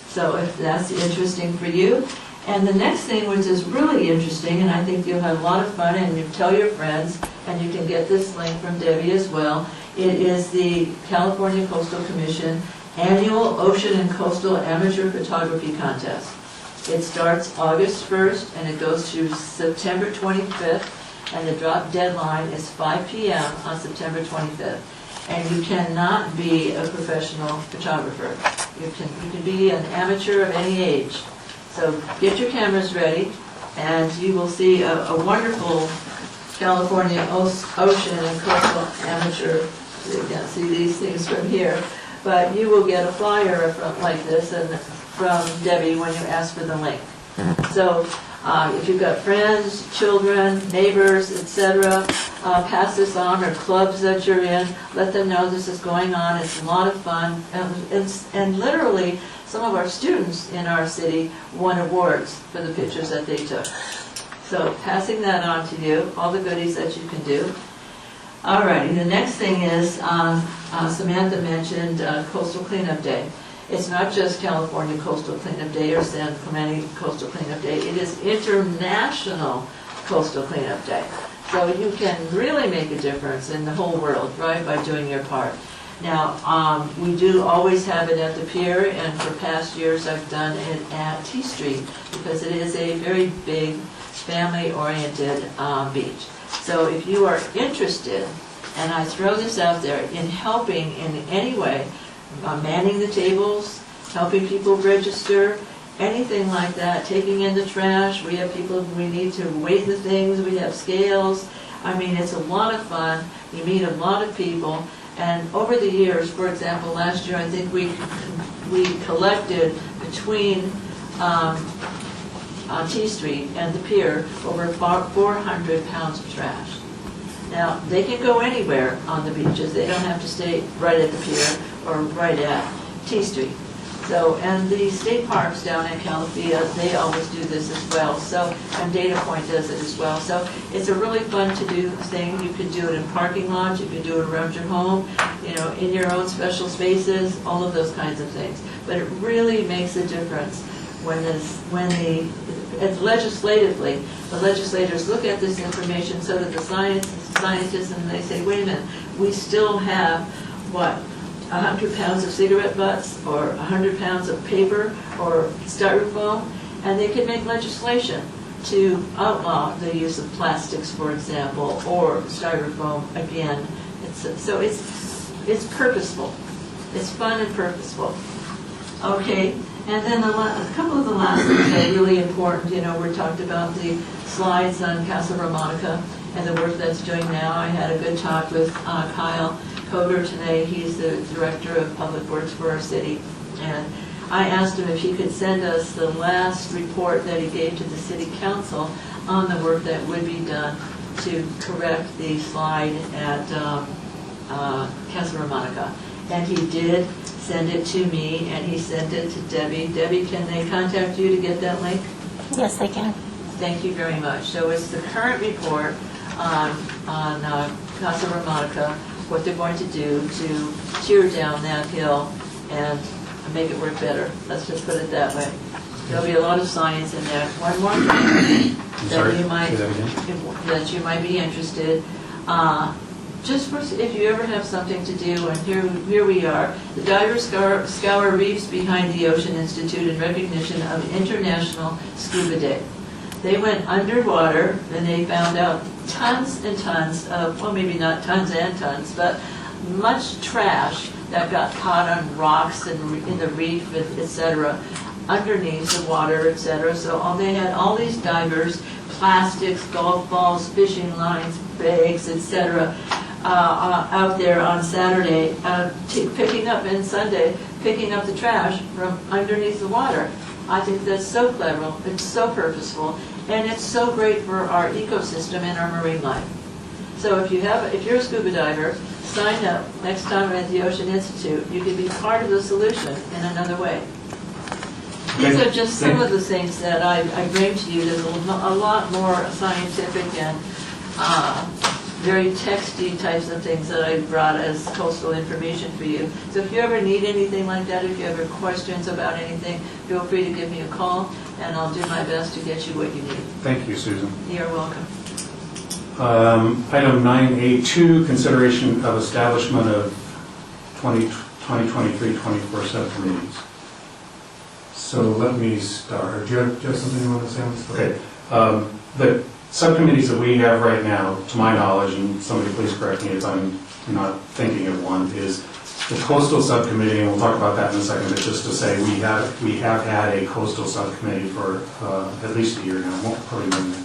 So if that's interesting for you. And the next thing, which is really interesting, and I think you'll have a lot of fun, and you tell your friends, and you can get this link from Debbie as well, it is the California Coastal Commission Annual Ocean and Coastal Amateur Photography Contest. It starts August 1st, and it goes through September 25th, and the drop deadline is 5 p.m. on September 25th. And you cannot be a professional photographer. You can be an amateur of any age. So get your cameras ready, and you will see a wonderful California ocean and coastal amateur. You can't see these things from here, but you will get a flyer like this and from Debbie when you ask for the link. So if you've got friends, children, neighbors, etc., pass this on, or clubs that you're in, let them know this is going on. It's a lot of fun. And literally, some of our students in our city won awards for the pictures that they took. So passing that on to you, all the goodies that you can do. All righty, the next thing is, Samantha mentioned Coastal Cleanup Day. It's not just California Coastal Cleanup Day or San Clemente Coastal Cleanup Day. It is International Coastal Cleanup Day. So you can really make a difference in the whole world, right, by doing your part. Now, we do always have it at the pier, and for past years I've done it at T Street because it is a very big, family-oriented beach. So if you are interested, and I throw this out there, in helping in any way, manning the tables, helping people register, anything like that, taking in the trash, we have people, we need to weigh the things, we have scales. I mean, it's a lot of fun, you meet a lot of people, and over the years, for example, last year I think we collected between T Street and the pier over 400 pounds of trash. Now, they can go anywhere on the beaches, they don't have to stay right at the pier or right at T Street. So, and the state parks down in Calafia, they always do this as well, so, and Data Point does it as well. So it's a really fun to do thing. You can do it in parking lots, you can do it around your home, you know, in your own special spaces, all of those kinds of things. But it really makes a difference when legislatively, the legislators look at this information so that the scientists, and they say, wait a minute, we still have, what, 100 pounds of cigarette butts, or 100 pounds of paper, or styrofoam, and they can make legislation to outlaw the use of plastics, for example, or styrofoam again. So it's purposeful. It's fun and purposeful. Okay, and then a couple of the last things that are really important. You know, we talked about the slides on Casa Romanica and the work that's doing now. I had a good talk with Kyle Coder today. He's the Director of Public Works for our city. And I asked him if he could send us the last report that he gave to the City Council on the work that would be done to correct the slide at Casa Romanica. And he did send it to me, and he sent it to Debbie. Debbie, can they contact you to get that link? Yes, they can. Thank you very much. So it's the current report on Casa Romanica, what they're going to do to tear down that hill and make it work better. Let's just put it that way. There'll be a lot of science in there. One more thing that you might be interested. Just for, if you ever have something to do, and here we are, the divers scour reefs behind the Ocean Institute in recognition of International Scuba Day. They went underwater and they found out tons and tons of, well, maybe not tons and tons, but much trash that got caught on rocks and in the reef, etc., underneath the water, etc. So they had all these divers, plastics, golf balls, fishing lines, bags, etc., out there on Saturday, picking up, and Sunday, picking up the trash from underneath the water. I think that's so clever, it's so purposeful, and it's so great for our ecosystem and our marine life. So if you're a scuba diver, sign up next time at the Ocean Institute. You can be part of the solution in another way. These are just some of the things that I bring to you. There's a lot more scientific and very texty types of things that I brought as coastal information for you. So if you ever need anything like that, if you have questions about anything, feel free to give me a call, and I'll do my best to get you what you need. Thank you, Susan. You're welcome. Item 9A2, consideration of establishment of 2023-24 subcommittees. So let me start. Do you have something you want to say on this? Okay. The subcommittees that we have right now, to my knowledge, and somebody please correct me if I'm not thinking of one, is the coastal subcommittee, and we'll talk about that in a second, but just to say we have had a coastal subcommittee for at least a year now, probably more than that.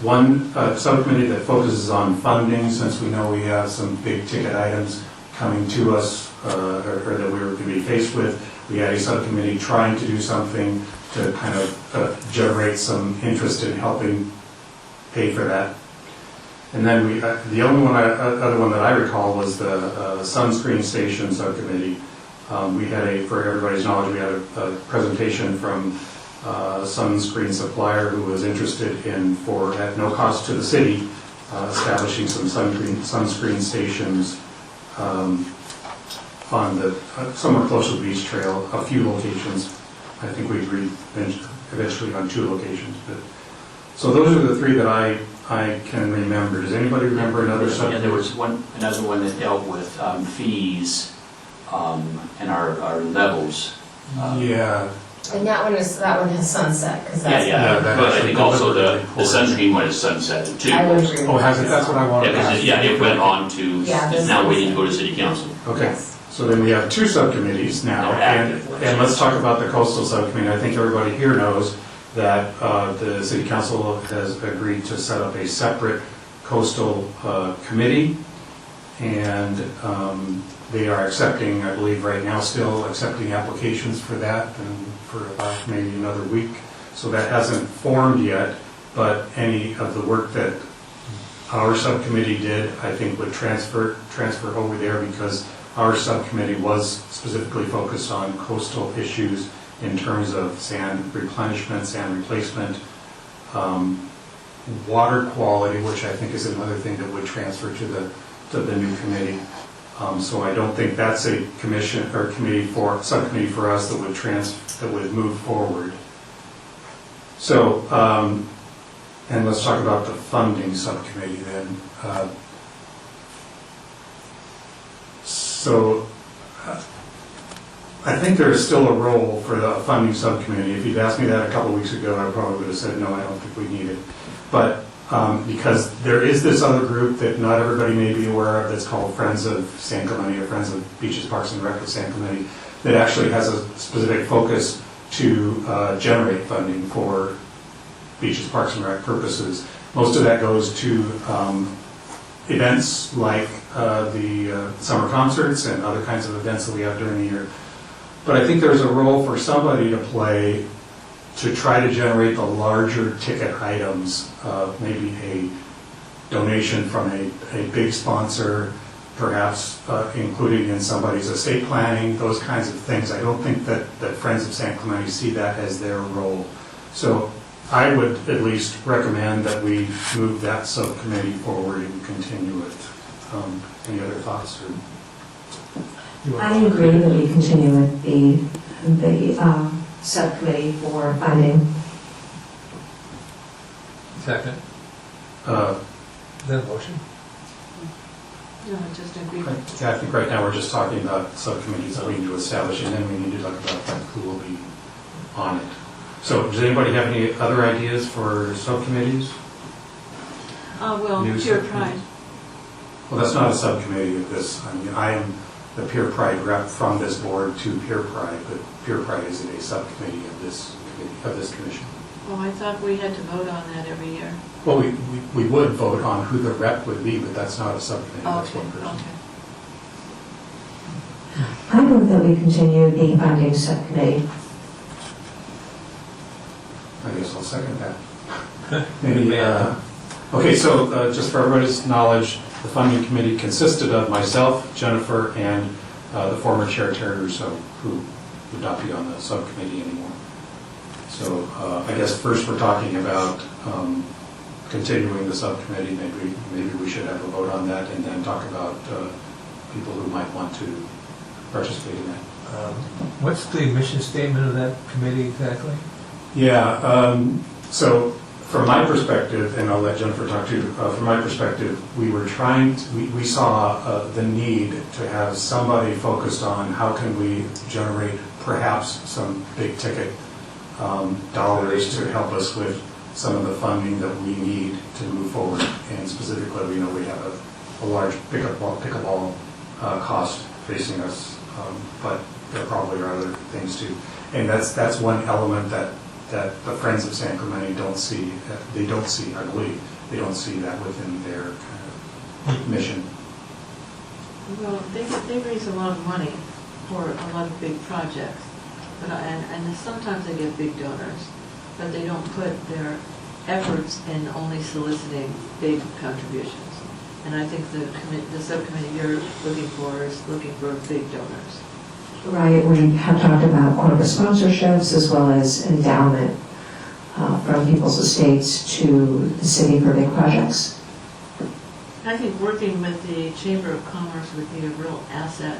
One subcommittee that focuses on funding, since we know we have some big ticket items coming to us or that we're going to be faced with. We had a subcommittee trying to do something to kind of generate some interest in helping pay for that. And then the only other one that I recall was the sunscreen station subcommittee. We had for everybody's knowledge, we had a presentation from a sunscreen supplier who was interested in, at no cost to the city, establishing some sunscreen stations on somewhere close to the beach trail, a few locations. I think we agreed eventually on 2 locations. So those are the 3 that I can remember. Does anybody remember another subject? Yeah, there was another one that dealt with fees and our levels. Yeah. And that one has sunset, because that's. Yeah, but I think also the sunscreen one is sunsetted too. I would agree. Oh, has it? That's what I wanted to ask. Yeah, it went on to, Yeah, it's now waiting to go to city council. Okay, so then we have 2 subcommittees now, and let's talk about the coastal subcommittee. I think everybody here knows that the city council has agreed to set up a separate coastal committee, and they are accepting, I believe right now, still accepting applications for that, and for about maybe another week. So that hasn't formed yet, but any of the work that our subcommittee did, I think would transfer over there, because our subcommittee was specifically focused on coastal issues in terms of sand replenishment, sand replacement, water quality, which I think is another thing that would transfer to the new committee. So I don't think that's a commission or subcommittee for us that would move forward. So, and let's talk about the funding subcommittee then. I think there is still a role for the funding subcommittee. If you'd asked me that a couple weeks ago, I probably would have said, no, I don't think we need it. But because there is this other group that not everybody may be aware of that's called Friends of San Clemente, or Friends of Beaches, Parks, and Rec of San Clemente, that actually has a specific focus to generate funding for beaches, parks, and rec purposes. Most of that goes to events like the summer concerts and other kinds of events that we have during the year. But I think there's a role for somebody to play to try to generate the larger ticket items, maybe a donation from a big sponsor, perhaps including in somebody's estate planning, those kinds of things. I don't think that Friends of San Clemente see that as their role. So I would at least recommend that we move that subcommittee forward and continue it. Any other thoughts? I agree that we continue with the subcommittee for funding. Second. Is that a motion? No, just agree. Yeah, I think right now we're just talking about subcommittees that we need to establish, and then we need to talk about who will be on it. So does anybody have any other ideas for subcommittees? Well, New Pure subcommittee. Pride. Well, that's not a subcommittee of this. I mean, I am the Pure Pride rep from this board to Pure Pride, but Pure Pride isn't a subcommittee of this commission. Oh, I thought we had to vote on that every year. Well, we would vote on who the rep would be, but that's not a subcommittee. That's Okay, one person. okay. I move that we continue the funding subcommittee. I guess I'll second that. Maybe, okay, so just for everybody's knowledge, the funding committee consisted of myself, Jennifer, and the former chair, Terry Russo, who would not be on the subcommittee anymore. So I guess first we're talking about continuing the subcommittee. Maybe we should have a vote on that, and then talk about people who might want to participate in that. What's the mission statement of that committee exactly? Yeah, so from my perspective, and I'll let Jennifer talk too, from my perspective, we saw the need to have somebody focused on how can we generate perhaps some big ticket dollars to help us with some of the funding that we need to move forward. And specifically, we know we have a large pickleball cost facing us, but there probably are other things too. And that's one element that the Friends of San Clemente don't see. They don't see, I believe, they don't see that within their kind of mission. Well, they raise a lot of money for a lot of big projects, but and sometimes they get big donors, but they don't put their efforts in only soliciting big contributions. And I think the subcommittee you're looking for is looking for big donors. Right, we have talked about corporate sponsorships as well as endowment from people's estates to the city for big projects. I think working with the Chamber of Commerce would be a real asset.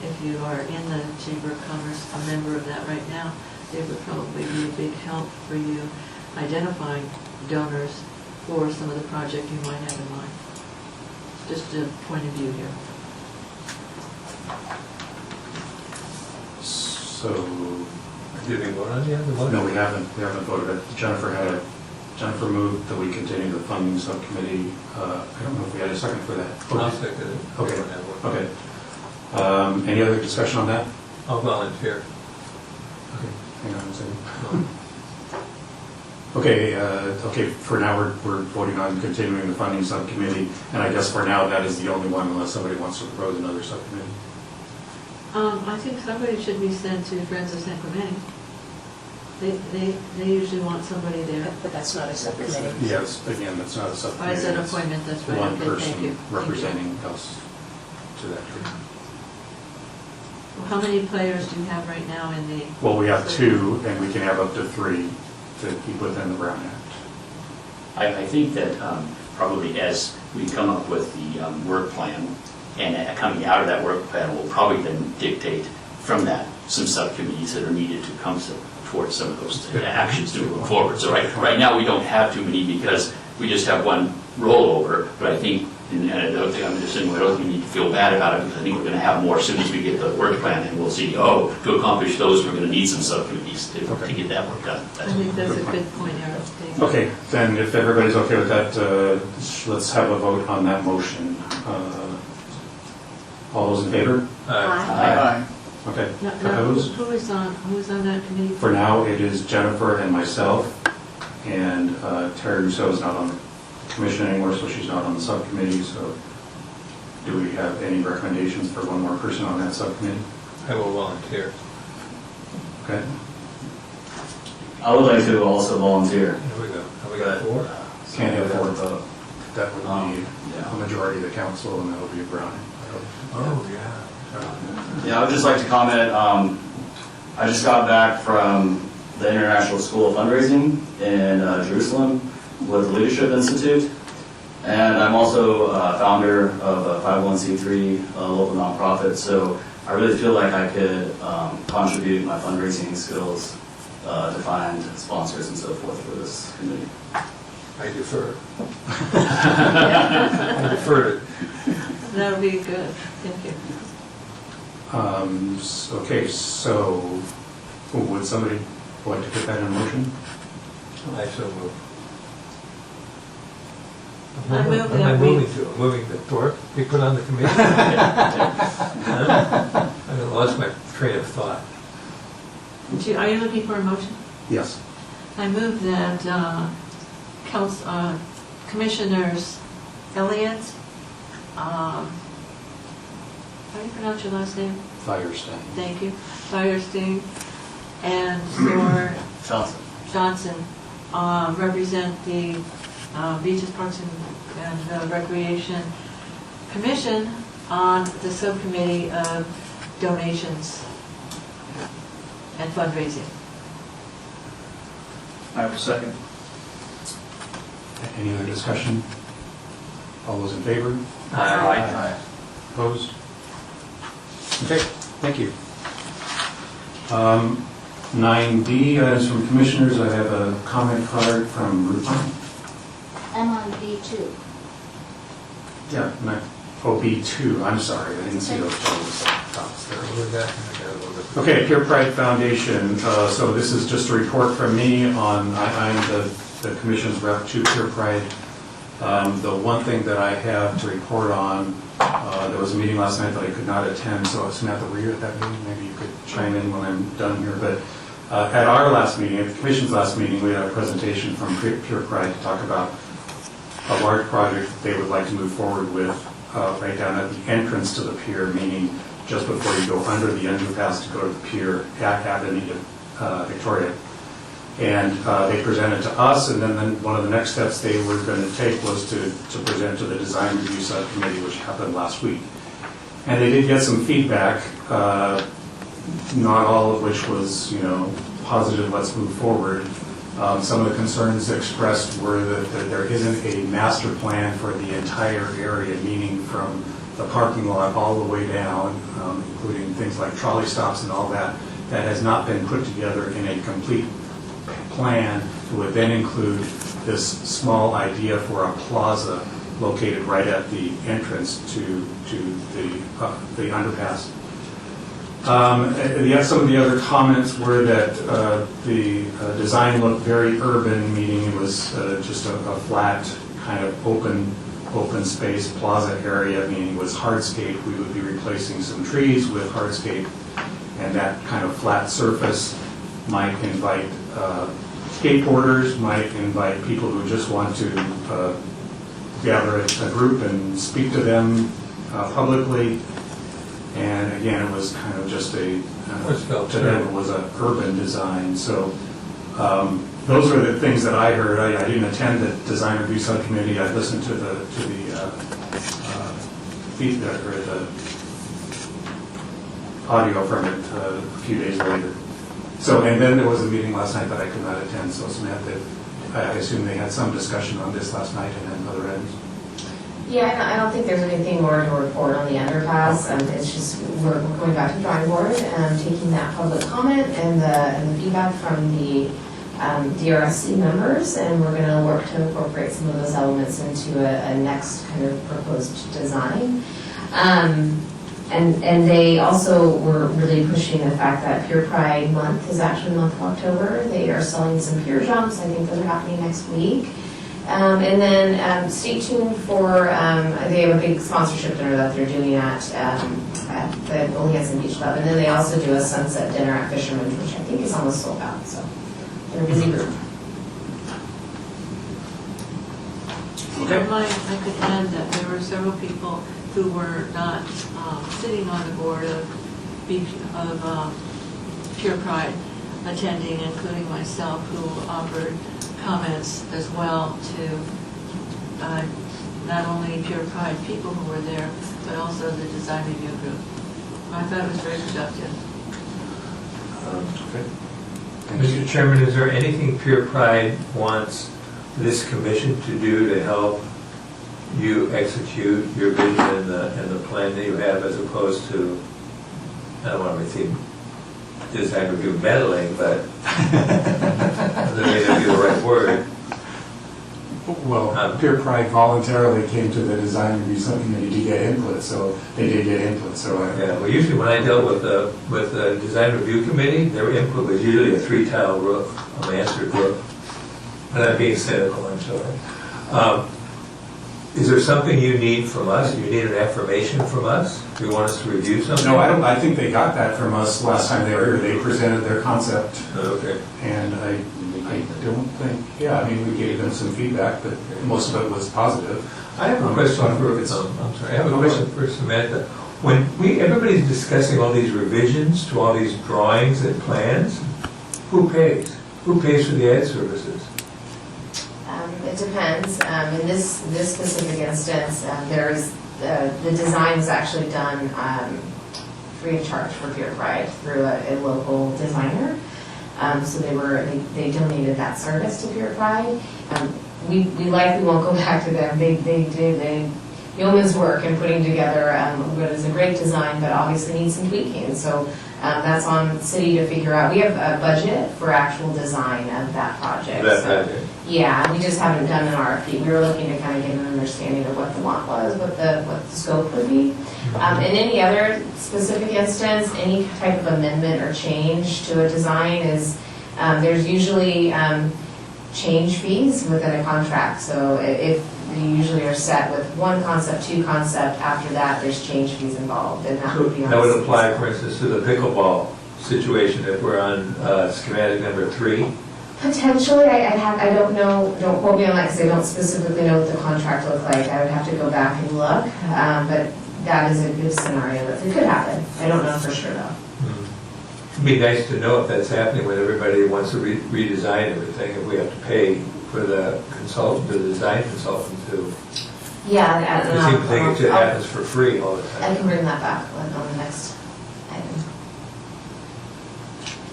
If you are in the Chamber of Commerce, a member of that right now, it would probably be a big help for you identifying donors for some of the project you might have in mind. Just a point of view here. So, Did we vote on the other one? no, we haven't voted. Jennifer moved that we continue the funding subcommittee. I don't know if we had a second for that. I'll second it. Okay, okay. Any other discussion on that? I'll volunteer. Okay, hang on a second. Okay, for now, we're voting on continuing the funding subcommittee, and I guess for now, that is the only one unless somebody wants to propose another subcommittee. I think somebody should be sent to Friends of San Clemente. They usually want somebody there. But that's not a subcommittee. Yes, again, that's not a Oh, subcommittee. it's an it's appointment, that's right. One Okay, thank you. person representing us to that group. Well, how many players do you have right now in the? Well, we have 2, and we can have up to 3 to keep within the Brown Act. I think that probably as we come up with the work plan, and coming out of that work plan will probably then dictate from that some subcommittees that are needed to come towards some of those actions to move forward. So right now, we don't have too many because we just have one rollover, but I think, and I don't think I'm just saying, I don't think we need to feel bad about it, because I think we're going to have more as soon as we get the work plan, and we'll see, to accomplish those, we're going to need some subcommittees to get that work done. I think that's a good point, Eric. Thank you. Okay, then if everybody's okay with that, let's have a vote on that motion. All those in favor? Aye. Okay, Now, opposed? who is on that committee? For now, it is Jennifer and myself, and Terry Rousseau is not on the commission anymore, so she's not on the subcommittee, so do we have any recommendations for one more person on that subcommittee? I will volunteer. Okay. I would like to also volunteer. Here we go. Have we got 4? Can't have 4 vote. That would be yeah. a majority of the council, and that would be a Brian. Oh, yeah. Yeah, I would just like to comment, I just got back from the International School of Fundraising in Jerusalem with the Leadership Institute, and I'm also a founder of a 501c3 local nonprofit, so I really feel like I could contribute my fundraising skills to find sponsors and so forth for this committee. I defer. I defer. That'll be good, thank you. Okay, so would somebody like to put that in motion? I so move. I move What am I that we- moving to? I'm moving that Thorpe be put on the committee? I lost my train of thought. Are you looking for a motion? Yes. I move that Commissioners Elliott, how do you pronounce your last name? Firestein. Thank you. Firestein and Thor Johnson represent the Beaches, Parks and Recreation Commission on the subcommittee of donations and fundraising. I have a second. Any other discussion? All those in favor? Aye. Opposed? Okay, thank you. 9B, items from commissioners. I have a comment card from Ruth. I'm on B2. Yeah, B2, I'm sorry, I didn't see those tops there. Okay, Pure Pride Foundation, so this is just a report from me on, I'm the commission's rep to Pure Pride. The one thing that I have to report on, there was a meeting last night that I could not attend, so Samantha, were you at that meeting? Maybe you could chime in when I'm done here, but at our last meeting, at the commission's last meeting, we had a presentation from Pure Pride to talk about a large project that they would like to move forward with right down at the entrance to the pier, meaning just before you go under the underpass to go to the pier at Avenida Victoria. And they presented to us, and then one of the next steps they were going to take was to present to the design review subcommittee, which happened last week. And they did get some feedback, not all of which was, positive, let's move forward. Some of the concerns expressed were that there isn't a master plan for the entire area, meaning from the parking lot all the way down, including things like trolley stops and all that, that has not been put together in a complete plan that would then include this small idea for a plaza located right at the entrance to the underpass. Some of the other comments were that the design looked very urban, meaning it was just a flat kind of open space plaza area, meaning it was hardscape. We would be replacing some trees with hardscape, and that kind of flat surface might invite skateboarders, might invite people who just want to gather a group and speak to them publicly. And again, it was kind of just to them it was an urban design. So those are the things that I heard. I didn't attend the design review subcommittee. I listened to the feedback or the audio from it a few days later. So, and then there was a meeting last night that I could not attend, so Samantha, I assume they had some discussion on this last night and then other ends. Yeah, I don't think there's anything more to report on the underpass. It's just, we're going back to the drawing board and taking that public comment and the feedback from the DRSC members, and we're going to work to incorporate some of those elements into a next kind of proposed design. And they also were really pushing the fact that Pure Pride Month is actually the month of October. They are selling some Pure Jumps. I think those are happening next week. And then stay tuned for, they have a big sponsorship dinner that they're doing at the Oleanson Beach Club. And then they also do a sunset dinner at Fisherman's, which I think is almost sold out. So they're a busy group. I could add that there were several people who were not sitting on the board of Pure Pride attending, including myself, who offered comments as well to not only Pure Pride people who were there, but also the design review group. I thought it was very productive. Mr. Chairman, is there anything Pure Pride wants this commission to do to help you execute your vision and the plan that you have, as opposed to, I don't want to say design review meddling, but that may not be the right word. Well, Pure Pride voluntarily came to the design review subcommittee to get input, so they did get input. So yeah, well, usually when I dealt with the design review committee, their input was usually a 3-tile roof, a mansard roof. And I'm being cynical, I'm sorry. Is there something you need from us? You need an affirmation from us? Do you want us to review something? No, I don't. I think they got that from us last time they were here. They presented their concept. Okay. And I don't think, I mean, we gave them some feedback, but most of it was positive. I have a question for, I have a question for Samantha. When everybody's discussing all these revisions to all these drawings and plans, who pays? Who pays for the ad services? It depends. In this specific instance, there's the design was actually done free of charge for Pure Pride through a local designer. So they donated that service to Pure Pride. We likely won't go back to them. They did yeoman's work in putting together what is a great design, but obviously needs some tweaking. So that's on city to figure out. We have a budget for actual design of that project. Yeah, we just haven't done an RFP. We were looking to kind of get an understanding of what the want was, what the scope would be. In any other specific instance, any type of amendment or change to a design is, there's usually change fees within a contract. So if you usually are set with one concept, two concept, after that there's change fees involved, and that would be on. That would apply, for instance, to the pickleball situation if we're on schematic number 3. Potentially, I don't know, don't quote me on that because I don't specifically know what the contract looked like. I would have to go back and look, but that is a good scenario that it could happen. I don't know for sure though. It'd be nice to know if that's happening when everybody wants to redesign everything, if we have to pay for the consultant, the design consultant to. Yeah, It seems to think it just happens for free all the I time. can bring that back on the next item.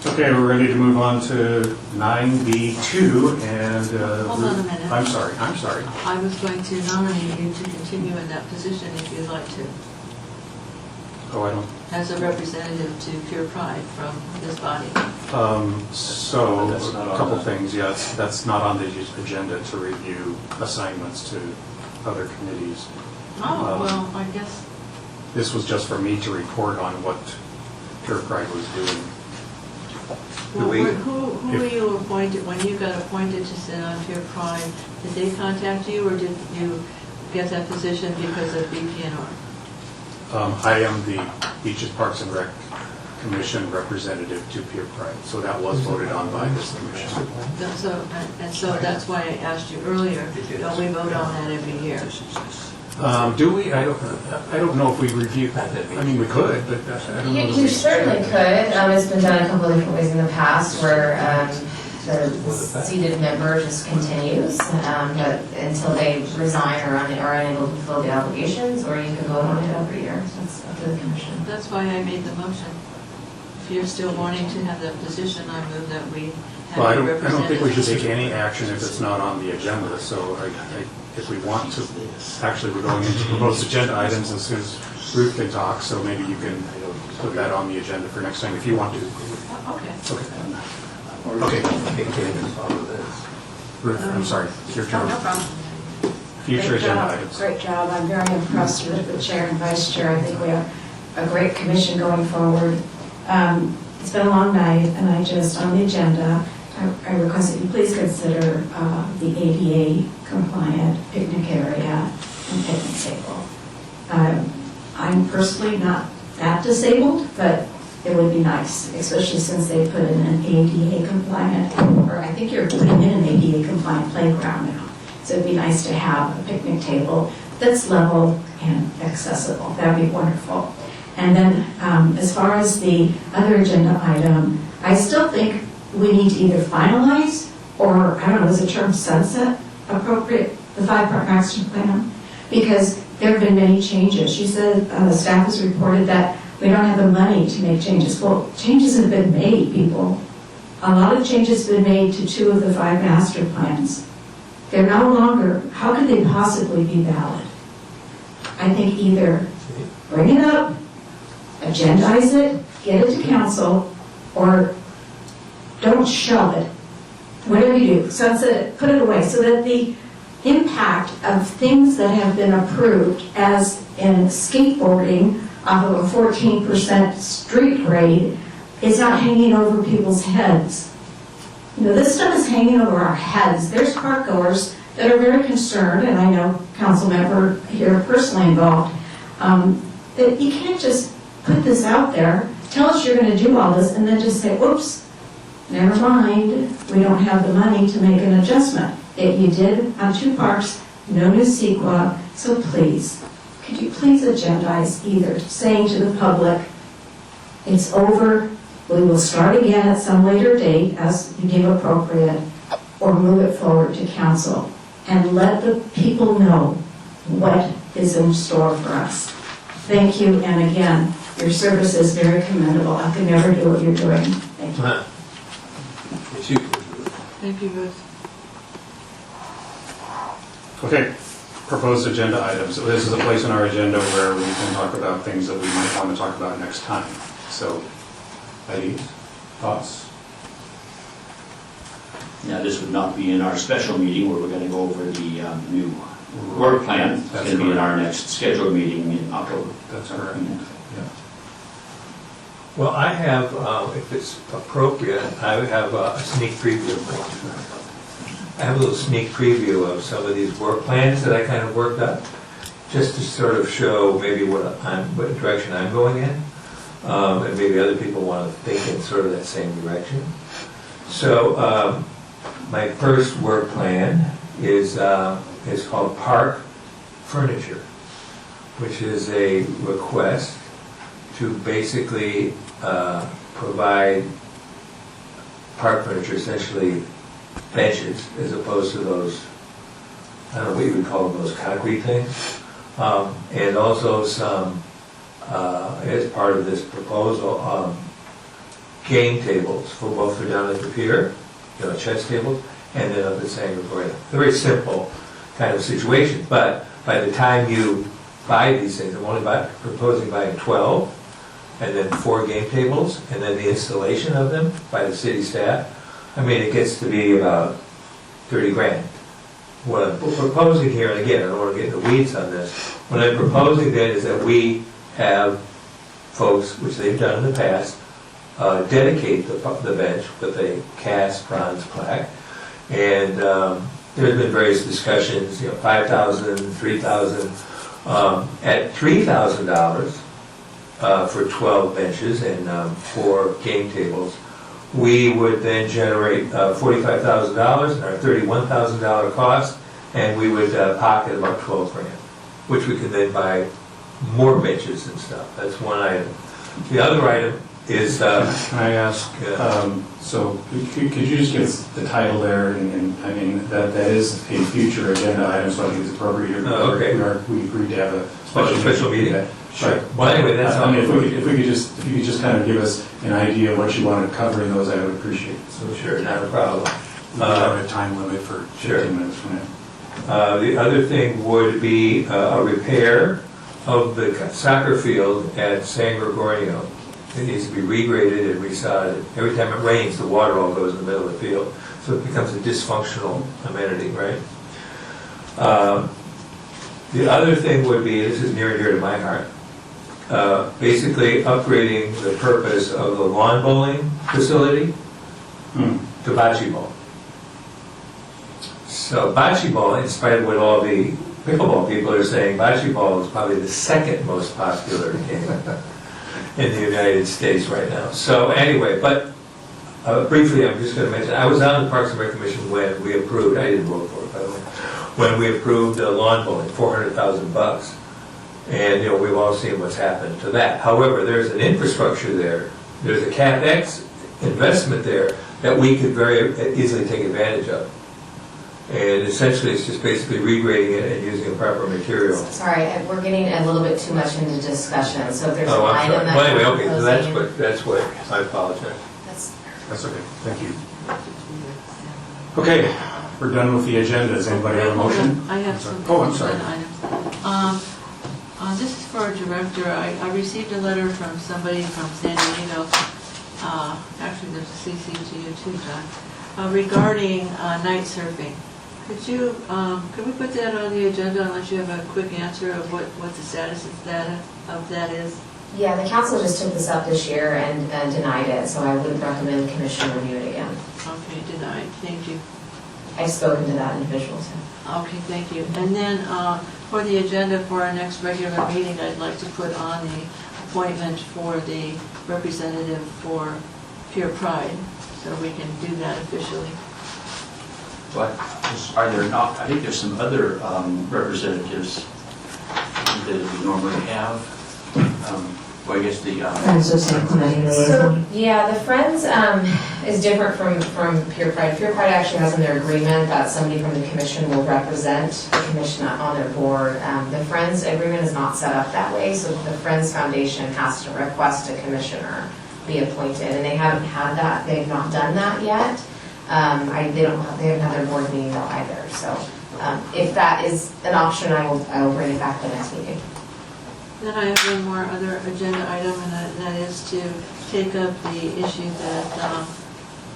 Okay, we're ready to move on to 9B2 and... Hold on a minute. I'm sorry. I was going to nominate you to continue in that position if you'd like to, Oh, I don't... as a representative to Pure Pride from this body. So, That's not a on couple the- things, yes, that's not on the agenda to review assignments to other committees. Oh, well, I guess, This was just for me to report on what Pure Pride was doing. well, we- who were you appointed, when you got appointed to sit on Pure Pride, did they contact you, or did you get that position because of BPNR? I am the Beaches Parks and Rec Commission representative to Pure Pride, so that was voted on by this commission. So that's why I asked you earlier, don't we vote on that every year? Do we? I don't know if we review, I mean, we could, but I don't know. that You we- certainly could. It's been done a couple of different ways in the past where the seated member just continues but until they resign or are unable to fulfill the obligations, or you can vote on it every year. That's up to the commission. That's why I made the motion. If you're still wanting to have that position, I move that we Well, I have you don't think we should represented. take any action if it's not on the agenda, so if we want to, actually, we're going into proposed agenda items as soon as Ruth can talk, so maybe you can put that on the agenda for next time if you want to. Okay. Okay. Ruth, I'm sorry, it's your turn. No problem. Future Great agenda job. items. Great job. I'm very impressed with the chair and vice chair. I think we have a great commission going forward. It's been a long night, and on the agenda, I request that you please consider the ADA compliant picnic area and picnic table. I'm personally not that disabled, but it would be nice, especially since they put in an ADA compliant, or I think you're putting in an ADA compliant playground now. So it'd be nice to have a picnic table that's level and accessible. That'd be wonderful. And then as far as the other agenda item, I still think we need to either finalize, or I don't know, is the term sunset appropriate, the 5-part master plan? Because there have been many changes. She said the staff has reported that we don't have the money to make changes. Well, changes have been made, people. A lot of changes have been made to 2 of the 5 master plans. They're no longer, how could they possibly be valid? I think either bring it up, agendize it, get it to council, or don't shove it. Whatever you do, sunset it, put it away, so that the impact of things that have been approved, as in skateboarding off of a 14% street grade, is not hanging over people's heads. You know, this stuff is hanging over our heads. There's park goers that are very concerned, and I know council member here personally involved, that you can't just put this out there, tell us you're going to do all this, and then just say, oops, never mind, we don't have the money to make an adjustment. You did on 2 parks, no new CEQA, so please, could you please agendize either saying to the public, it's over, we will start again at some later date as you deem appropriate, or move it forward to council, and let the people know what is in store for us. Thank you, and again, your service is very commendable. I could never do what you're doing. Thank you. Thank you, Ruth. Okay, proposed agenda items. So this is a place in our agenda where we can talk about things that we might want to talk about next time. So, ideas, thoughts? Now, this would not be in our special meeting where we're going to go over the new work plan. It's going to be in our next scheduled meeting in October. That's correct. Yeah. Well, I have, if it's appropriate, I have a sneak preview. I have a little sneak preview of some of these work plans that I kind of worked up, just to sort of show maybe what direction I'm going in, and maybe other people want to think in sort of that same direction. So my first work plan is called Park Furniture, which is a request to basically provide park furniture, essentially benches, as opposed to those, I don't know what you would call them, those concrete things. And also some, as part of this proposal, game tables for both for down at the pier, chess tables, and then up at San Gregorio. Very simple kind of situation, but by the time you buy these things, I'm only proposing buying 12, and then 4 game tables, and then the installation of them by the city staff. I mean, it gets to be about 30 grand. What I'm proposing here, and again, I don't want to get in the weeds on this, what I'm proposing then is that we have folks, which they've done in the past, dedicate the bench with a cast bronze plaque. And there's been various discussions, $5,000, $3,000. At $3,000 for 12 benches and 4 game tables, we would then generate $45,000 in our $31,000 cost, and we would pocket about 12 grand, which we could then buy more benches and stuff. That's one item. The other item is... Can I ask, so could you just give us the title there, and I mean, that is a future agenda item, so I think it's appropriate here. Okay. We agreed to have a special meeting. Sure. Well, anyway, that's... I mean, if you could just kind of give us an idea of what you want to cover in those, I would appreciate it. So sure, not a problem. We have a time limit for 15 minutes from now. The other thing would be a repair of the soccer field at San Gregorio. It needs to be regraded and resodded. Every time it rains, the water all goes in the middle of the field, so it becomes a dysfunctional amenity, right? The other thing would be, this is near and dear to my heart, basically upgrading the purpose of the lawn bowling facility to bocce ball. So bocce ball, in spite of what all the pickleball people are saying, bocce ball is probably the second most popular game in the United States right now. So anyway, but briefly, I'm just going to mention, I was on the Parks and Rec Commission when we approved, I didn't vote for it, by the way, when we approved lawn bowling, $400,000. And, we've all seen what's happened to that. However, there's an infrastructure there, there's a CapEx investment there that we could very easily take advantage of. And essentially, it's just basically regrading it and using the proper material. Sorry, we're getting a little bit too much into discussion, so if there's an I'm item sorry. that Well, anyway, you're okay, so that's what, I apologize. That's okay, thank you. Okay, we're done with the agenda. Does anybody have a motion? I have some. Oh, I'm sorry. This is for a director. I received a letter from somebody from San Diego. Actually, there's a CC to you too, John, regarding night surfing. Could we put that on the agenda unless you have a quick answer of what the status of that is? Yeah, the council just took this up this year and denied it, so I would recommend the commission review it again. Okay, denied. Thank you. I've spoken to that individual, so. Okay, thank you. And then for the agenda for our next regular meeting, I'd like to put on the appointment for the representative for Pure Pride, so we can do that officially. But are there not, I think there's some other representatives that we normally have. Well, I guess the... Friends of San Clemente Liaison. Yeah, the Friends is different from Pure Pride. Pure Pride actually has in their agreement that somebody from the commission will represent the commission on their board. The Friends agreement is not set up that way, so the Friends Foundation has to request a commissioner be appointed, and they haven't had that. They've not done that yet. They haven't had their board meeting though either. So if that is an option, I will bring it back the next meeting. Then I have one more other agenda item, and that is to take up the issue that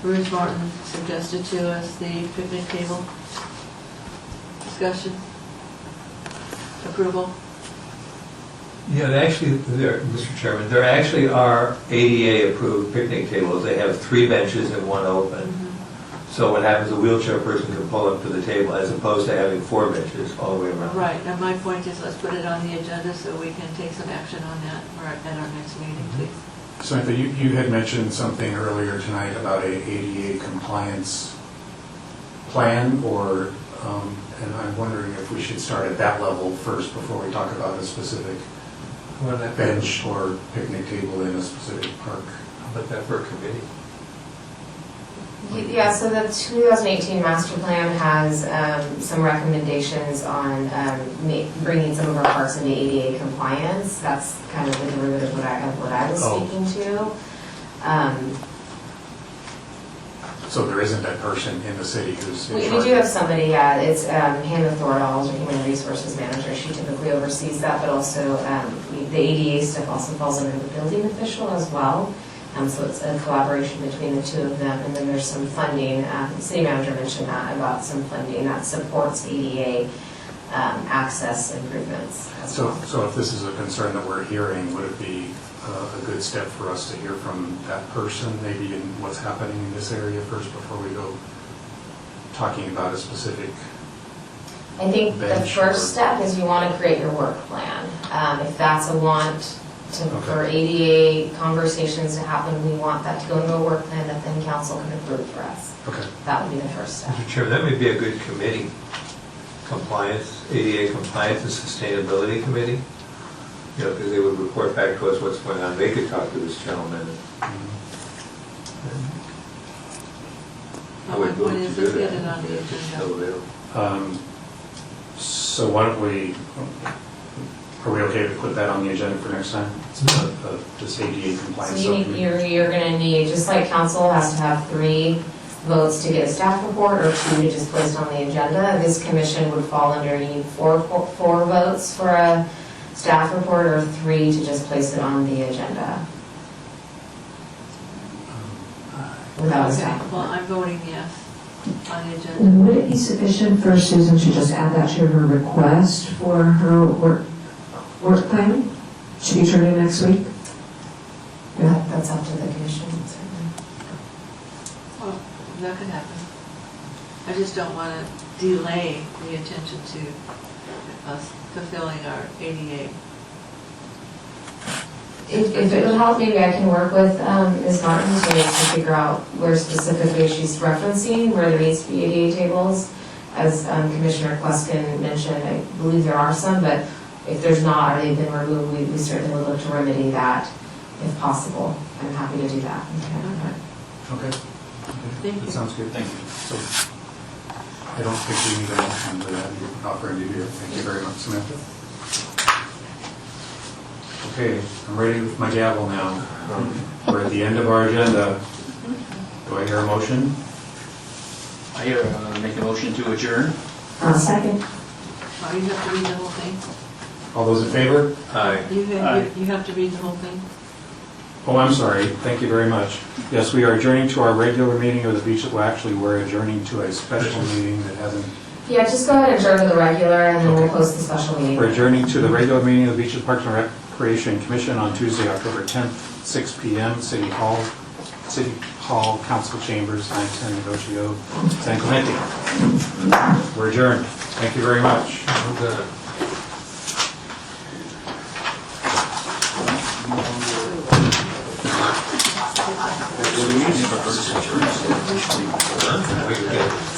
Bruce Martin suggested to us, the picnic table discussion, approval. Yeah, Mr. Chairman, there actually are ADA-approved picnic tables. They have 3 benches and 1 open. So what happens, a wheelchair person can pull up to the table as opposed to having 4 benches all the way around. Right, and my point is, let's put it on the agenda so we can take some action on that at our next meeting, please. Samantha, you had mentioned something earlier tonight about a ADA compliance plan, or, and I'm wondering if we should start at that level first before we talk about a specific bench or picnic table in a specific park. put that for a committee? Yeah, so the 2018 master plan has some recommendations on bringing some of our parks into ADA compliance. That's kind of the derivative of what I was speaking to. So there isn't that person in the city who's in We charge? do have somebody, yeah, it's Hannah Thordal, our Human Resources Manager. She typically oversees that, but also the ADA stuff also falls under the building official as well. So it's a collaboration between the two of them. And then there's some funding, the city manager mentioned that, about some funding that supports ADA access improvements as well. So if this is a concern that we're hearing, would it be a good step for us to hear from that person, maybe in what's happening in this area first before we go talking about a specific? I think the bench first or- step is you want to create your work plan. If that's a want Okay. for ADA conversations to happen, we want that to go into a work plan that then council can approve for us. Okay. That would be the first step. Mr. Chairman, that may be a good committee, compliance, ADA compliance and sustainability committee. You know, because they would report back to us what's going on. They could talk to this gentleman. I would When move is to do it that. getting on the If it's agenda? still available. So why don't we, are we okay to put that on the agenda for next time? This ADA So compliance you need, subcommittee? you're gonna need, just like council has to have 3 votes to get a staff report or 2 to just place it on the agenda, this commission would fall under, you need 4 votes for a staff report or 3 to just place it on the agenda. Without a staff Well, report. I'm voting yes on the agenda. Would it be sufficient for Susan to just add that to her request for her work plan? Should be turned in next week? That's up to the commission. certainly. Well, that could happen. I just don't want to delay the attention to us fulfilling our ADA. If it would help, maybe I can work with Ms. Martin to figure out where specifically she's referencing, where there needs to be ADA tables. As Commissioner Queskin mentioned, I believe there are some, but if there's not, or they've been removed, we certainly would look to remedy that if possible. I'm happy to do that. Okay. Thank you. That sounds good. Thank you. So I don't think we need a motion for that. You're offering to do it. Thank you very much, Samantha. Okay, I'm ready with my gavel now. We're at the end of our agenda. Do I hear a motion? I make a motion to adjourn. Second. Oh, you have to read the whole thing? All those in favor? Aye. You have to read the whole thing? Oh, I'm sorry. Thank you very much. Yes, we are adjourning to our regular meeting of the beach. Well, actually, we're adjourning to a special meeting that hasn't. Yeah, just go ahead and adjourn to the regular and then we'll post the special meeting. We're adjourning to the regular meeting of the Beaches, Parks and Recreation Commission on Tuesday, October 10th, 6 p.m., City Hall, Council Chambers, 910 Negocio, San Clemente. We're adjourned. Thank you very much.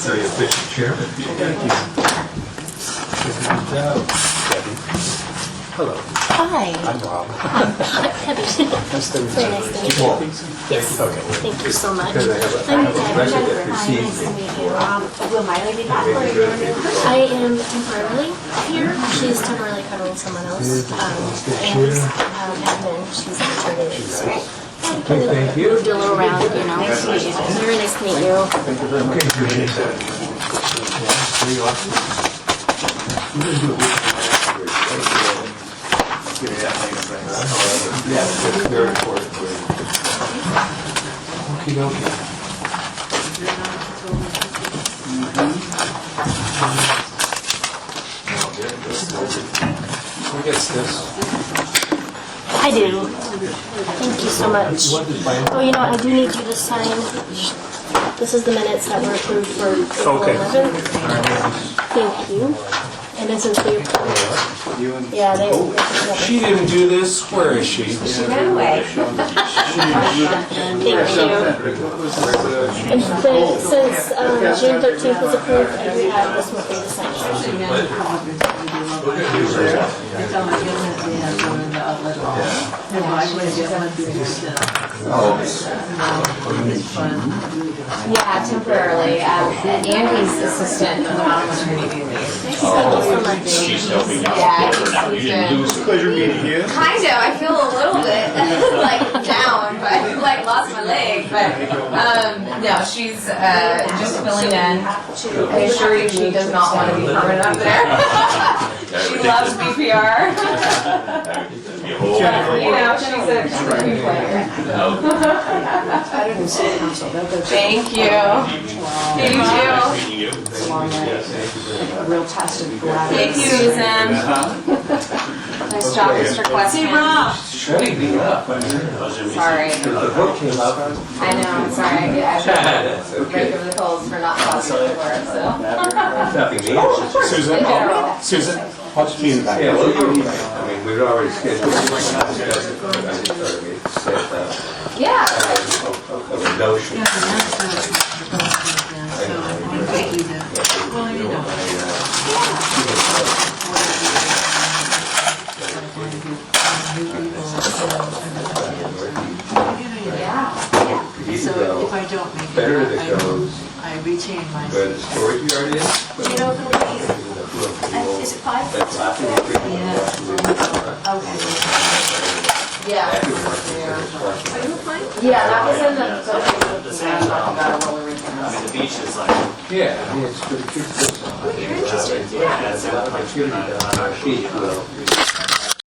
Very efficient chairman. Hello. Hi. I'm Rob. Debbie. Nice to meet you. Very nice to meet you. Okay. Thank you so much. Because I have a I'm record that Hi, precedes nice to me. meet you. Will my lady back or I am temporarily here. She's temporarily covering someone else. And then she's on maternity. So Thank you. moved a little around, you know. Nice to meet you. Very nice to meet you. Okay, appreciate that. Yeah, that's very important. Okey dokey. Who gets this? I do. Thank you so much. Oh, you know what? I do need you to sign. This is the minutes that were approved for April Okay. 11th. Thank you. And this is the yeah, they. She didn't do this. Where is she? She ran away. Thank you. And since June 13th was approved, I do have this one for you to sign. It's on my goodness, we have one in the outlet. Yeah, temporarily. Andy's assistant comes out on maternity leave. She's helping out. Yeah, Now, you he's didn't been- lose pleasure meeting you. Kind of. I feel a little bit like down, but like lost my leg. But no, she's just filling in. I assure you, she does not want to be permanent up there. She loves BPR. You know, she's a true player. Thank you. You too. A real test of bladder. Thank you, Susan. Nice job, Mr. Question. Shutting me up. Sorry. The hook came up. I know, I'm sorry. I That's break okay. over the coals for not talking before, so. Nothing new. Susan, Susan, I'll just be in the back. Yeah, well, I mean, we've already scheduled. Set Yeah. a notion. So if I don't make Better it, that it goes I retain my. where the storage yard is. Do you know if it'll be, is it 5? That's after the treatment. Okay. Yeah. Are you applying? Yeah, that was in the same about a roller rink. I mean, the beach is like. Yeah, I mean, it's for the kids. You're interested? Yeah, it's Beach will